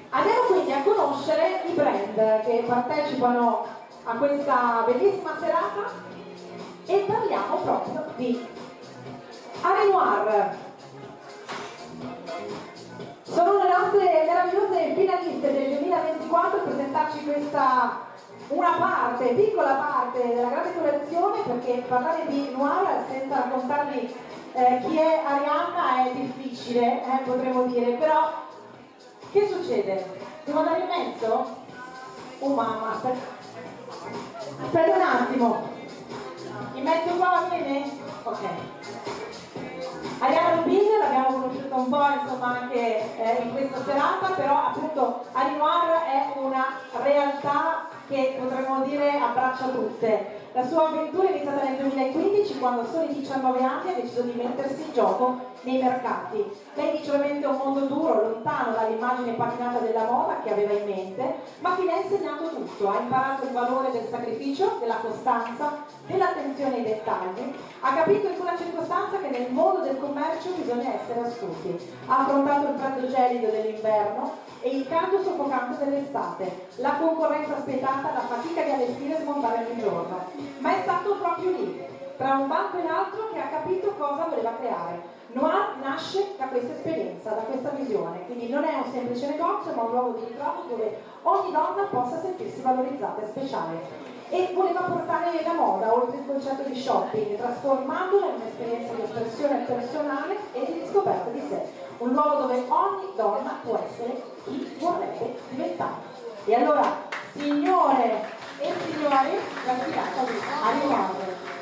andiamo quindi a conoscere i brand che partecipano a questa bellissima serata e parliamo proprio di Arenoir. Sono le nostre meravigliose finaliste del 2024 a presentarci questa, una parte, piccola parte della grande collezione, perché parlare di Noir senza raccontarvi chi è Arianna è difficile, potremmo dire, però che succede? Devo andare in mezzo? Oh mamma, aspetta un attimo, in mezzo qua va bene? Ok. Arianna Rubin l'abbiamo conosciuta un po' insomma anche in questa serata, però appunto Arenoir è una realtà che potremmo dire abbraccia tutte. La sua avventura è iniziata nel 2015 quando a soli 19 anni ha deciso di mettersi in gioco nei mercati. Lei dice ovviamente un mondo duro, lontano dall'immagine patinata della moda che aveva in mente, ma che le ha insegnato tutto, ha imparato il valore del sacrificio, della costanza, dell'attenzione ai dettagli, ha capito in quella circostanza che nel mondo del commercio bisogna essere astuti, ha affrontato il freddo gelido dell'inverno e il caldo soffocante dell'estate, la concorrenza spietata, la fatica di allestire e smontare ogni giorno, ma è stato proprio lì, tra un banco e l'altro che ha capito cosa voleva creare. Noir nasce da questa esperienza, da questa visione, quindi non è un semplice negozio ma un luogo di ritrovo dove ogni donna possa sentirsi valorizzata e speciale. E voleva portare la moda oltre il concetto di shopping, trasformandola in un'esperienza di espressione personale e di riscoperta di sé, un luogo dove ogni donna può essere chi vorrebbe diventare. E allora, signore e signori, la figata di Ariane.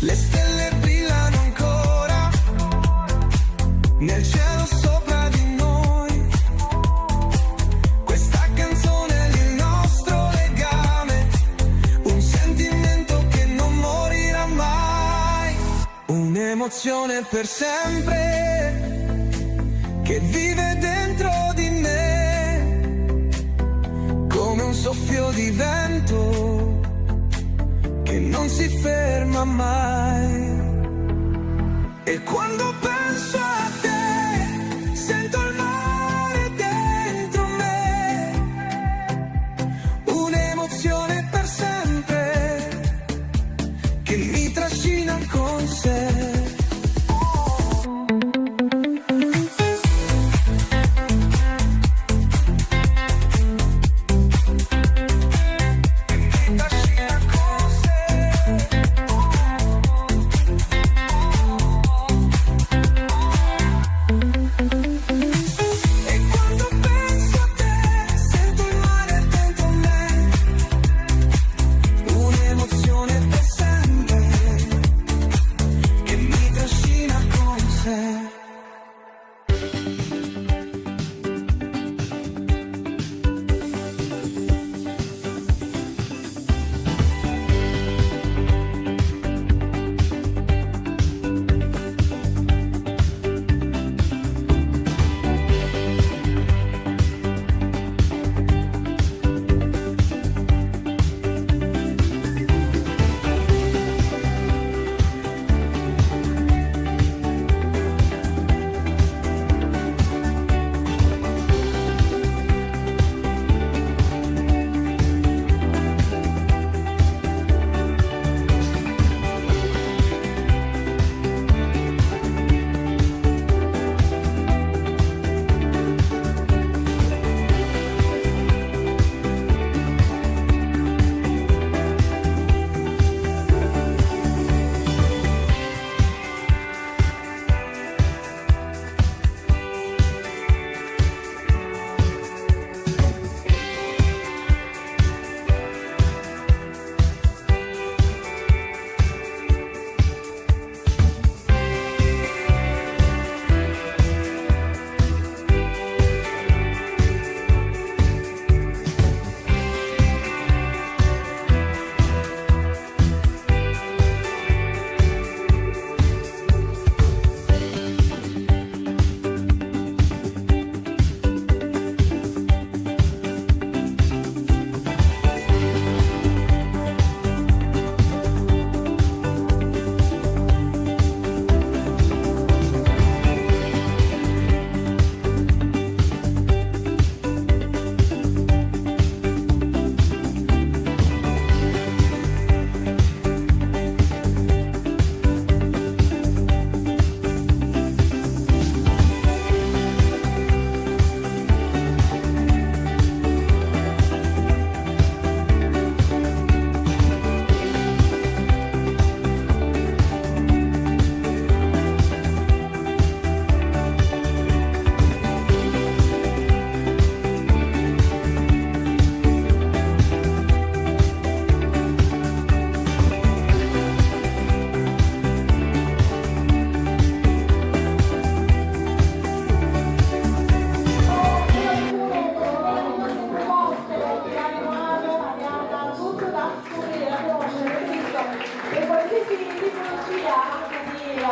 Le stelle brillano ancora nel cielo sopra di noi. Questa canzone è il nostro legame, un sentimento che non morirà mai, un'emozione per sempre che vive dentro di me, come un soffio di vento che non si ferma mai. E quando penso a te sento il mare dentro me, un'emozione per sempre che mi trascina con sé.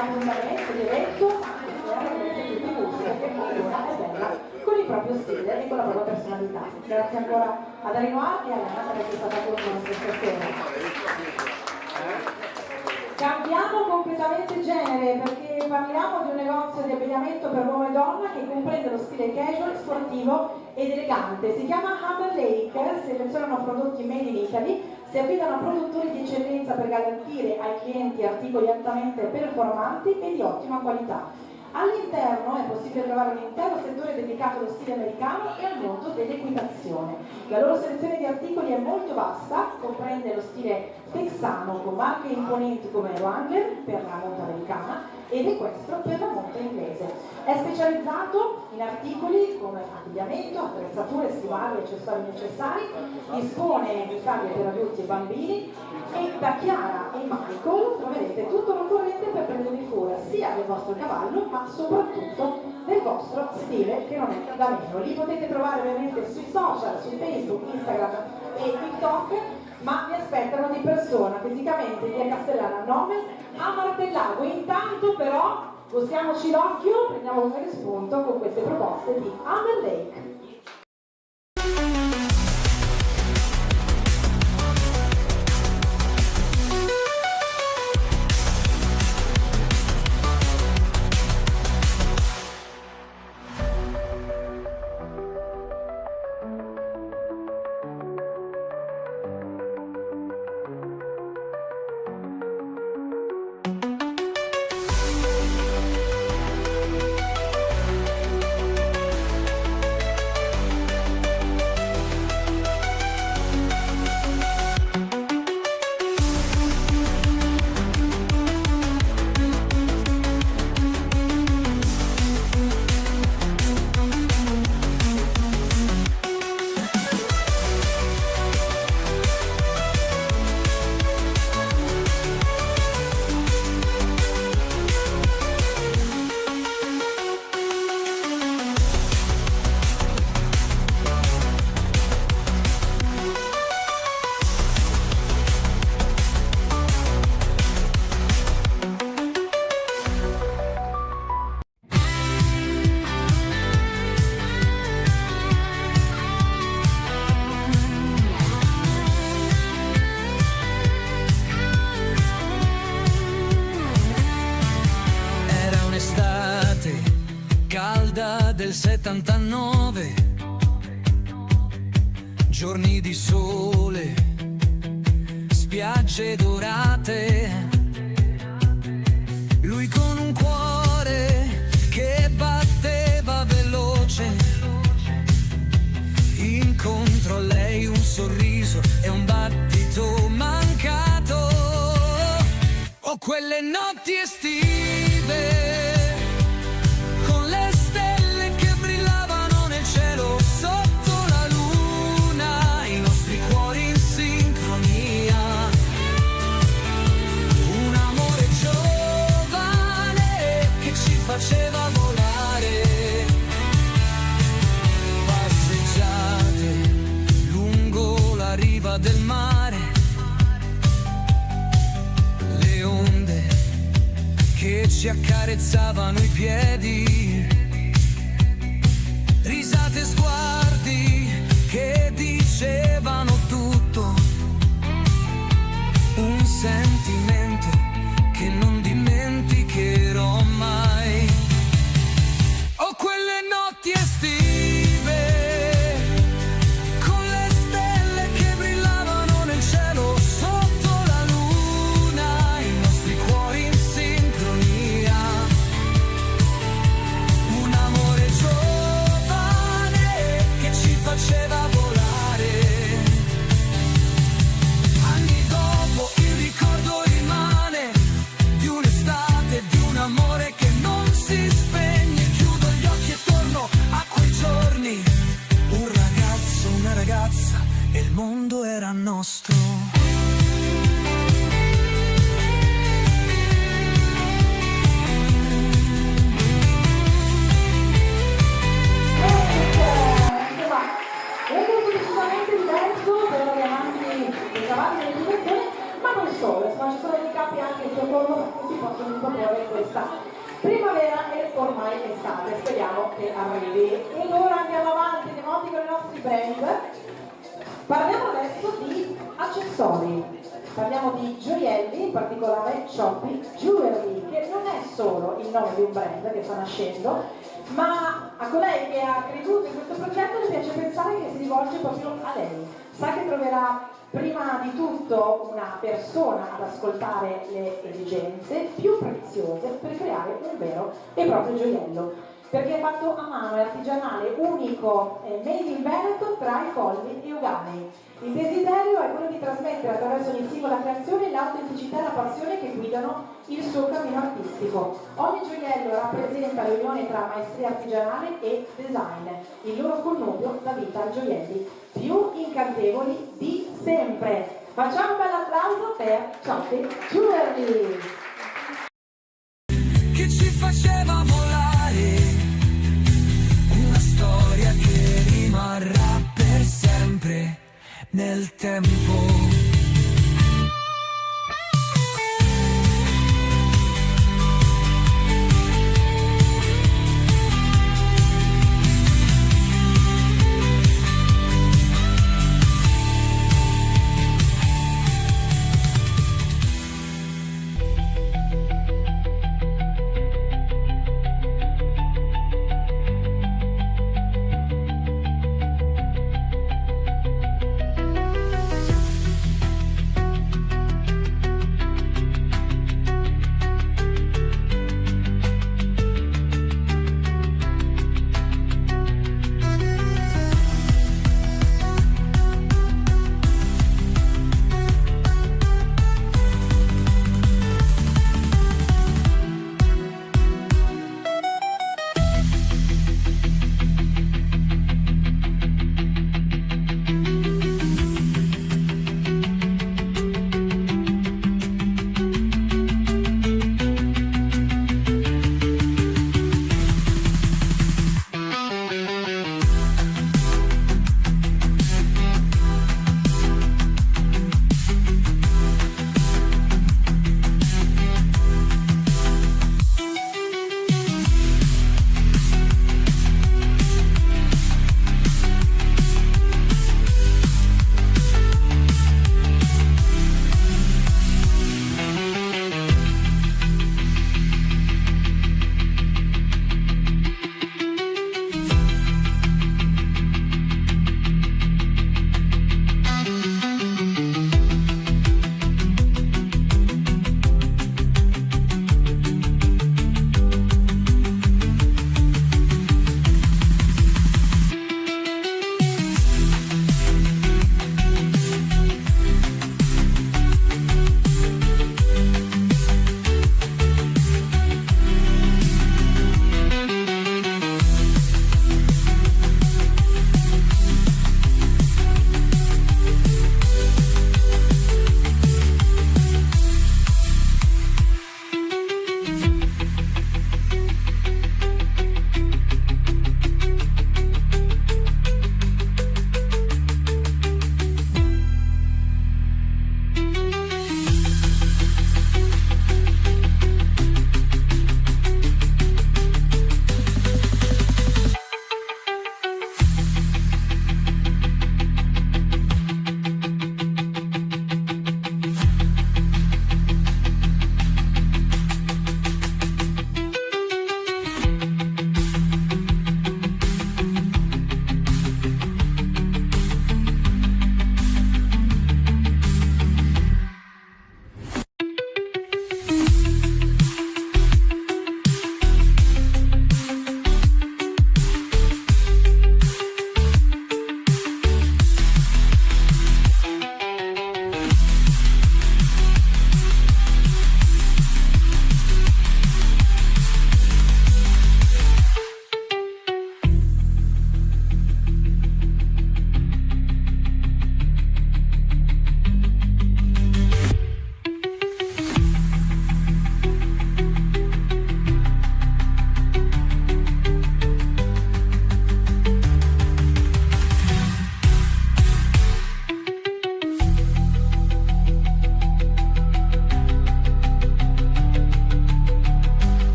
appuntamento di evento con il proprio stile e con la propria personalità. Grazie ancora ad Arinoa e a Elena per essere stata con noi questa sera. Cambiamo completamente genere perché parliamo di un negozio di abbigliamento per uomo e donna che comprende lo stile casual, sportivo ed elegante. Si chiama Hammer Lake, selezionano prodotti made in Italy, Si affidano a produttori di eccellenza per garantire ai clienti articoli altamente performanti e di ottima qualità. All'interno è possibile trovare un intero settore dedicato allo stile americano e al mondo dell'equitazione. La loro selezione di articoli è molto vasta, comprende lo stile texano con marche imponenti come Wrangler per la monta americana ed Equestro per la monta inglese. È specializzato in articoli come abbigliamento, attrezzature, stivali e accessori necessari, dispone di taglie per adulti e bambini e da Chiara e Michael troverete tutto l'occorrente per prendervi cura sia del vostro cavallo ma soprattutto del vostro stile, che non è da meno. Li potete trovare ovviamente sui social, su Facebook, Instagram e TikTok, ma vi aspettano di persona, fisicamente, via Castellana 9 a Martellago. Intanto però gustiamoci l'occhio, prendiamo un bel spunto con queste proposte di Amber Lake. Del 79, giorni di sole, spiagge dorate, lui con un cuore che batteva veloce, incontro a lei un sorriso e un battito mancato, ho quelle notti estive faceva volare, passeggiate lungo la riva del mare, le onde che ci accarezzavano i piedi, risate e sguardi che dicevano tutto, un sentimento che non dimenticherò mai. Ho quelle notti estive con le stelle che brillavano nel cielo sotto la luna, i nostri cuori in sincronia, un amore giovane che ci faceva volare. Anni dopo il ricordo rimane di un'estate, di un amore che non si spegne. Chiudo gli occhi e torno a quei giorni, un ragazzo, una ragazza e il mondo era nostro. Decisamente diverso per gli amanti dei cavalli e dell'educazione, ma non solo, insomma ci sono dedicati anche in soccorso che si possono proporre questa primavera e ormai estate, speriamo che arrivi. E ora andiamo avanti, andiamo avanti con i nostri brand. Parliamo adesso di accessori, parliamo di gioielli, in particolare Choppy Jewelry, che non è solo il nome di un brand che sta nascendo, ma a colei che ha creduto in questo progetto le piace pensare che si rivolge proprio a lei. Sa che troverà prima di tutto una persona ad ascoltare le esigenze più preziose per creare un vero e proprio gioiello, perché è fatto a mano, è artigianale, unico, è made in Veneto tra i Colli e Euganei. Il desiderio è quello di trasmettere attraverso ogni singola creazione l'autenticità e la passione che guidano il suo cammino artistico. Ogni gioiello rappresenta l'unione tra maestria artigianale e design, il loro connubio dà vita ai gioielli più incantevoli di sempre. Facciamo un bel applauso per Ciocchi Jewelry! Che ci faceva volare, una storia che rimarrà per sempre nel tempo.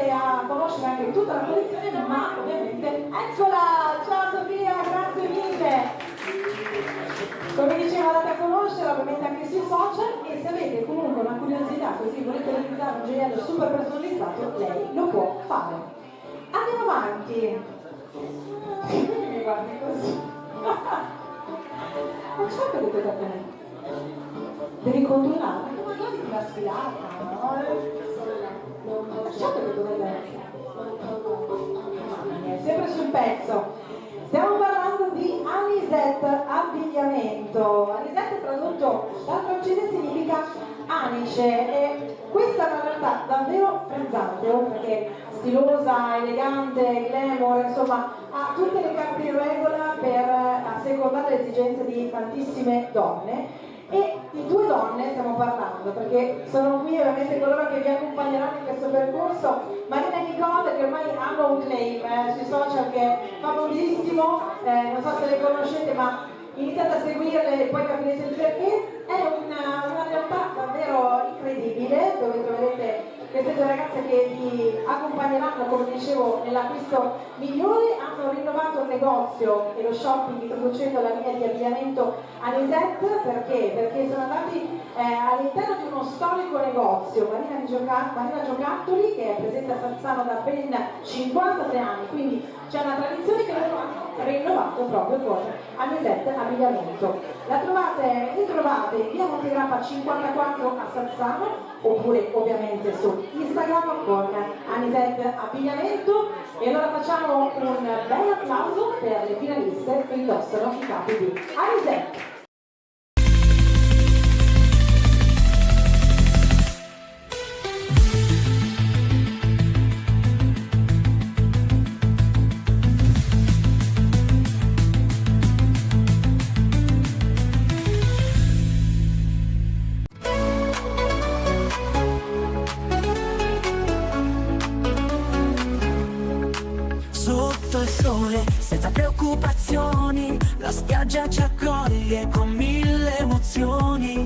e a conoscere anche tutta la collezione, ma ovviamente eccola! Ciao Sofia, grazie mille! Come diceva, andate a conoscere ovviamente anche sui social, e se avete comunque una curiosità, così volete realizzare un gioiello super personalizzato, lei lo può fare. Andiamo avanti. Mi guardi così. Ma certo che tocca a te. Devi controllare, anche magari ti la sfilata, no? Certo che dovrebbe. Sempre sul pezzo. Stiamo parlando di Anisette abbigliamento. Anisette tradotto dal francese significa anice, e questa è una realtà davvero frizzante, perché stilosa, elegante, glamour, insomma ha tutte le carte in regola per assecondare le esigenze di tantissime donne. E di due donne stiamo parlando, perché sono qui ovviamente coloro che vi accompagneranno in questo percorso, Marina e Nicole, che ormai hanno un claim sui social che è famosissimo, non so se le conoscete, ma iniziate a seguirle e poi capirete il perché. È una realtà davvero incredibile, dove troverete queste due ragazze che vi accompagneranno, come dicevo, nell'acquisto migliore. Hanno rinnovato il negozio e lo shopping introducendo la linea di abbigliamento Anisette. Perché sono andati all'interno di uno storico negozio, Marina Giocattoli, che è presente a Sazzano da ben 53 anni, quindi c'è una tradizione che loro hanno rinnovato proprio con Anisette abbigliamento. La trovate in via Montegrappa 54 a Sazzano, oppure ovviamente su Instagram con Anisette abbigliamento. E allora facciamo un bel applauso per le finaliste che indossano i capi di Anisette. Sotto il sole, senza preoccupazioni, la spiaggia ci accoglie con 1000 emozioni.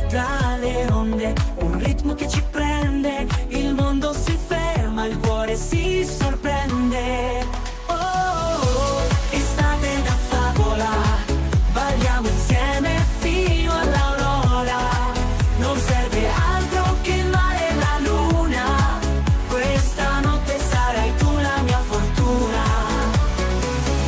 Tra le onde, un ritmo che ci prende, il mondo si ferma, il cuore si sorprende. Oh, oh, oh, estate da favola, balliamo insieme fino all'aurora. Non serve altro che il mare e la luna, questa notte sarai tu la mia fortuna.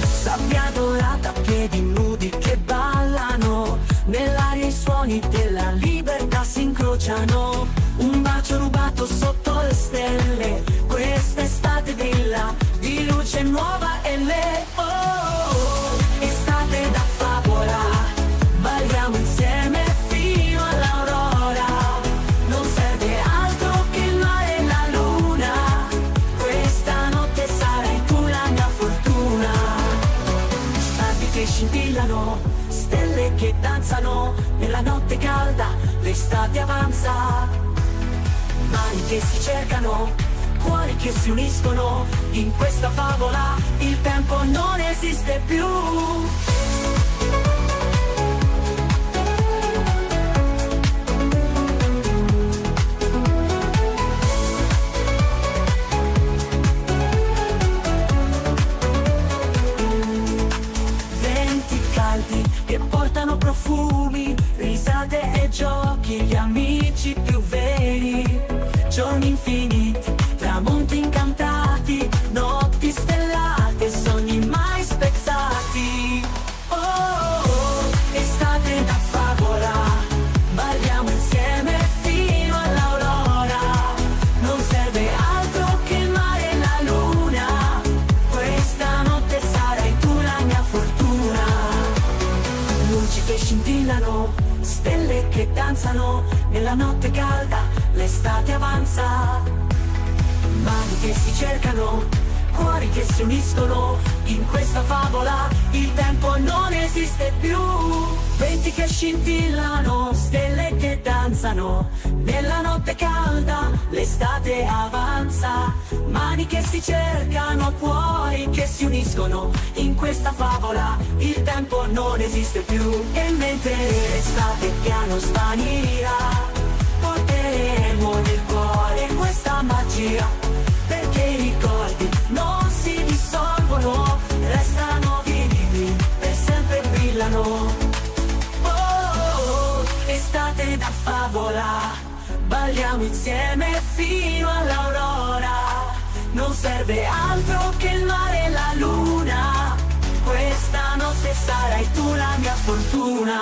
Sabbia dorata, piedi nudi che ballano, nell'aria i suoni della libertà si incrociano. Un bacio rubato sotto le stelle, questa estate brilla di luce nuova e le oh, oh, oh, estate da favola, balliamo insieme fino all'aurora. Non serve altro che il mare e la luna, questa notte sarai tu la mia fortuna. Stati che scintillano, stelle che danzano, nella notte calda l'estate avanza. Mani che si cercano, cuori che si uniscono, in questa favola il tempo non esiste più. Venti caldi che portano profumi, risate e giochi, gli amici più veri. Giorni infiniti, tramonti incantati, notti stellate, sogni mai spezzati. Oh, oh, oh, estate da favola, balliamo insieme fino all'aurora. Non serve altro che il mare e la luna, questa notte sarai tu la mia fortuna. Luci che scintillano, stelle che danzano, nella notte calda l'estate avanza. Mani che si cercano, cuori che si uniscono, in questa favola il tempo non esiste più. Venti che scintillano, stelle che danzano, nella notte calda l'estate avanza. Mani che si cercano, cuori che si uniscono, in questa favola il tempo non esiste più. E mentre l'estate piano svanirà, porteremo nel cuore questa magia, per tavola, balliamo insieme fino all'aurora. Non serve altro che il mare e la luna, questa notte sarai tu la mia fortuna.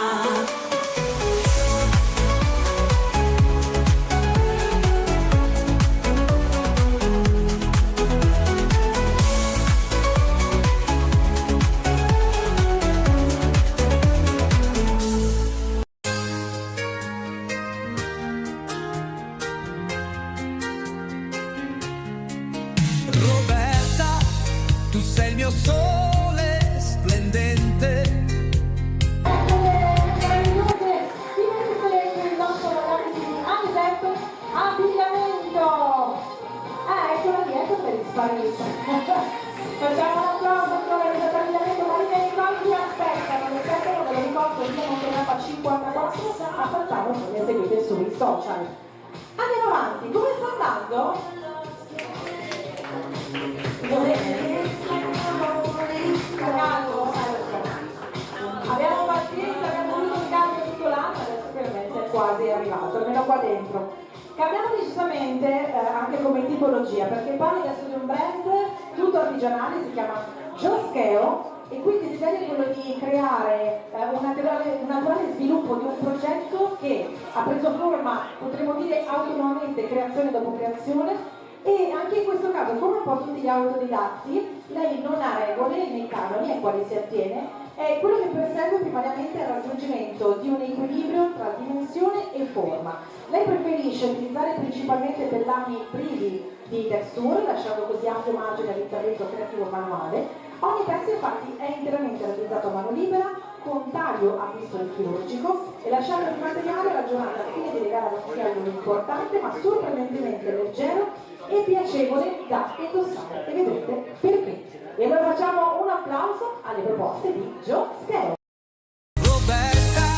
Roberta, tu sei il mio sole splendente. Il nostro ragazzi di esatto, abbigliamento. Eccola lì, ecco per risparmista. Facciamo un applauso ancora per l'abbigliamento, ma i ricordi vi aspettano, ve lo ricordo, io non chiamava 54 a Falzano, mi seguite sui social. Andiamo avanti, come sta andando? Abbiamo pazienza, abbiamo avuto un cambio tutto l'anno, adesso finalmente è quasi arrivato, almeno qua dentro. Cambiamo decisamente anche come tipologia, perché parli adesso di un brand tutto artigianale, si chiama Joscheo, e quindi l'idea è quello di creare un naturale sviluppo di un progetto che ha preso forma, potremmo dire autonomamente, creazione dopo creazione. E anche in questo caso, come un po' tutti gli autodidatti, lei non ha regole nei canoni ai quali si attiene, e quello che persegue primariamente è il raggiungimento di un equilibrio tra dimensione e forma. Lei preferisce utilizzare principalmente pellami privi di texture, lasciando così ampio margine all'intervento creativo manuale. Ogni pezzo infatti è interamente realizzato a mano libera, con taglio a bisturi chirurgico, e lasciando il materiale ragionato al fine di legare a un importante ma sorprendentemente leggero e piacevole da indossare, e vedrete perché. E allora facciamo un applauso alle proposte di Joscheo. Roberta,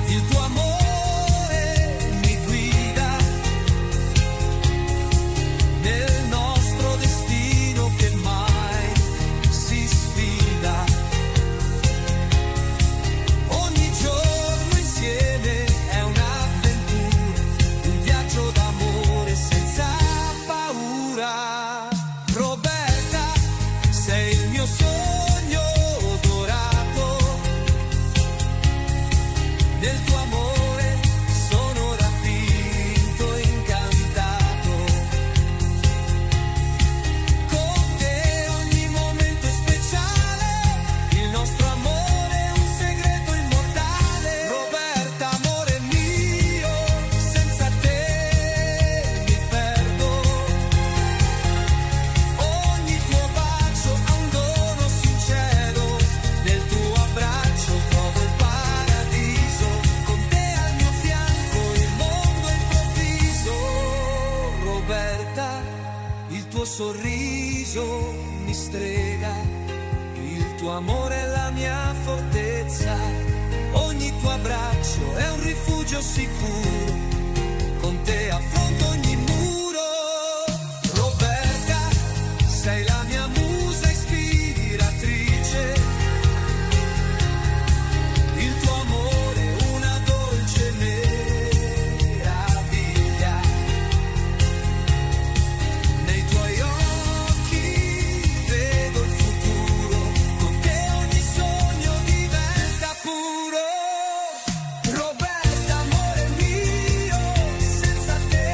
il tuo amore mi guida nel nostro destino che mai si sfida. Ogni giorno insieme è un'avventura, un viaggio d'amore senza paura. Roberta, sei il mio sogno dorato, del tuo amore sono rapito e incantato. Con te ogni momento è speciale, il nostro amore è un segreto immortale. Roberta, amore mio, senza te mi perdo. Ogni tuo bacio ha un dono sincero, nel tuo abbraccio trovo il paradiso. Con te al mio fianco il mondo è improvviso. Roberta, il tuo sorriso mi strega, il tuo amore è la mia fortezza. Ogni tuo abbraccio è un rifugio sicuro, con te affronto ogni muro. Roberta, sei la mia musa ispiratrice, il tuo amore una dolce meraviglia. Nei tuoi occhi vedo il futuro, con te ogni sogno diventa puro. Roberta, amore mio, senza te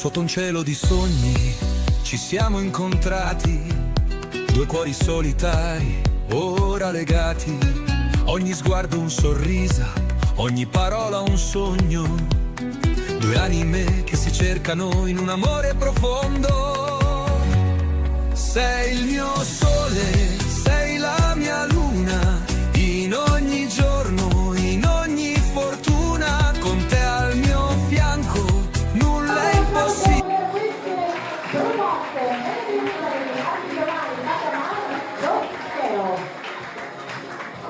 Sotto un cielo di sogni ci siamo incontrati, due cuori solitari, ora legati. Ogni sguardo un sorriso, ogni parola un sogno. Due anime che si cercano in un amore profondo. Sei il mio sole, sei la mia luna, in ogni giorno, in ogni fortuna, con te al mio fianco, nulla è impossibile.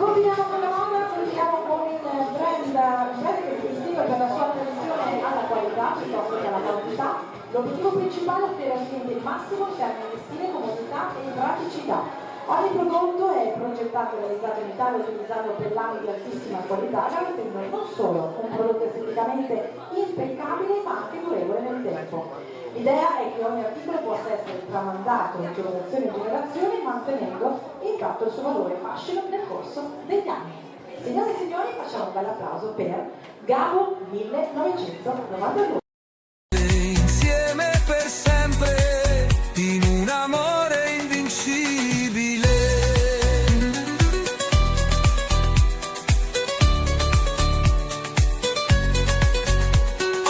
Continuiamo con la moda, continuiamo con il brand che si distingue per la sua attenzione alla qualità piuttosto che alla quantità. L'obiettivo principale è offrire al cliente il massimo in termini di stile, comodità e praticità. Ogni prodotto è progettato e realizzato in Italia utilizzando pellami di altissima qualità, garantendo non solo un prodotto esteticamente impeccabile ma anche durevole nel tempo. L'idea è che ogni articolo possa essere tramandato di generazione in generazione mantenendo intatto il suo valore fashion nel corso degli anni. Signore e signori, facciamo un bel applauso per Gabo 1992. Insieme per sempre, in un amore invincibile.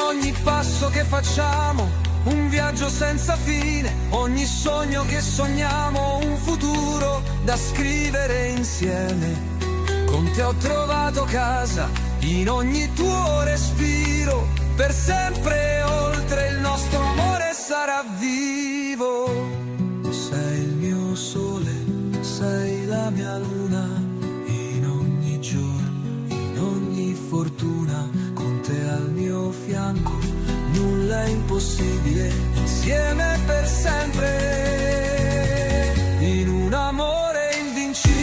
Ogni passo che facciamo, un viaggio senza fine, ogni sogno che sogniamo, un futuro da scrivere insieme. Con te ho trovato casa, in ogni tuo respiro, per sempre oltre il nostro amore sarà vivo. Sei il mio sole, sei la mia luna, in ogni giorno, in ogni fortuna, con te al mio fianco, nulla è impossibile, insieme per sempre, in un amore invincibile.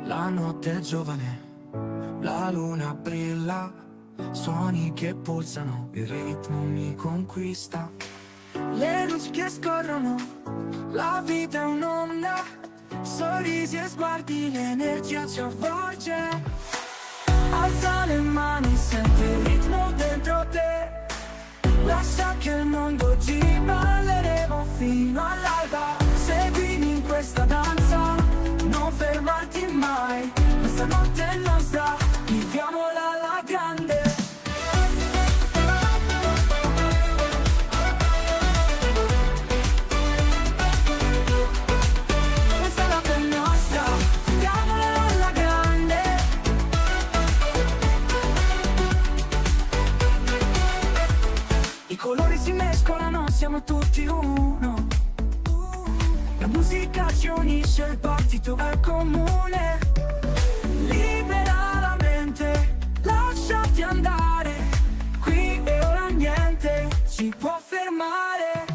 La notte è giovane, la luna brilla, suoni che pulsano, il ritmo mi conquista. Le luci che scorrono, la vita è un'onda, sorrisi e sguardi, l'energia ci avvolge. Alza le mani, senti il ritmo dentro te, lascia che il mondo giri, balleremo fino all'alba. Seguimi in questa danza, non fermarti mai, questa notte è nostra, viviamola alla grande. Questa notte è nostra, viviamola alla grande. I colori si mescolano, siamo tutti uno. La musica ci unisce, il battito è comune. Libera la mente, lasciati andare, qui e ora niente ci può fermare.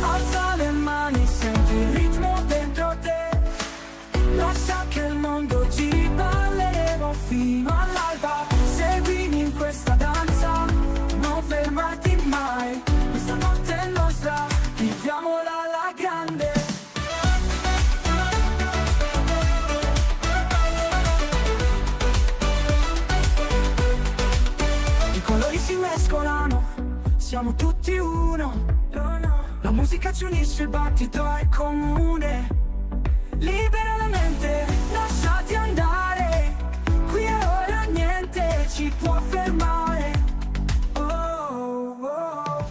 Alza le mani, senti il ritmo dentro te, lascia che il mondo giri, balleremo fino all'alba. Seguimi in questa danza, non fermarti mai, questa notte è nostra, viviamola alla grande. I colori si mescolano, siamo tutti uno. La musica ci unisce, il battito è comune. Libera la mente, lasciati andare, qui e ora niente ci può fermare. Oh, oh.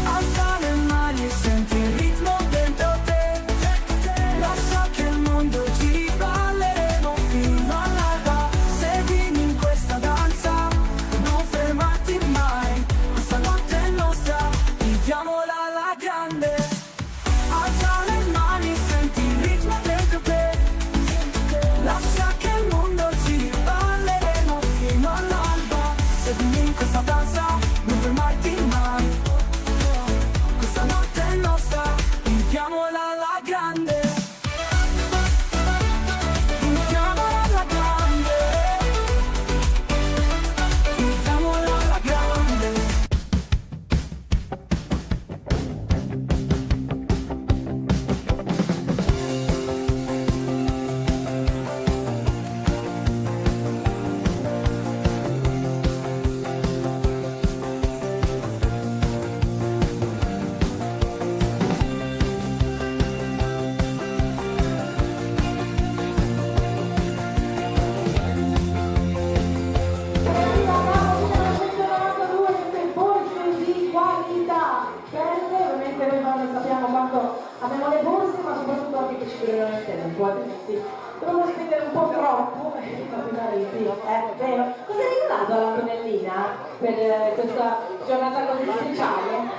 Alza le mani e senti il ritmo dentro te, lascia che il mondo giri, balleremo fino all'alba. Seguimi in questa danza, non fermarti mai, questa notte è nostra, viviamola alla grande. Alza le mani, senti il ritmo dentro te. ragazzi. Dovevo spendere un po' troppo, vero? Cosa hai regalato all'Antonellina per questa giornata così speciale?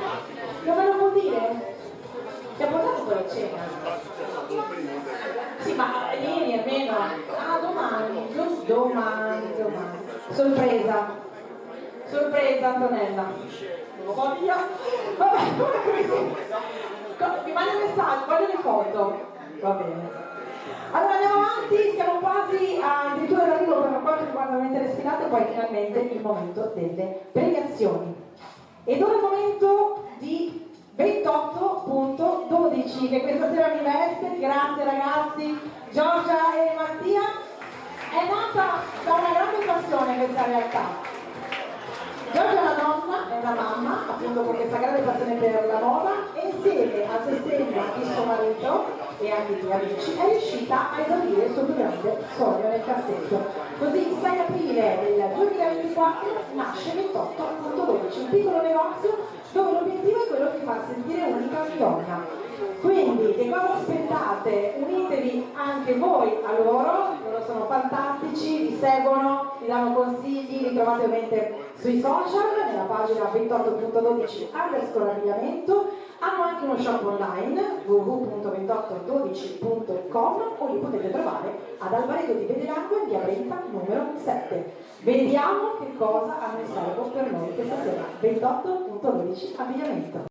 Non me lo può dire? Ti ha portato poi a cena? Sì, ma ieri almeno. Ah, domani. Sorpresa. Sorpresa, Antonella. Oh mio. Vabbè, mi manda un messaggio, voglio le foto. Va bene. Allora andiamo avanti, siamo quasi addirittura d'arrivo per quanto riguarda le sfilate, poi finalmente il momento delle premiazioni. Ed ora il momento di 28.12 che questa sera mi veste, grazie ragazzi, Giorgia e Mattia. È nata da una grande passione questa realtà. Giorgia è una donna, è una mamma, appunto con questa grande passione per la moda, e insieme a se stessa, il suo marito e anche gli amici è riuscita a esaurire il suo più grande sogno nel cassetto. Così il 6 aprile del 2024 nasce 28.12, un piccolo negozio dove l'obiettivo è quello di far sentire unica ogni donna. Quindi che cosa aspettate? Unitevi anche voi a loro sono fantastici, vi seguono, vi danno consigli, li trovate ovviamente sui social, nella pagina 28.12_abbigliamento, hanno anche uno shop online www.2812.com o li potete trovare ad Alvaredo di Bedelango in via Brenta numero 7. Vediamo che cosa hanno in serbo per noi questa sera. 28.12 abbigliamento.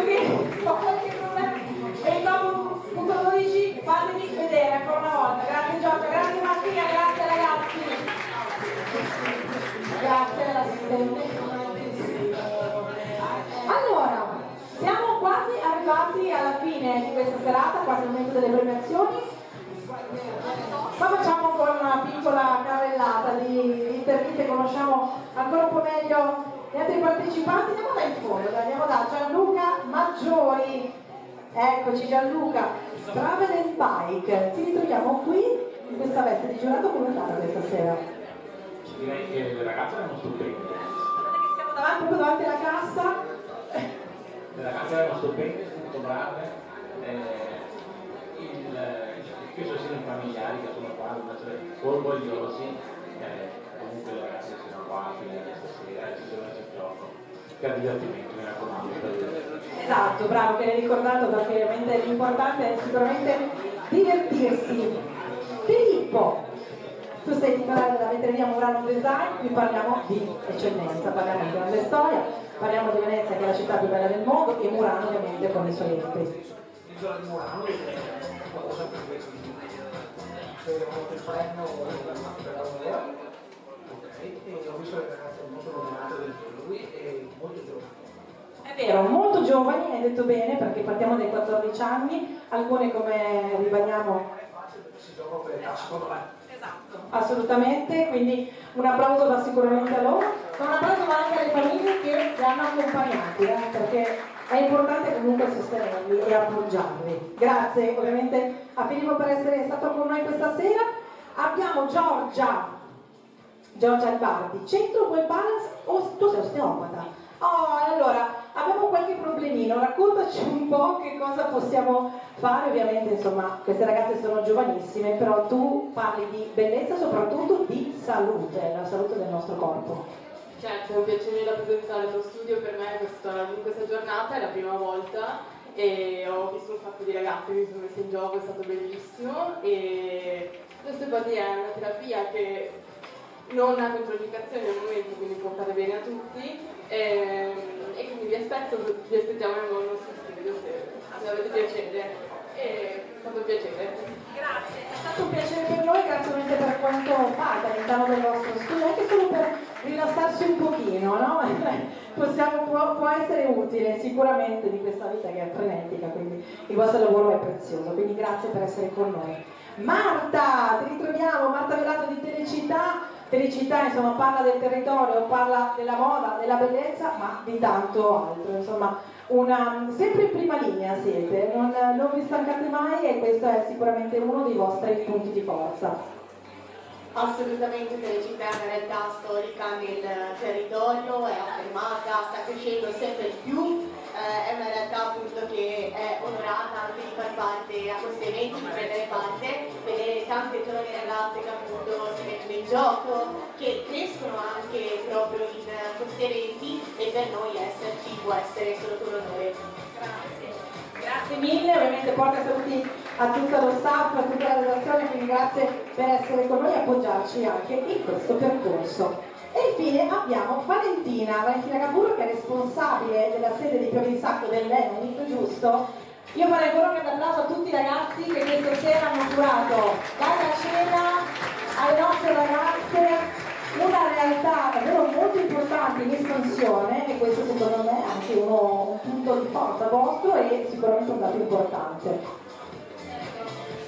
qui ho qualche problema. E dopo punto 12 fatemi vedere ancora una volta. Grazie Giorgio, grazie Martina, grazie ragazzi. Grazie all'assistente. Allora, siamo quasi arrivati alla fine di questa serata, quasi al momento delle premiazioni. Ma facciamo ancora una piccola carrellata di interviste, conosciamo ancora un po' meglio gli altri partecipanti. Andiamo là in fondo, andiamo da Gianluca Maggiori. Eccoci Gianluca, Travel and Bike. Ti ritroviamo qui in questa veste di giurato. Come è andata questa sera? Direi che le ragazze erano stupende. Guardate che siamo davanti, proprio davanti alla cassa. Le ragazze erano stupende, molto brave. Spesso siano i familiari che sono qua, orgogliosi. Comunque le ragazze sono qua stasera e ci sono nel gioco. Per divertimento, mi raccomando. Esatto, bravo che l'hai ricordato, perché ovviamente l'importante è sicuramente divertirsi. Filippo, tu sei titolare della vetreria Murano Design, qui parliamo di eccellenza, parliamo di grande storia, parliamo di Venezia che è la città più bella del mondo e Murano ovviamente con i suoi enti. L'isola di Murano è famosa per questo. Avevamo il treno per lavorare, ok, e ho visto le ragazze molto nominate del lui e molto giovani. È vero, molto giovani, hai detto bene, perché partiamo dai 14 anni, alcune come ribadiamo. Si gioca per l'età, secondo me. Esatto. Assolutamente, quindi un applauso va sicuramente a loro, ma un applauso va anche alle famiglie che li hanno accompagnati, perché è importante comunque sostenerli e appoggiarli. Grazie ovviamente a Filippo per essere stato con noi questa sera. Abbiamo Giorgia Albardi, Centro Well Balance, tu sei osteopata. Oh, allora, abbiamo qualche problemino, raccontaci un po' che cosa possiamo fare. Ovviamente, insomma, queste ragazze sono giovanissime, però tu parli di bellezza, soprattutto di salute, la salute del nostro corpo. Certo, è un piacere rappresentare lo studio per me in questa giornata, è la prima volta e ho visto un sacco di ragazze che si sono messe in gioco, è stato bellissimo e l'osteopatia è una terapia che non ha controindicazioni al momento, quindi può fare bene a tutti e quindi vi aspettiamo nel nostro studio se avete piacere. È stato un piacere. Grazie, è stato un piacere per noi, grazie ovviamente per quanto fate all'interno del vostro studio, anche solo per rilassarsi un pochino, no? Può essere utile sicuramente di questa vita che è frenetica, quindi il vostro lavoro è prezioso, quindi grazie per essere con noi. Marta, ti ritroviamo, Marta Velato di Telecittà. Telecittà insomma parla del territorio, parla della moda, della bellezza, ma di tanto altro, insomma sempre in prima linea siete, non vi stancate mai e questo è sicuramente uno dei vostri punti di forza. Assolutamente, Telecittà è una realtà storica nel territorio, è affermata, sta crescendo sempre di più, è una realtà appunto che è onorata anche di far parte a questi eventi, di prendere parte, vedere tante giovani ragazze che appunto si mettono in gioco, che crescono anche proprio in questi eventi e per noi esserci può essere solo un onore. Grazie mille, ovviamente porta saluti a tutto lo staff, a tutta la redazione, quindi grazie per essere con noi e appoggiarci anche in questo percorso. E infine abbiamo Valentina Capurro, che è responsabile della sede di Piove di Sacco del Lenonic, giusto? Io farei ancora un applauso a tutti i ragazzi che questa sera hanno curato dalla cena alle nostre ragazze, una realtà davvero molto importante in espansione e questo secondo me è anche un punto di forza vostro e sicuramente un dato importante.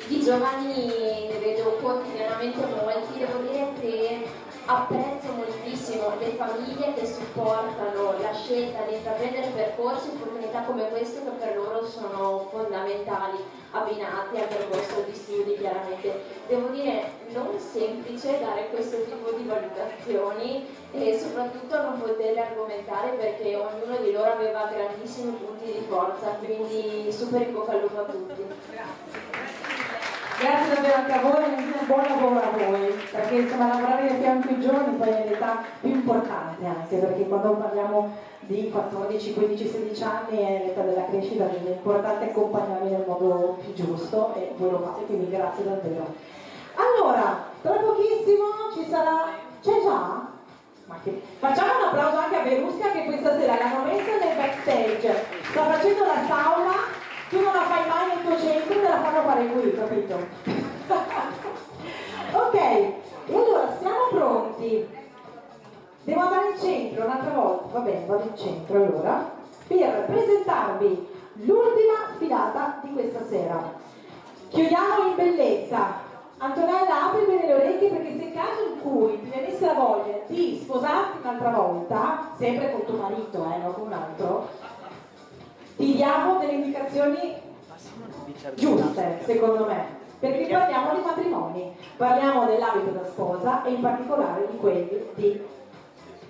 Di giovani ne vedo quotidianamente molti, devo dire che apprezzo moltissimo le famiglie che supportano la scelta di intraprendere percorsi, opportunità come questo che per loro sono fondamentali, abbinati al percorso di studi chiaramente. Devo dire non semplice dare questo tipo di valutazioni e soprattutto non poterle argomentare perché ognuno di loro aveva grandissimi punti di forza, quindi super in bocca al lupo a tutti. Grazie davvero anche a voi e buon lavoro a voi, perché insomma lavorare di fianco ai giovani poi è l'età più importante anche, perché quando parliamo di 14, 15, 16 anni è l'età della crescita, quindi è importante accompagnarli nel modo più giusto e voi lo fate, quindi grazie davvero. Allora, tra pochissimo ci sarà... c'è già? Facciamo un applauso anche a Verusca che questa sera l'hanno messa nel backstage. sta facendo la sauna, tu non la fai mai nel tuo centro, te la fanno fare qui, capito? Ok, e allora siamo pronti. Devo andare in centro un'altra volta, va bene, vado in centro allora, per presentarvi l'ultima sfilata di questa sera. Chiudiamo in bellezza. Antonella, apri bene le orecchie, perché se in caso in cui ti venisse la voglia di sposarti un'altra volta, sempre con tuo marito, non con un altro, ti diamo delle indicazioni giuste, secondo me, perché parliamo di matrimoni, parliamo dell'abito da sposa e in particolare di quelli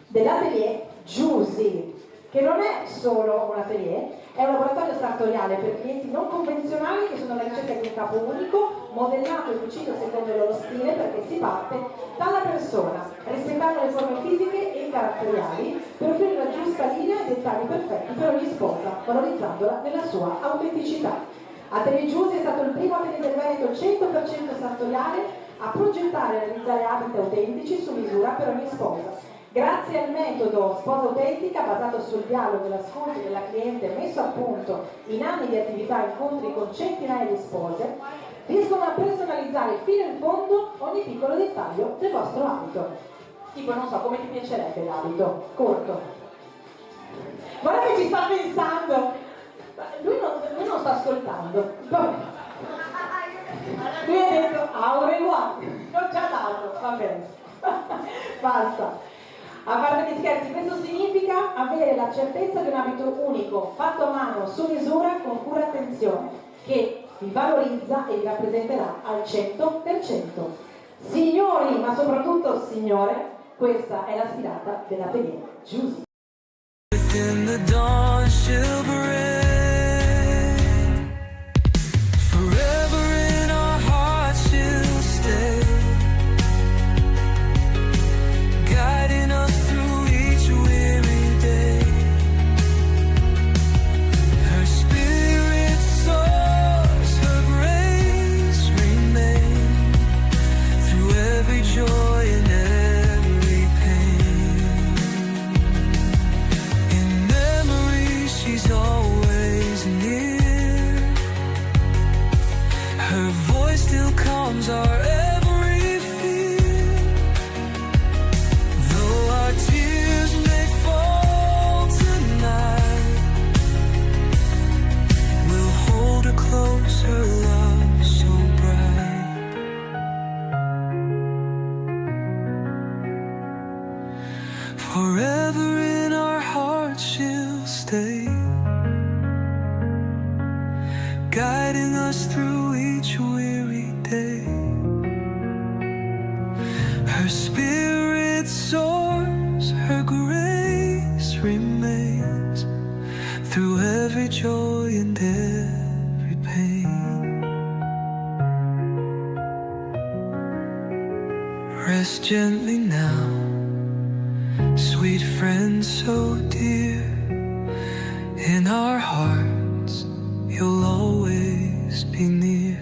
dell'atelier Giusy, che non è solo un atelier, è un laboratorio sartoriale per clienti non convenzionali che sono alla ricerca di un capo unico, modellato e cucito secondo il loro stile, perché si parte dalla persona, rispettando le forme fisiche e caratteriali, per offrire la giusta linea e dettagli perfetti per ogni sposa, valorizzandola nella sua autenticità. Atelier Giusy è stato il primo atelier del Veneto 100% sartoriale a progettare e realizzare abiti autentici su misura per ogni sposa. Grazie al metodo Sposa Autentica, basato sul dialogo e l'ascolto della cliente messo a punto in anni di attività e incontri con centinaia di spose, riescono a personalizzare fino in fondo ogni piccolo dettaglio del vostro abito. Tipo, non so, come ti piacerebbe l'abito? Corto. Guarda che ci sta pensando! Lui non sta ascoltando. Vabbè. Lui ha detto, au revoir, l'ho già dato, va bene. Basta. A parte gli scherzi, questo significa avere la certezza di un abito unico, fatto a mano, su misura, con cura e attenzione, che vi valorizza e vi rappresenterà al 100%. Signori, ma soprattutto signore, questa è la sfilata dell'atelier Giusy. Our every fear, though our tears may fall tonight, we'll hold her close, her love so bright. Forever in our hearts she'll stay, guiding us through each weary day. Her spirit soars, her grace remains through every joy and every pain. Rest gently now, sweet friend so dear. In our hearts you'll always be near.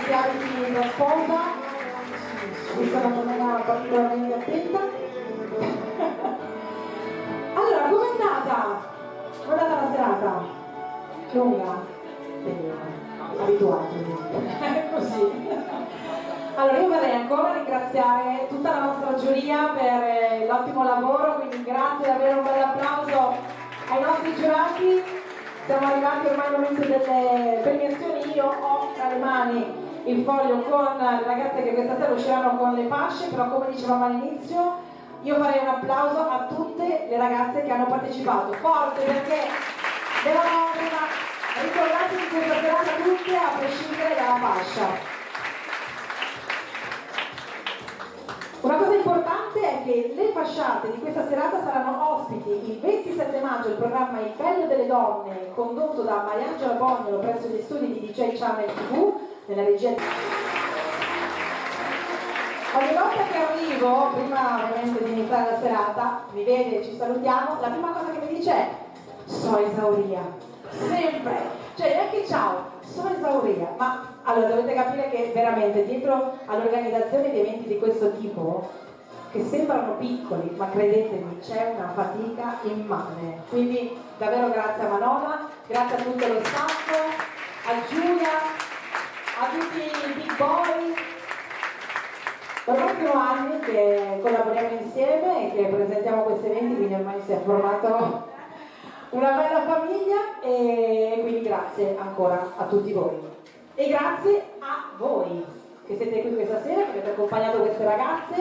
questi abiti da sposa, questa è una donna particolarmente attenta. Allora, com'è andata? Com'è andata la serata? Lunga? Abituati. Così. Allora, io vorrei ancora ringraziare tutta la nostra giuria per l'ottimo lavoro, quindi grazie, davvero un bel applauso ai nostri giurati. Siamo arrivati ormai al momento delle premiazioni. Io ho tra le mani il foglio con le ragazze che questa sera usciranno con le fasce, però come dicevamo all'inizio, io farei un applauso a tutte le ragazze che hanno partecipato, forte, perché devono ricordarsi di questa serata tutte a prescindere dalla fascia. Una cosa importante è che le fasciate di questa serata saranno ospiti il 27 maggio il programma Il Bello delle Donne, condotto da Mariangela Bognolo presso gli studi di DJ Channel TV, nella regia. Ogni volta che arrivo, prima ovviamente di iniziare la serata, mi vede, ci salutiamo, la prima cosa che mi dice è: so esauria, sempre, cioè neanche ciao, so esauria. Ma allora dovete capire che veramente dietro all'organizzazione di eventi di questo tipo, che sembrano piccoli, ma credetemi, c'è una fatica immane. Quindi davvero grazie a Manoma, grazie a tutto lo staff, a Giulia, a tutti i big boy. Ormai sono anni che collaboriamo insieme e che presentiamo questi eventi, quindi ormai si è formato una bella famiglia e quindi grazie ancora a tutti voi. E grazie a voi che siete qui questa sera, che avete accompagnato queste ragazze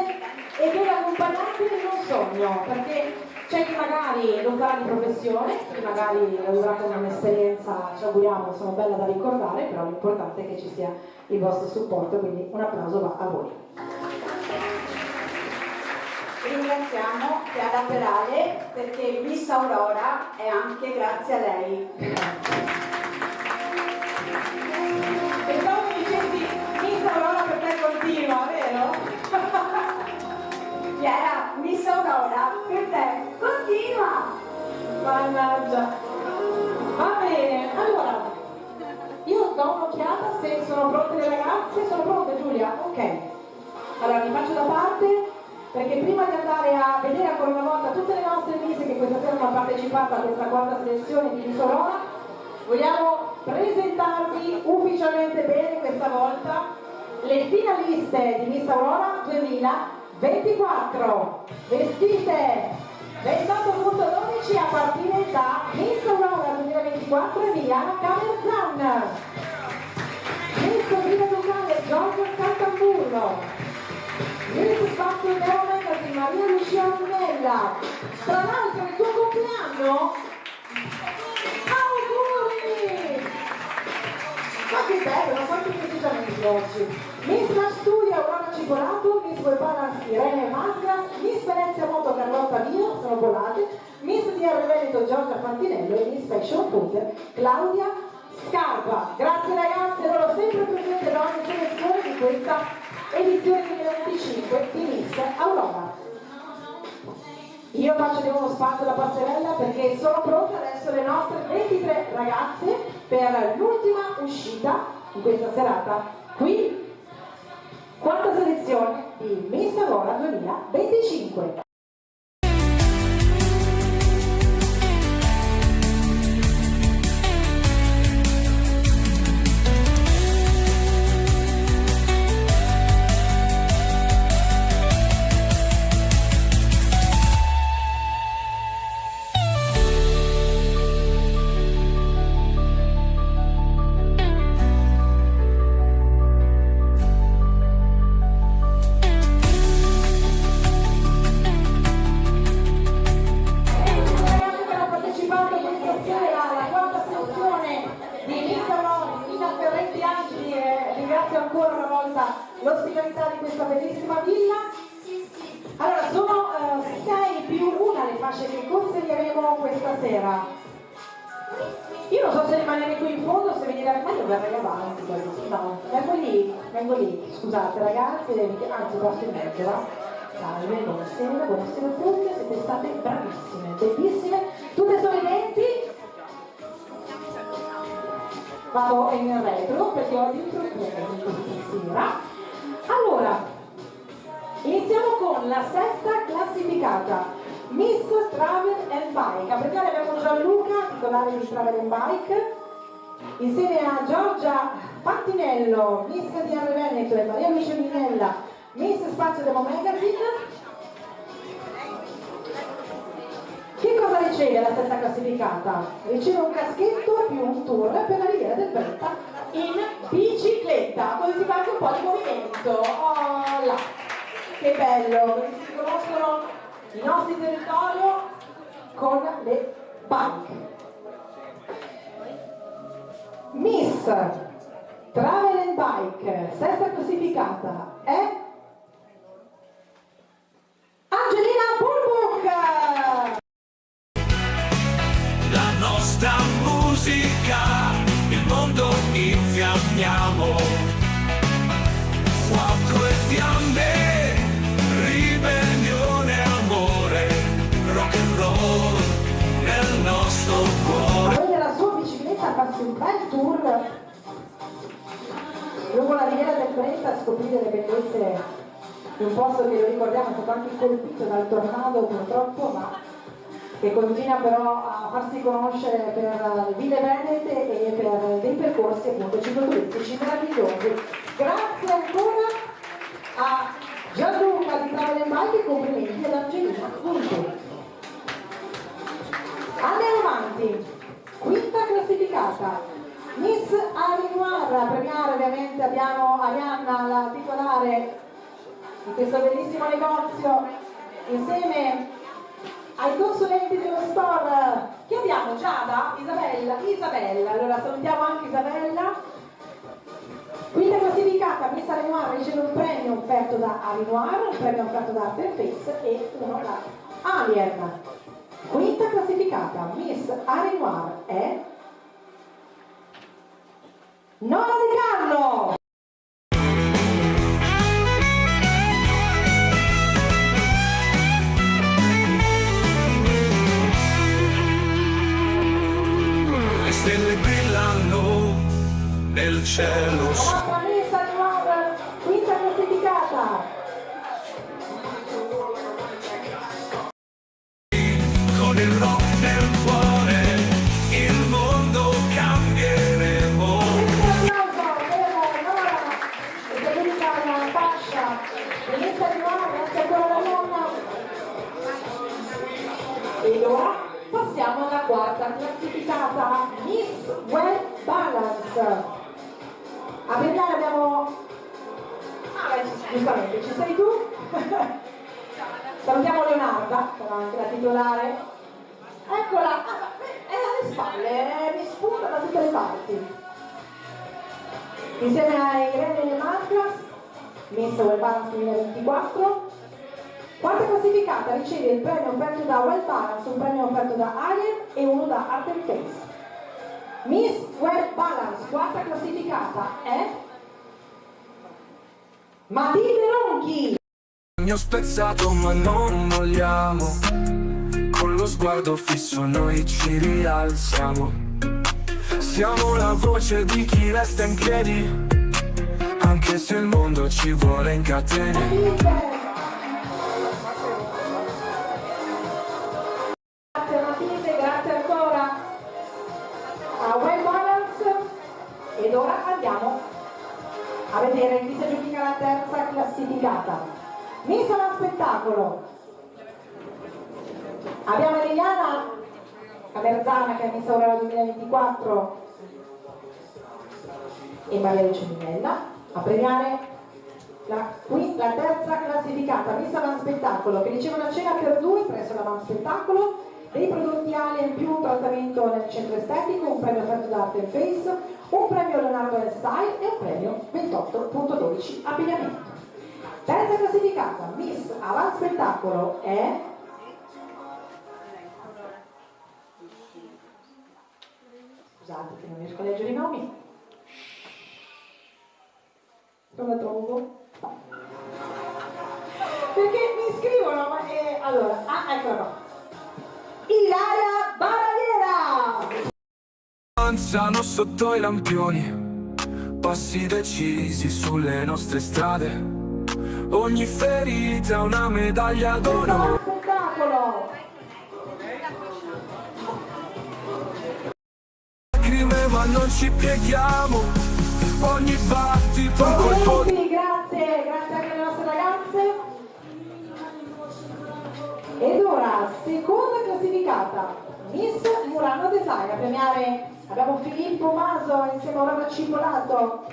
e che le accompagnate in un sogno, perché c'è chi magari lo farà di professione, chi magari lo vivrà come un'esperienza, ci auguriamo, insomma, bella da ricordare, però l'importante è che ci sia il vostro supporto, quindi un applauso va a voi. Ringraziamo Chiara Perale perché Miss Aurora è anche grazie a lei. Pensavo che dicessi Miss Aurora per te continua, vero? Chiara, Miss Aurora per te continua! Mannaggia! Va bene, allora io do un'occhiata se sono pronte le ragazze. Sono pronte, Giulia? Ok. Allora mi faccio da parte, perché prima di andare a vedere ancora una volta tutte le nostre Miss che questa sera hanno partecipato a questa quarta selezione di Miss Aurora, vogliamo presentarvi ufficialmente bene questa volta le finaliste di Miss Aurora 2024, vestite 28.12 a partire da Miss Aurora 2024 Emiliana Camerzan, Miss Villa Ducale Giorgio Scantamburlo, Miss Spazio Neo Magazine Maria Lucia Ornella. Tra l'altro il tuo compleanno? Auguri! Ma che bello, quanti festeggiamenti oggi! Miss Flash Studio Aurora Cipolato, Miss Web Balance Irene Masgas, Miss Venezia Moto Carlotta Vio, sono volate, Miss DR Veneto Giorgia Fantinello e Miss Fashion Food Claudia Scarpa. Grazie ragazze, loro sempre presenti ad ogni selezione di questa edizione 2025 di Miss Aurora. Io faccio di nuovo spazio alla passerella perché sono pronte adesso le nostre 23 ragazze per l'ultima uscita in questa serata qui. Quarta selezione di Miss Aurora 2025. Ancora una volta l'ospitalità di questa bellissima villa. Allora, sono 6 più 1 le fasce che consiglieremo questa sera. Io non so se rimanere qui in fondo o se venire, ma io verrei avanti così. No, vengo lì, scusate ragazzi, anzi passo in mezzo, va? Salve, buonasera a tutti, siete state bravissime, bellissime, tutte sorridenti. Vado in retro perché ho dentro il premio. con la sesta classificata, Miss Travel and Bike. A premiare abbiamo Gianluca, titolare di Travel and Bike, insieme a Giorgia Pattinello, Miss DR Veneto, e Maria Lucia Minella, Miss Spazio Demo Magazine. Che cosa riceve la sesta classificata? Riceve un caschetto più un tour per la Riviera del Brenta in bicicletta, così si fa anche un po' di movimento. Oh là, che bello, così si conoscono i nostri territori con le bike. Miss Travel and Bike, sesta classificata, è Angelina Bulbuck. La nostra musica, il mondo infiammiamo, fuoco e fiamme, ribellione, amore, rock and roll nel nostro cuore. Avere la sua bicicletta a farsi un bel tour lungo la Riviera del Brenta a scoprire le bellezze di un posto che, lo ricordiamo, è stato anche colpito dal tornado purtroppo, ma che continua però a farsi conoscere per le ville venete e per dei percorsi appunto cicloturistici meravigliosi. Grazie ancora a Gianluca di Travel and Bike e complimenti ad Angelina Bulbuck. Andiamo avanti, quinta classificata, Miss Arinoir. A premiare ovviamente abbiamo Arianna, la titolare di questo bellissimo negozio, insieme ai consulenti dello store che abbiamo, Giada, Isabella, allora salutiamo anche Isabella. Quinta classificata, Miss Arinoir riceve un premio offerto da Arinoir, un premio offerto da Art Face e uno da Alien. Quinta classificata, Miss Arinoir è Nora De Carlo. Le stelle brillano nel cielo. La nostra Miss Arinoir, quinta classificata. Con il rock nel cuore, il mondo cambieremo. Un applauso per Nora, che dedica la fascia di Miss Arinoir, grazie ancora alla nonna. Ed ora passiamo alla quarta classificata, Miss Well Balance. A premiare abbiamo... giustamente, ci sei tu? Salutiamo Leonarda, che era anche la titolare. Eccola, è alle spalle, mi spunta da tutte le parti. Insieme a Irene Masclas, Miss Well Balance 2024. Quarta classificata riceve il premio offerto da Well Balance, un premio offerto da Alien e uno da Art Face. Miss Well Balance, quarta classificata è Matilde Ronchi. Mi ho spezzato ma non molliamo, con lo sguardo fisso noi ci rialziamo. Siamo la voce di chi resta in piedi, anche se il mondo ci vuole in catene. Grazie Matilde, grazie ancora a Well Balance. Ed ora andiamo a vedere chi si aggiudica la terza classificata. Miss allo spettacolo. Abbiamo Liliana Camerzana, che è Miss Aurora 2024, e Maria Lucia Minella. A premiare la terza classificata, Miss allo spettacolo, che riceve una cena per due presso la spettacolo, dei prodotti Alien più un trattamento nel centro estetico, un premio offerto da Art Face, un premio Leonardo Style e un premio 28.12 abbigliamento. Terza classificata, Miss Avanti Spettacolo è scusate che non riesco a leggere i nomi, non la trovo perché mi scrivono, ma allora, eccola qua, Ilaria Barriera. Avanzano sotto i lampioni, passi decisi sulle nostre strade. ogni ferita una medaglia d'oro. Spettacolo! Lacrime ma non ci pieghiamo, ogni battito un colpo di... Grazie anche alle nostre ragazze. Ed ora, seconda classificata, Miss Murano Design. A premiare abbiamo Filippo Maso insieme a Aurora Cipolato,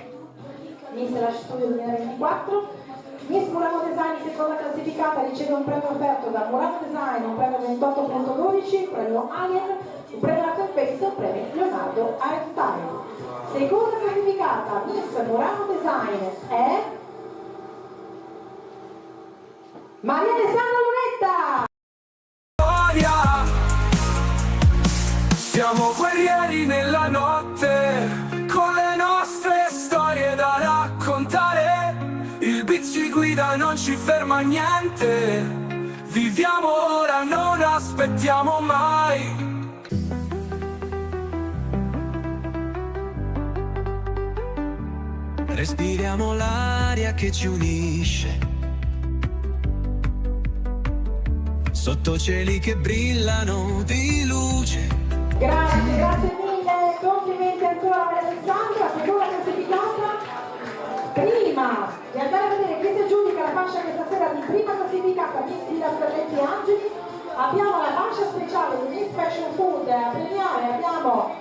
Miss Lash Studio 2024. Miss Murano Design, seconda classificata, riceve un premio offerto da Murano Design, un premio 28.12, premio Alien, un premio Latin Face, un premio Leonardo Hairstyle. Seconda classificata, Miss Murano Design è Maria Alessandra Lunetta. Siamo guerrieri nella notte, con le nostre storie da raccontare. Il beat ci guida, non ci ferma niente. Viviamo ora, non aspettiamo mai. Respiriamo l'aria che ci unisce, sotto cieli che brillano di luce. Grazie mille, complimenti ancora a Alessandra, seconda classificata. Prima di andare a vedere chi si aggiudica la fascia questa sera di prima classificata Miss Villa Ferretti Angeli, abbiamo la fascia speciale di Miss Fashion Food. A premiare abbiamo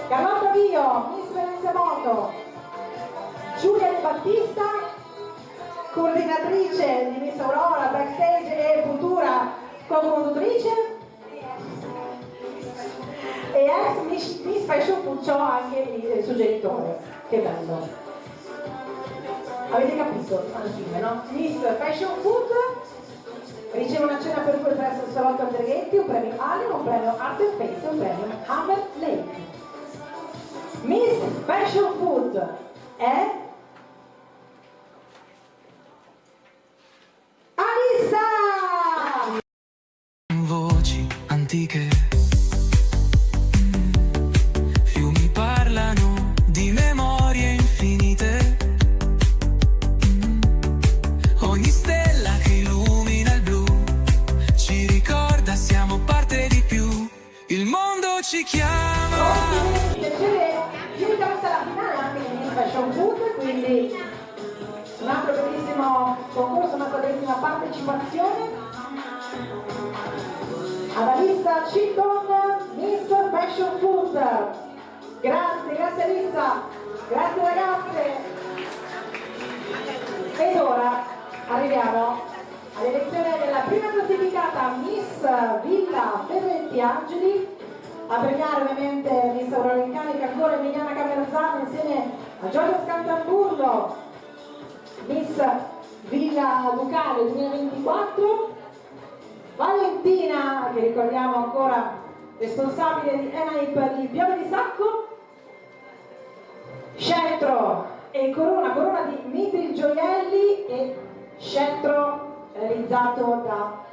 Carlotta Vio, Miss Venezia Moto, Giulia De Battista, coordinatrice di Miss Aurora, backstage e futura co-conduttrice, e ex Miss Fashion Food, c'ho anche il suggeritore. Che bello, avete capito alla fine, no? Miss Fashion Food riceve una cena per due presso il salotto Alberghetti, un premio Alien, un premio Art and Face, un premio Hammer Lake. Miss Fashion Food è Alissa! Voci antiche, fiumi parlano di memorie infinite. Ogni stella che illumina il blu ci ricorda siamo parte di più. Il mondo ci chiama. Giudicato alla finale anche di Miss Fashion Food, quindi un altro bellissimo concorso, un'altra bellissima partecipazione. Ad Alissa Ciccon, Miss Fashion Food. Grazie Alissa, grazie ragazze. Ed ora arriviamo all'elezione della prima classificata Miss Villa Ferretti Angeli. A premiare ovviamente Miss Aurora in carica ancora Emiliana Camerzano insieme a Giorgio Scantamburlo, Miss Villa Ducale 2024, Valentina, che ricordiamo ancora responsabile di ENAIP di Piove di Sacco, scettro e corona di Mitri Gioielli e scettro realizzato da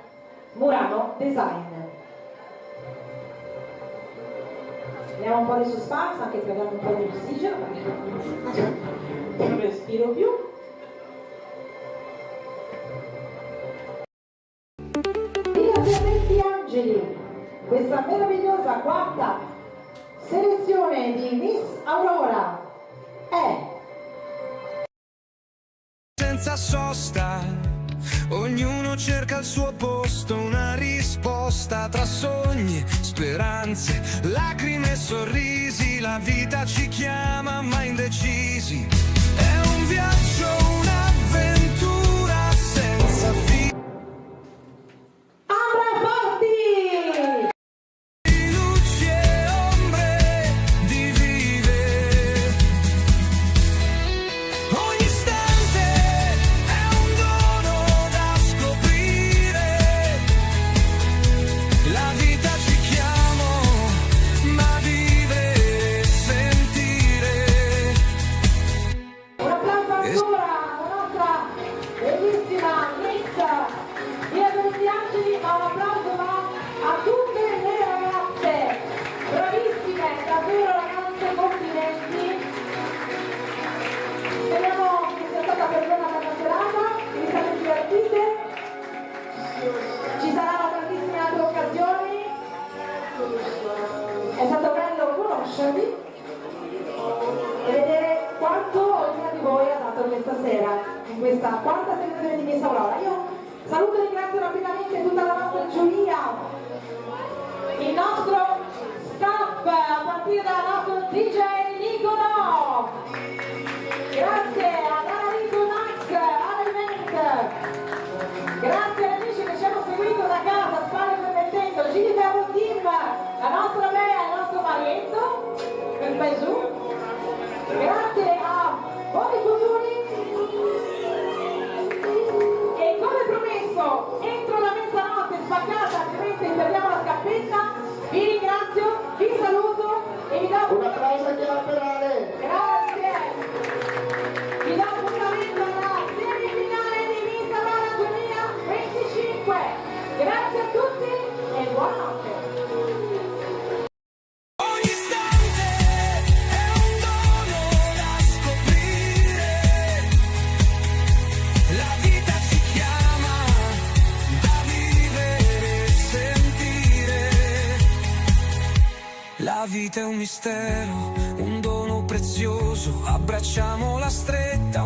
Murano Design. Diamo un po' di suspense, anche prendiamo un po' di ossigeno perché non respiro più. Villa Ferretti Angeli, questa meravigliosa quarta selezione di Miss Aurora è Senza sosta, ognuno cerca il suo posto, una risposta tra sogni, speranze, lacrime e sorrisi. La vita ci chiama ma indecisi. È un viaggio, un'avventura senza fine. Ambra Forti! Luci e ombre divide. Ogni istante è un dono da scoprire. La vita ci chiama, ma vivere e sentire. Un applauso ancora stasera, in questa quarta selezione di Miss Aurora. Io saluto e ringrazio rapidamente tutta la nostra giuria, il nostro staff, a partire dal nostro DJ Nicolò. Grazie ad Anarico Max, all'event. Grazie agli amici che ci hanno seguito da casa, Sparo permettendo, Gigi Ferro Team, la nostra Bea e il nostro Marietto, per Gesù. Grazie a voi futuri. E come promesso, entro la mezzanotte spaccata, altrimenti perdiamo la scappetta. Vi ringrazio, vi saluto e vi do un applauso a Chiara Perale. Grazie. Vi do appuntamento alla semifinale di Miss Aurora 2025. Grazie a tutti e buonanotte. Ogni istante è un dono da scoprire. La vita ci chiama da vivere e sentire. La vita è un mistero, un dono prezioso. Abbracciamola stretta.